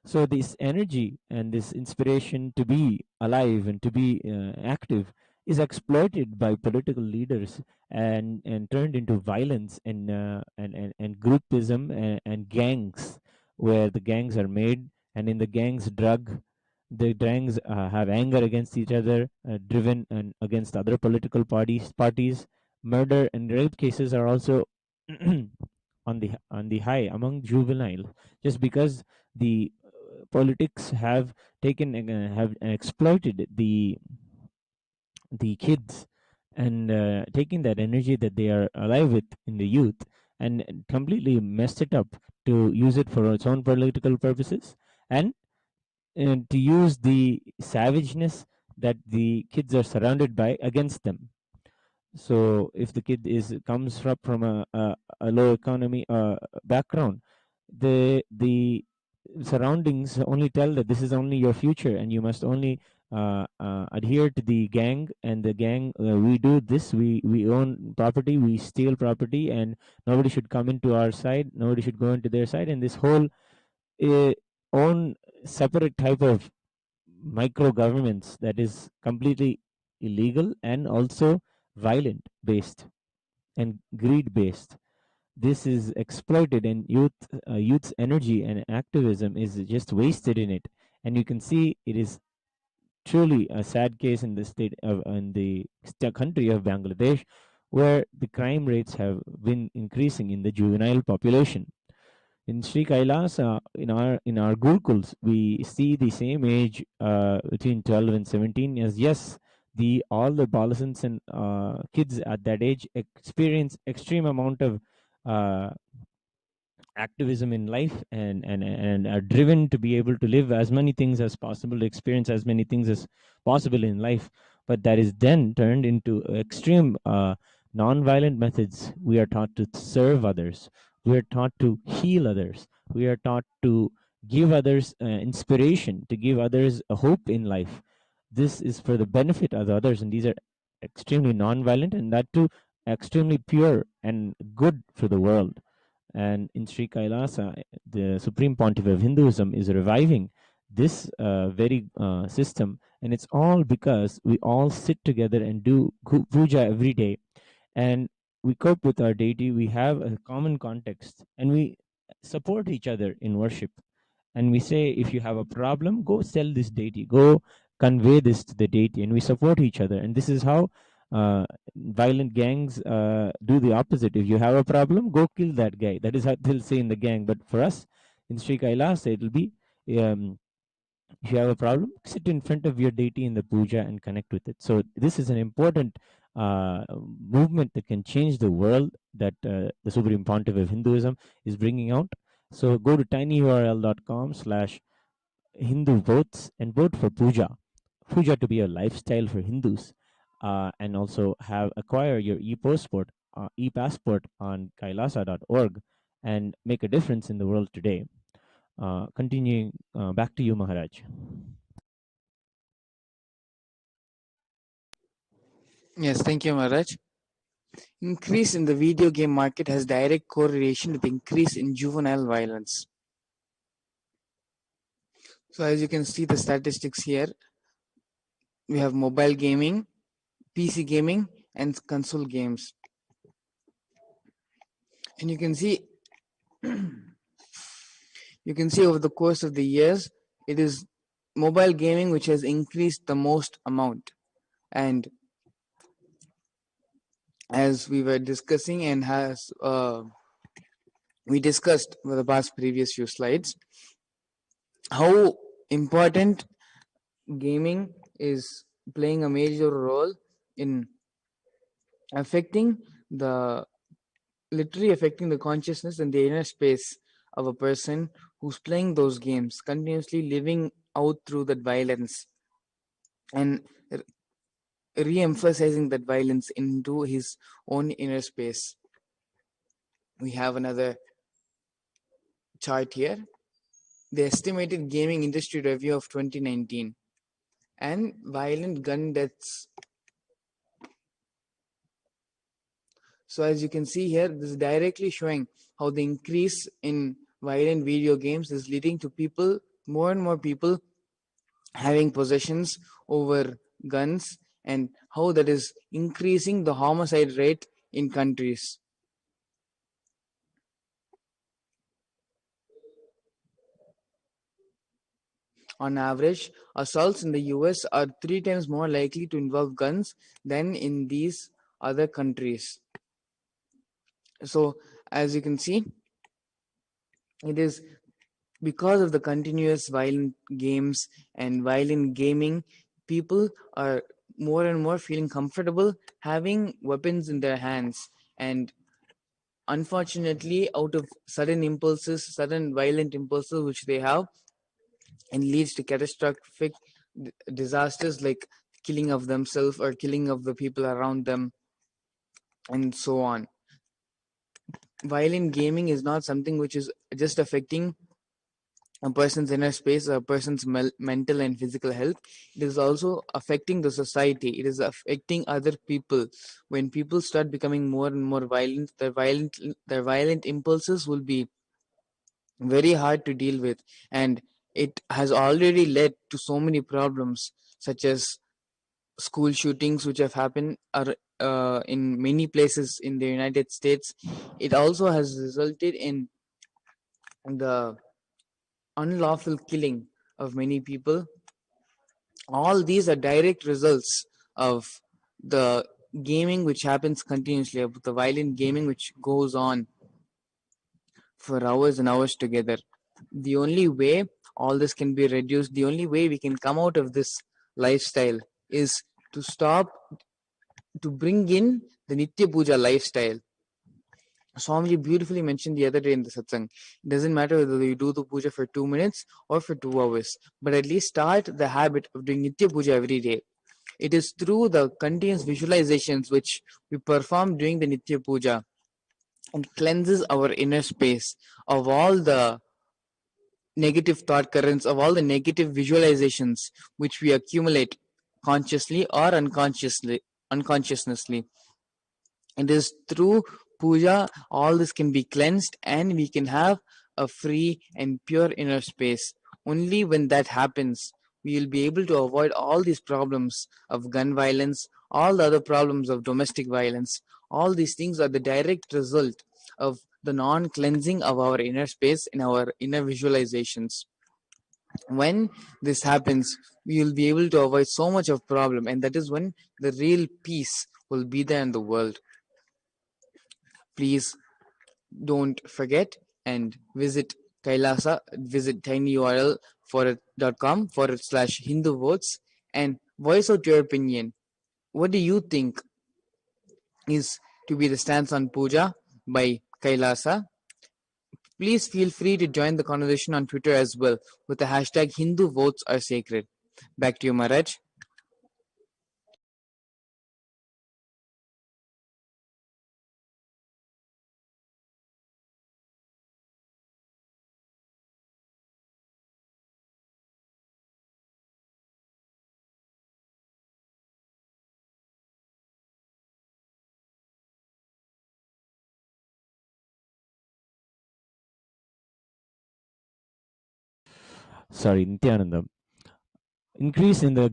So this energy and this inspiration to be alive and to be active is exploited by political leaders and turned into violence and groupism and gangs, where the gangs are made, and in the gangs the gangs have anger against each other, driven and against other political parties. Murder and rape cases are also on the high among juvenile, just because the politics have exploited the kids and taking that energy that they are alive with in the youth and completely messed it up to use it for its own political purposes, and to use the savageness that the kids are surrounded by against them. So if the kid comes from a low economy background, the surroundings only tell that this is only your future and you must only adhere to the gang, and the gang, we do this, we own property, we steal property, and nobody should come into our side, nobody should go into their side, and this whole own separate type of micro governments that is completely illegal and also violent based and greed based. This is exploited, and youth's energy and activism is just wasted in it. And you can see it is truly a sad case in the country of Bangladesh, where the crime rates have been increasing in the juvenile population. In Sri Kailasa, in our Gurukuls, we see the same age between 12 and 17 as yes, all the adolescents and kids at that age experience extreme amount of uh, activism in life, and are driven to be able to live as many things as possible, experience as many things as possible in life. But that is then turned into extreme non-violent methods. We are taught to serve others. We are taught to heal others. We are taught to give others inspiration, to give others a hope in life. This is for the benefit of the others, and these are extremely non-violent, and that too extremely pure and good for the world. And in Sri Kailasa, the Supreme Pontiff of Hinduism is reviving this very system, and it's all because we all sit together and do puja every day, and we cope with our deity. We have a common context, and we support each other in worship. And we say, if you have a problem, go sell this deity, go convey this to the deity, and we support each other. And this is how violent gangs do the opposite. If you have a problem, go kill that guy. That is how they'll say in the gang. But for us in Sri Kailasa, it'll be, if you have a problem, sit in front of your deity in the puja and connect with it. So this is an important movement that can change the world, that the Supreme Pontiff of Hinduism is bringing out. So go to tinyurl.com/Hindu votes and vote for puja. Puja to be a lifestyle for Hindus, and also acquire your e-passport on kailasa.org and make a difference in the world today. Continuing, back to you, Maharaj. Yes, thank you, Maharaj. Increase in the video game market has direct correlation with increase in juvenile violence. So as you can see the statistics here, we have mobile gaming, PC gaming, and console games. And you can see over the course of the years, it is mobile gaming which has increased the most amount. And as we were discussing and we discussed for the past previous few slides, how important gaming is playing a major role in literally affecting the consciousness and the inner space of a person who's playing those games, continuously living out through that violence and re-emphasizing that violence into his own inner space. We have another chart here, the estimated gaming industry review of 2019 and violent gun deaths. So as you can see here, this is directly showing how the increase in violent video games is leading to more and more people having possessions over guns, and how that is increasing the homicide rate in countries. On average, assaults in the US are 3 times more likely to involve guns than in these other countries. So as you can see, it is because of the continuous violent games and violent gaming, people are more and more feeling comfortable having weapons in their hands, and unfortunately out of sudden violent impulses which they have, and leads to catastrophic disasters like killing of themselves or killing of the people around them and so on. Violent gaming is not something which is just affecting a person's inner space or a person's mental and physical health. It is also affecting the society. It is affecting other people. When people start becoming more and more violent, their violent impulses will be very hard to deal with, and it has already led to so many problems, such as school shootings which have happened in many places in the United States. It also has resulted in the unlawful killing of many people. All these are direct results of the gaming which happens continuously, of the violent gaming which goes on for hours and hours together. The only way all this can be reduced, the only way we can come out of this lifestyle is to stop, to bring in the Nitya Puja lifestyle. Swamiji beautifully mentioned the other day in the satsang. It doesn't matter whether you do the puja for 2 minutes or for 2 hours, but at least start the habit of doing Nitya Puja every day. It is through the continuous visualizations which we perform during the Nitya Puja and cleanses our inner space of all the negative thought currents, of all the negative visualizations which we accumulate consciously or unconsciously. It is through puja all this can be cleansed and we can have a free and pure inner space. Only when that happens, we will be able to avoid all these problems of gun violence, all the other problems of domestic violence. All these things are the direct result of the non-cleansing of our inner space and our inner visualizations. When this happens, we will be able to avoid so much of problem, and that is when the real peace will be there in the world. Please don't forget and visit KAILASA, visit tinyurl.com/Hindu votes and voice out your opinion. What do you think is to be the stance on puja by KAILASA? Please feel free to join the conversation on Twitter as well with the hashtag Hindu votes are sacred. Back to you, Maharaj. Sorry, Nithyananda. Increase in the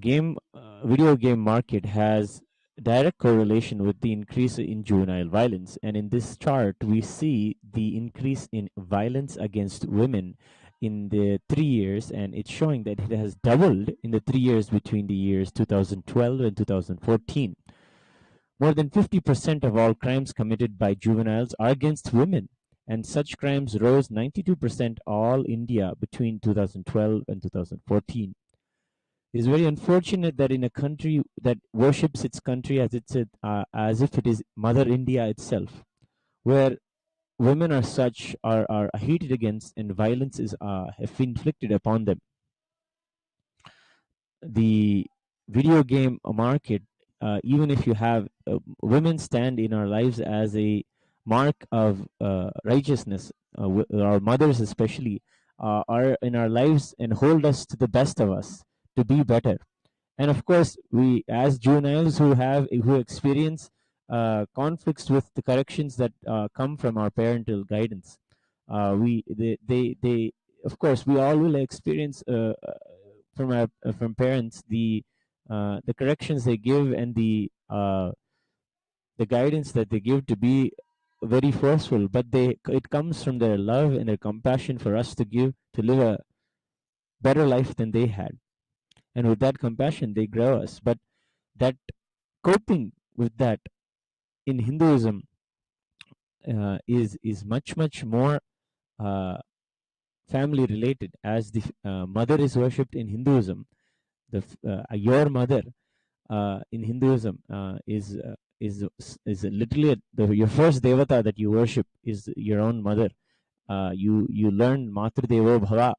video game market has direct correlation with the increase in juvenile violence, and in this chart we see the increase in violence against women in the 3 years, and it's showing that it has doubled in the 3 years between the years 2012 and 2014. More than 50% of all crimes committed by juveniles are against women, and such crimes rose 92% all India between 2012 and 2014. It is very unfortunate that in a country that worships its country as if it is Mother India itself, where women are hated against and violence is inflicted upon them. The video game market, even if you have women stand in our lives as a mark of righteousness, our mothers especially are in our lives and hold us to the best of us to be better. And of course, we as juveniles who experience conflicts with the corrections that come from our parental guidance, they of course we all will experience from parents the corrections they give and the guidance that they give to be very forceful, but it comes from their love and their compassion for us to live a better life than they had. And with that compassion, they grow us. But that coping with that in Hinduism is much more family related. As the mother is worshipped in Hinduism, your mother in Hinduism is literally your first devata that you worship is your own mother. You learn Matru Devo Bhava,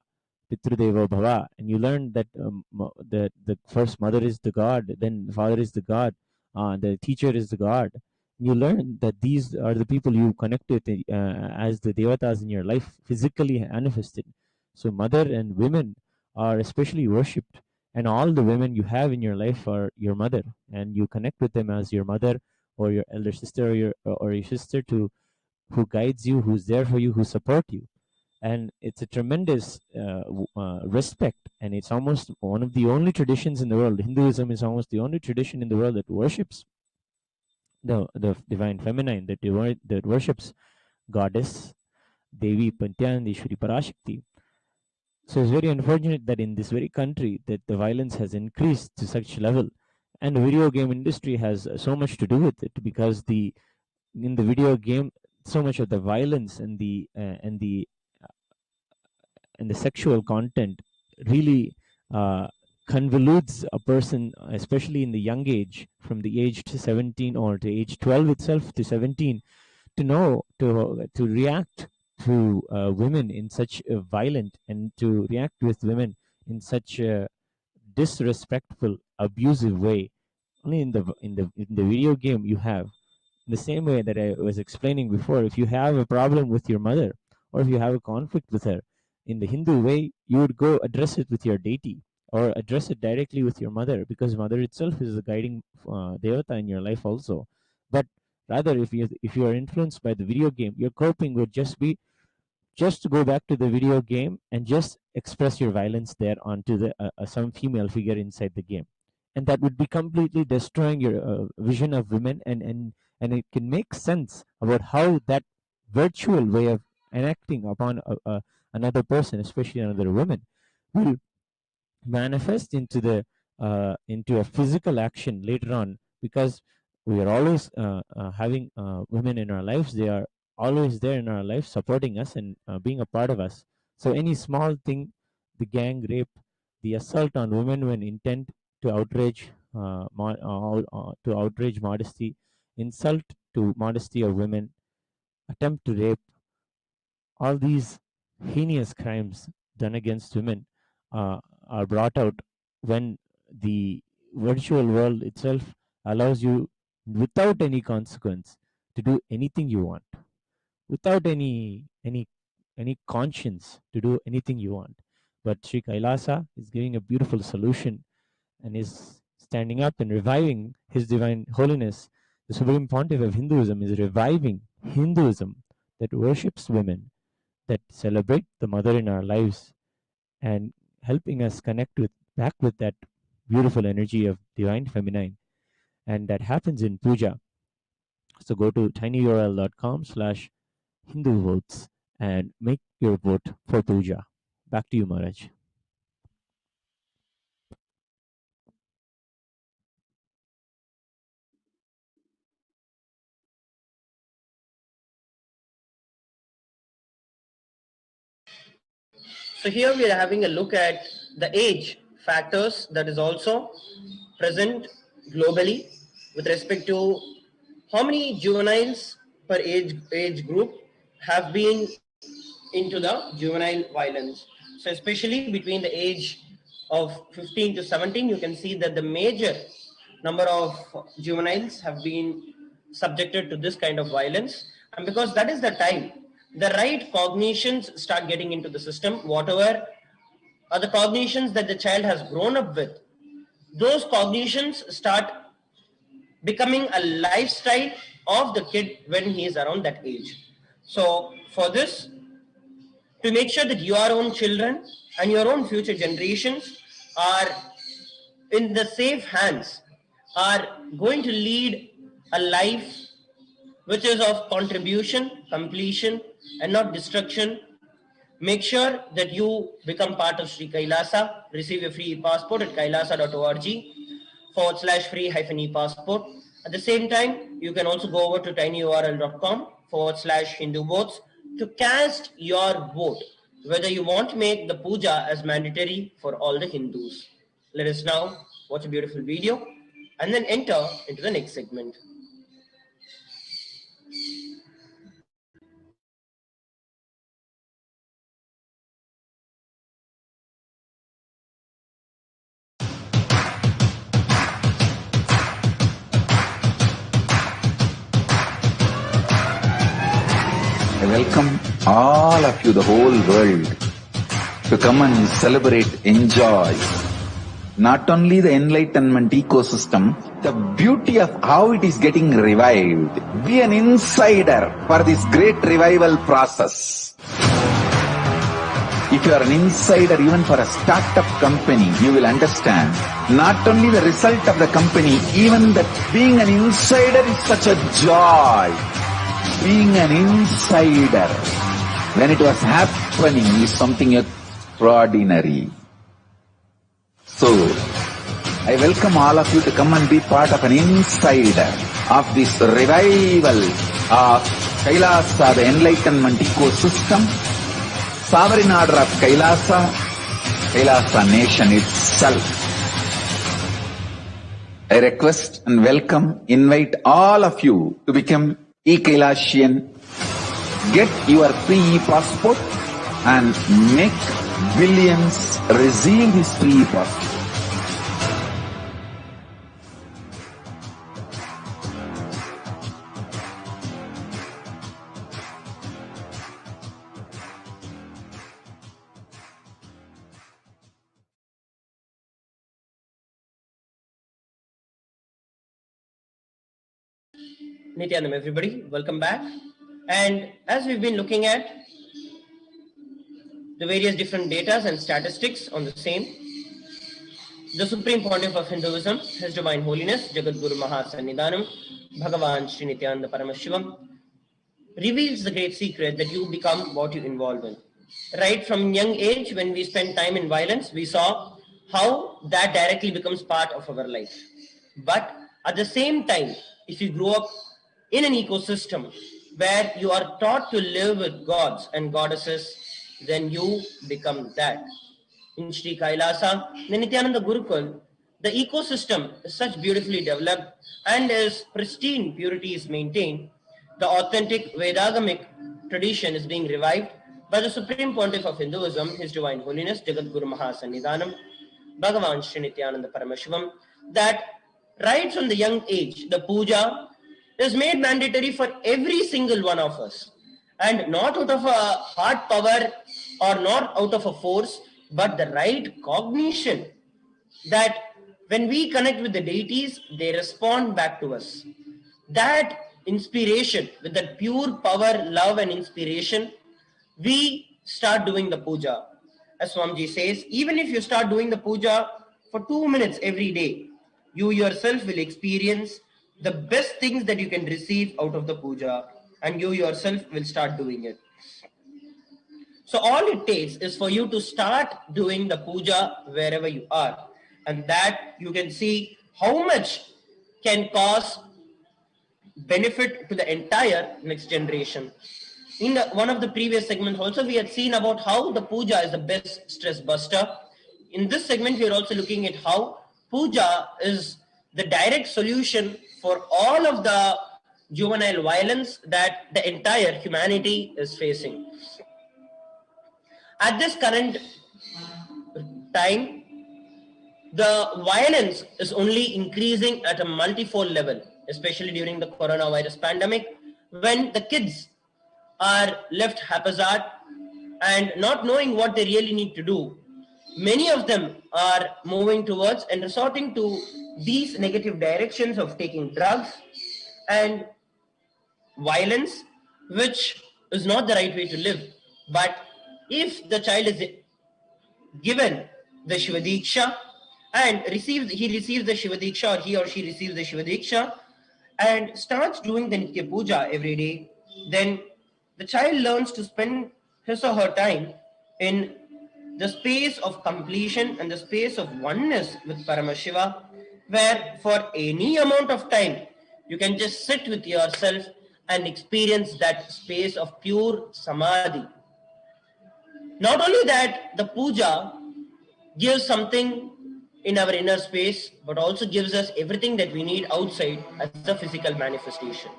Pitrudevo Bhava, and you learn that the first mother is the god, then the father is the god, the teacher is the god. You learn that these are the people you connect with as the devatas in your life, physically manifested. So mother and women are especially worshipped, and all the women you have in your life are your mother, and you connect with them as your mother or your elder sister or your sister who guides you, who's there for you, who support you. And it's a tremendous respect, and it's almost one of the only traditions in the world. Hinduism is almost the only tradition in the world that worships the divine feminine, that worships goddess Devi Pantyanandeshwari Parashakti. So it's very unfortunate that in this very country that the violence has increased to such level, and the video game industry has so much to do with it, because in the video game so much of the violence and the sexual content really convolutes a person, especially in the young age, from the age to 17 or to age 12 itself to 17, to know to react to women in such a violent, and to react with women in such a disrespectful, abusive way. Only in the video game you have, in the same way that I was explaining before, if you have a problem with your mother, or if you have a conflict with her, in the Hindu way, you would go address it with your deity, or address it directly with your mother, because mother itself is the guiding devata in your life also. But rather, if you are influenced by the video game, your coping would just be just to go back to the video game and just express your violence there onto the some female figure inside the game, and that would be completely destroying your vision of women, and it can make sense about how that virtual way of enacting upon another person, especially another woman, will manifest into a physical action later on, because we are always having women in our lives. They are always there in our life, supporting us and being a part of us. So any small thing, the gang rape, the assault on women when intent to outrage modesty, insult to modesty of women, attempt to rape, all these heinous crimes done against women are brought out when the virtual world itself allows you, without any consequence, to do anything you want, without any conscience, to do anything you want. But Sri Kailasa is giving a beautiful solution, and is standing up and reviving His Divine Holiness. The Supreme Pontiff of Hinduism is reviving Hinduism that worships women, that celebrate the mother in our lives, and helping us connect back with that beautiful energy of divine feminine. And that happens in puja. So go to tinyurl.com/Hindu votes and make your vote for puja. Back to you, Maharaj. So here we are having a look at the age factors that is also present globally with respect to how many juveniles per age group have been into the juvenile violence. So especially between the age of 15 to 17, you can see that the major number of juveniles have been subjected to this kind of violence. And because that is the time, the right cognitions start getting into the system, whatever are the cognitions that the child has grown up with, those cognitions start becoming a lifestyle of the kid when he is around that age. So for this, to make sure that your own children and your own future generations are in the safe hands, are going to lead a life which is of contribution, completion, and not destruction, make sure that you become part of Sri Kailasa. Receive your free passport at kailasa.org/free-e-passport. At the same time, you can also go over to tinyurl.com/Hindu votes to cast your vote, whether you want to make the puja as mandatory for all the Hindus. Let us now watch a beautiful video and then enter into the next segment. I welcome all of you, the whole world, to come and celebrate, enjoy not only the enlightenment ecosystem, the beauty of how it is getting revived. Be an insider for this great revival process. If you are an insider even for a startup company, you will understand not only the result of the company, even that being an insider is such a joy. Being an insider, when it was happening, is something extraordinary. So, I welcome all of you to come and be part of an insider of this revival Kailasa, the enlightenment ecosystem, sovereign order of Kailasa, Kailasa nation itself. I request and welcome, invite all of you to become e-Kailasian. Get your free e-passport and make billions receive this free e-passport. Nithyanandam, everybody, welcome back. And as we've been looking at the various different data and statistics on the same, the Supreme Pontiff of Hinduism, His Divine Holiness, Jagatguru Mahasannidhanam, Bhagavan Sri Nithyananda Paramashivam, reveals the great secret that you become what you involve in. Right from young age, when we spend time in violence, we saw how that directly becomes part of our life. But at the same time, if you grow up in an ecosystem where you are taught to live with gods and goddesses, then you become that. In Sri KAILASA, the Nithyananda Gurukul, the ecosystem is such beautifully developed and as pristine purity is maintained. The authentic Vedagamic tradition is being revived by the Supreme Pontiff of Hinduism, His Divine Holiness, Jagatguru Mahasannidhanam, Bhagavan Sri Nithyananda Paramashivam, that right from the young age, the puja is made mandatory for every single one of us. And not out of a heart power or not out of a force, but the right cognition that when we connect with the deities, they respond back to us. That inspiration, with that pure power, love and inspiration, we start doing the puja. As Swamiji says, even if you start doing the puja for 2 minutes every day, you yourself will experience the best things that you can receive out of the puja, and you yourself will start doing it. So all it takes is for you to start doing the puja wherever you are, and that you can see how much can cause benefit to the entire next generation. In one of the previous segments also, we had seen about how the puja is the best stress buster. In this segment, we are also looking at how puja is the direct solution for all of the juvenile violence that the entire humanity is facing. At this current time, the violence is only increasing at a multifold level, especially during the coronavirus pandemic, when the kids are left haphazard and not knowing what they really need to do. Many of them are moving towards and resorting to these negative directions of taking drugs and violence, which is not the right way to live. But if the child is given the Shiva Diksha and he receives the Shiva Diksha, or he or she receives the Shiva Diksha and starts doing the Nitya Puja every day, then the child learns to spend his or her time in the space of completion and the space of oneness with Paramashiva, where for any amount of time you can just sit with yourself and experience that space of pure samadhi. Not only that, the puja gives something in our inner space, but also gives us everything that we need outside as a physical manifestation.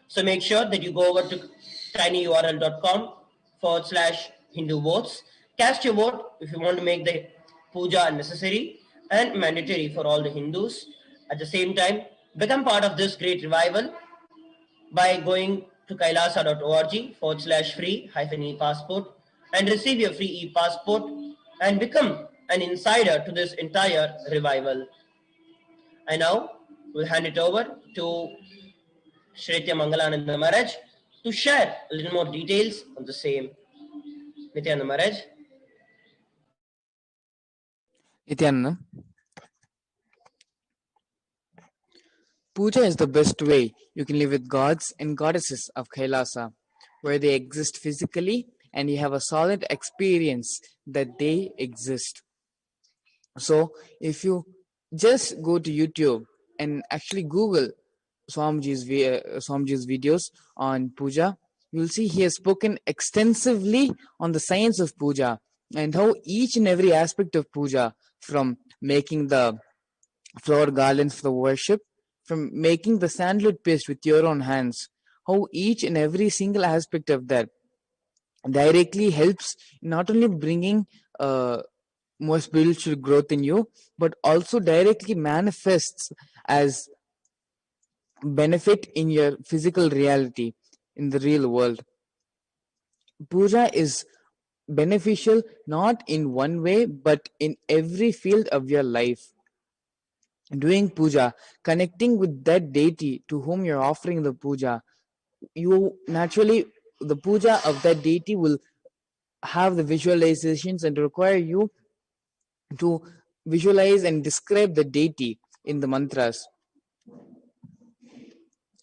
So make sure that you go over to tinyurl.com/Hindu votes. Cast your vote if you want to make the puja necessary and mandatory for all the Hindus. At the same time, become part of this great revival by going to kailasa.org/free-e-passport and receive your free e-passport and become an insider to this entire revival. I now will hand it over to Shretya Mangalananda Maharaj to share a little more details on the same. Nithyananda Maharaj. Nithyananda, puja is the best way you can live with gods and goddesses of Kailasa, where they exist physically and you have a solid experience that they exist. So if you just go to YouTube and actually Google Swamiji's videos on puja, you will see he has spoken extensively on the science of puja and how each and every aspect of puja, from making the flower garlands for the worship, from making the sandalwood paste with your own hands, how each and every single aspect of that directly helps not only bringing more spiritual growth in you, but also directly manifests as benefit in your physical reality in the real world. Puja is beneficial not in one way but in every field of your life. Doing puja, connecting with that deity to whom you're offering the puja, you naturally, the puja of that deity will have the visualizations and require you to visualize and describe the deity in the mantras.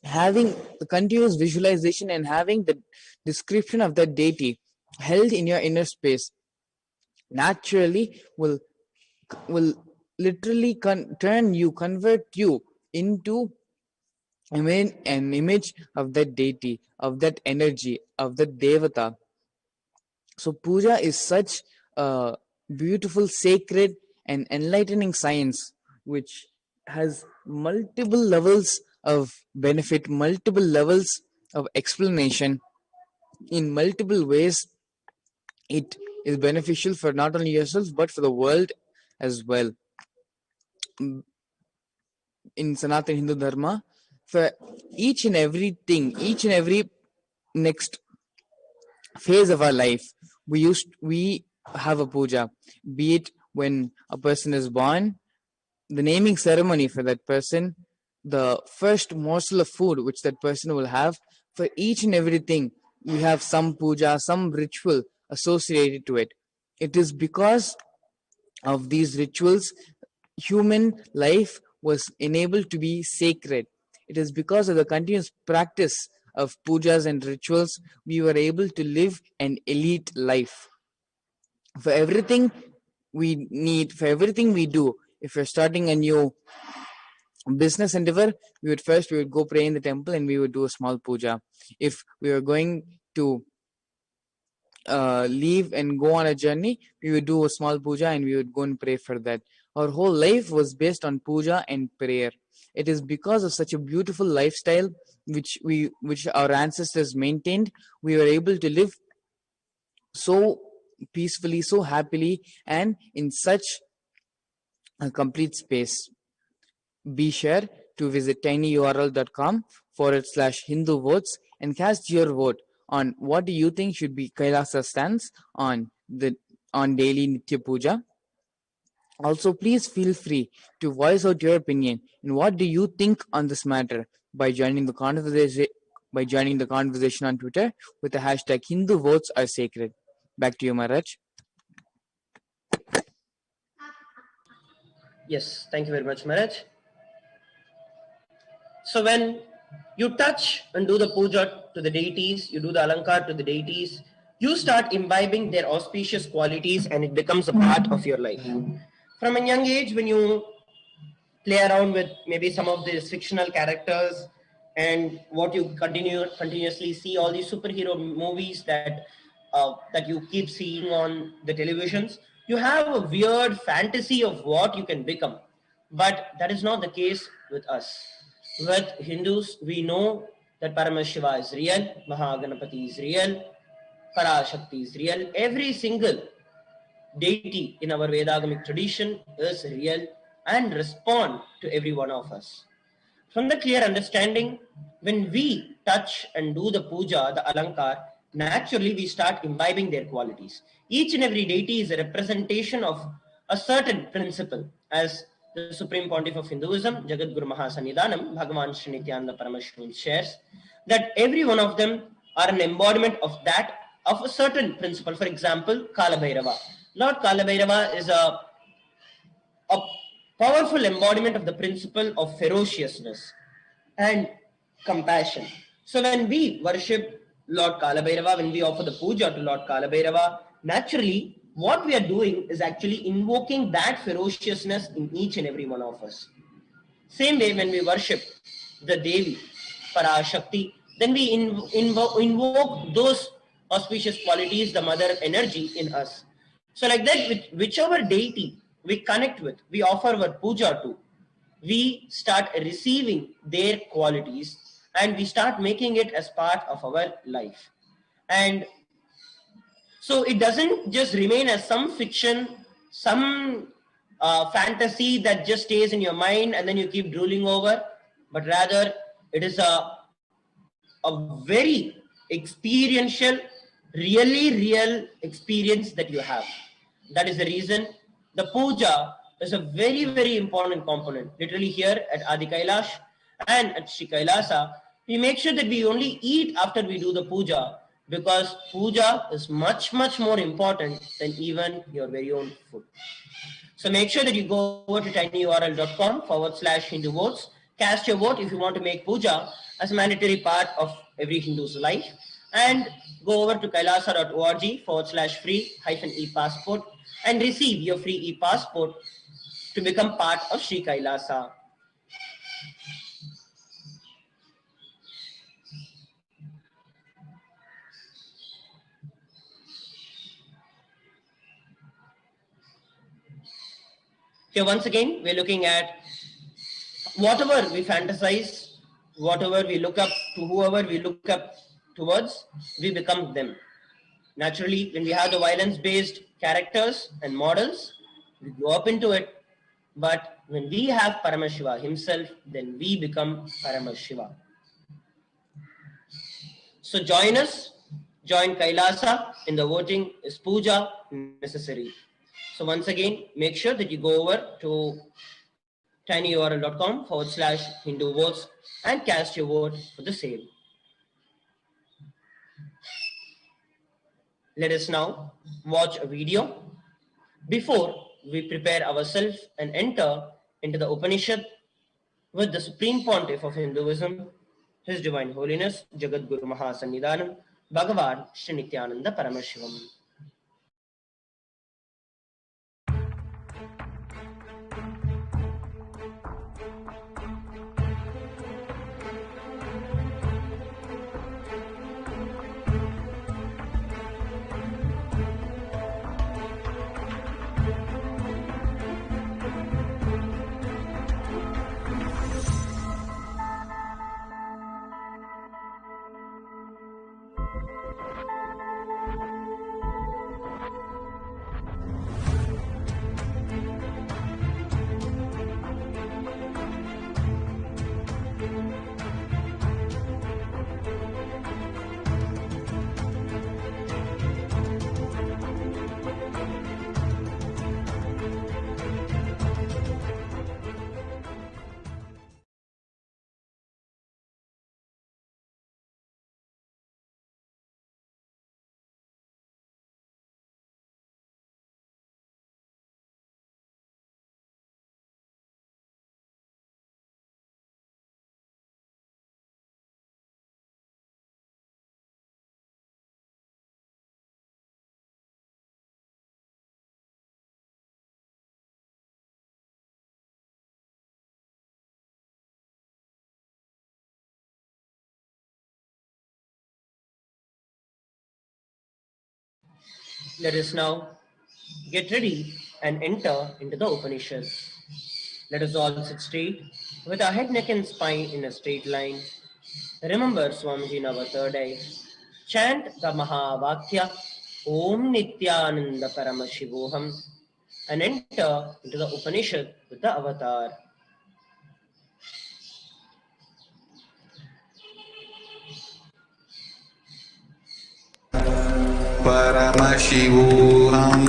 Having the continuous visualization and having the description of that deity held in your inner space naturally will literally convert you into an image of that deity, of that energy, of that devata. So puja is such a beautiful, sacred, and enlightening science which has multiple levels of benefit, multiple levels of explanation. In multiple ways, it is beneficial for not only yourself but for the world as well. In Sanatana Hindu Dharma, for each and everything, each and every next phase of our life, we have a puja, be it when a person is born, the naming ceremony for that person, the first morsel of food which that person will have. For each and everything, we have some puja, some ritual associated to it. It is because of these rituals human life was enabled to be sacred. It is because of the continuous practice of pujas and rituals we were able to live an elite life. For everything we need, for everything we do, if we're starting a new business endeavor, we would go pray in the temple and we would do a small puja. If we were going to leave and go on a journey, we would do a small puja and we would go and pray for that. Our whole life was based on puja and prayer. It is because of such a beautiful lifestyle which our ancestors maintained, we were able to live so peacefully, so happily, and in such a complete space. Be sure to visit tinyurl.com/Hindu votes and cast your vote on what do you think should be Kailasa stance on daily Nitya Puja. Also, please feel free to voice out your opinion and what do you think on this matter by joining the conversation on Twitter with the hashtag Hindu votes are sacred. Back to you, Maharaj. Yes, thank you very much, Maharaj. So when you touch and do the puja to the deities, you do the alankar to the deities, you start imbibing their auspicious qualities and it becomes a part of your life. From a young age, when you play around with maybe some of these fictional characters and what you continuously see, all these superhero movies that you keep seeing on the televisions, you have a weird fantasy of what you can become. But that is not the case with us. With Hindus, we know that Paramashiva is real, Mahaganapati is real, Parashakti is real. Every single deity in our Vedagamic tradition is real and respond to every one of us. From the clear understanding, when we touch and do the puja, the alankar, naturally we start imbibing their qualities. Each and every deity is a representation of a certain principle, as the Supreme Pontiff of Hinduism, Jagatguru Mahasannidhanam, Bhagavan Nithyananda Paramashivam shares, that every one of them are an embodiment of a certain principle. For example, Kala Bhairava. Lord Kala Bhairava is a powerful embodiment of the principle of ferociousness and compassion. So when we worship Lord Kala Bhairava, when we offer the puja to Lord Kala Bhairava, naturally what we are doing is actually invoking that ferociousness in each and every one of us. Same way when we worship the Devi, Parashakti, then we invoke those auspicious qualities, the mother energy in us. So like that, with whichever deity we connect with, we offer our puja to, we start receiving their qualities and we start making it as part of our life. And so it doesn't just remain as some fiction, some fantasy that just stays in your mind and then you keep drooling over, but rather it is a very experiential, really real experience that you have. That is the reason the puja is a very, very important component. Literally here at Adi Kailash and at Sri Kailasa, we make sure that we only eat after we do the puja, because puja is much, much more important than even your very own food. So make sure that you go over to tinyurl.com/Hindu votes. Cast your vote if you want to make puja as a mandatory part of every Hindu's life. And go over to kailasa.org/free-e-passport and receive your free e-passport to become part of Sri Kailasa. Here once again, we're looking at whatever we fantasize, whatever we look up to, whoever we look up towards, we become them. Naturally, when we have the violence-based characters and models, we go up into it. But when we have Paramashiva himself, then we become Paramashiva. So join us, join Kailasa in the voting. Is puja necessary? So once again, make sure that you go over to tinyurl.com/Hindu votes and cast your vote for the same. Let us now watch a video before we prepare ourselves and enter into the Upanishad with the Supreme Pontiff of Hinduism, His Divine Holiness, Jagatguru Mahasannidhanam, Bhagavan Shri Nithyananda Paramashivam. Let us now get ready and enter into the Upanishad. Let us all sit straight with our head, neck and spine in a straight line. Remember Swamiji in our third eye. Chant the Mahavakya Om Nithyananda Paramashivoham and enter into the Upanishad with the avatar. Paramashivoham.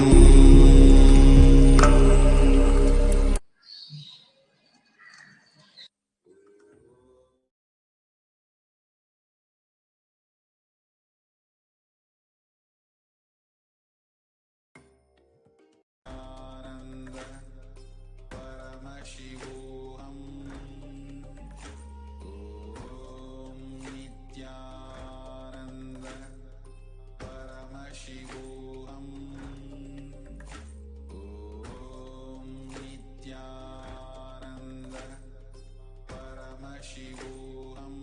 Paramashivoham. Om Nithyananda Paramashivoham. Om Nithyananda Paramashivoham.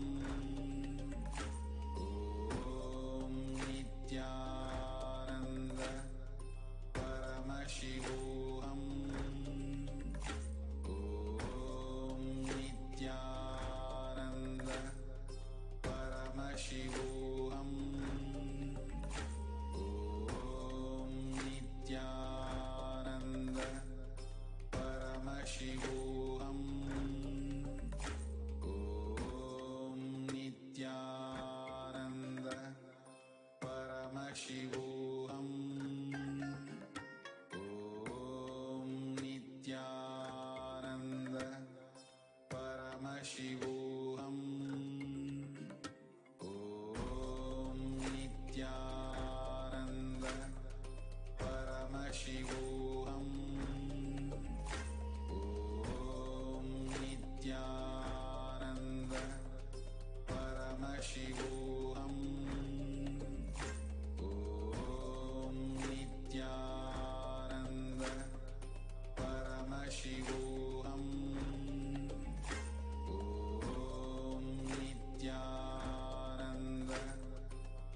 Paramashivoham.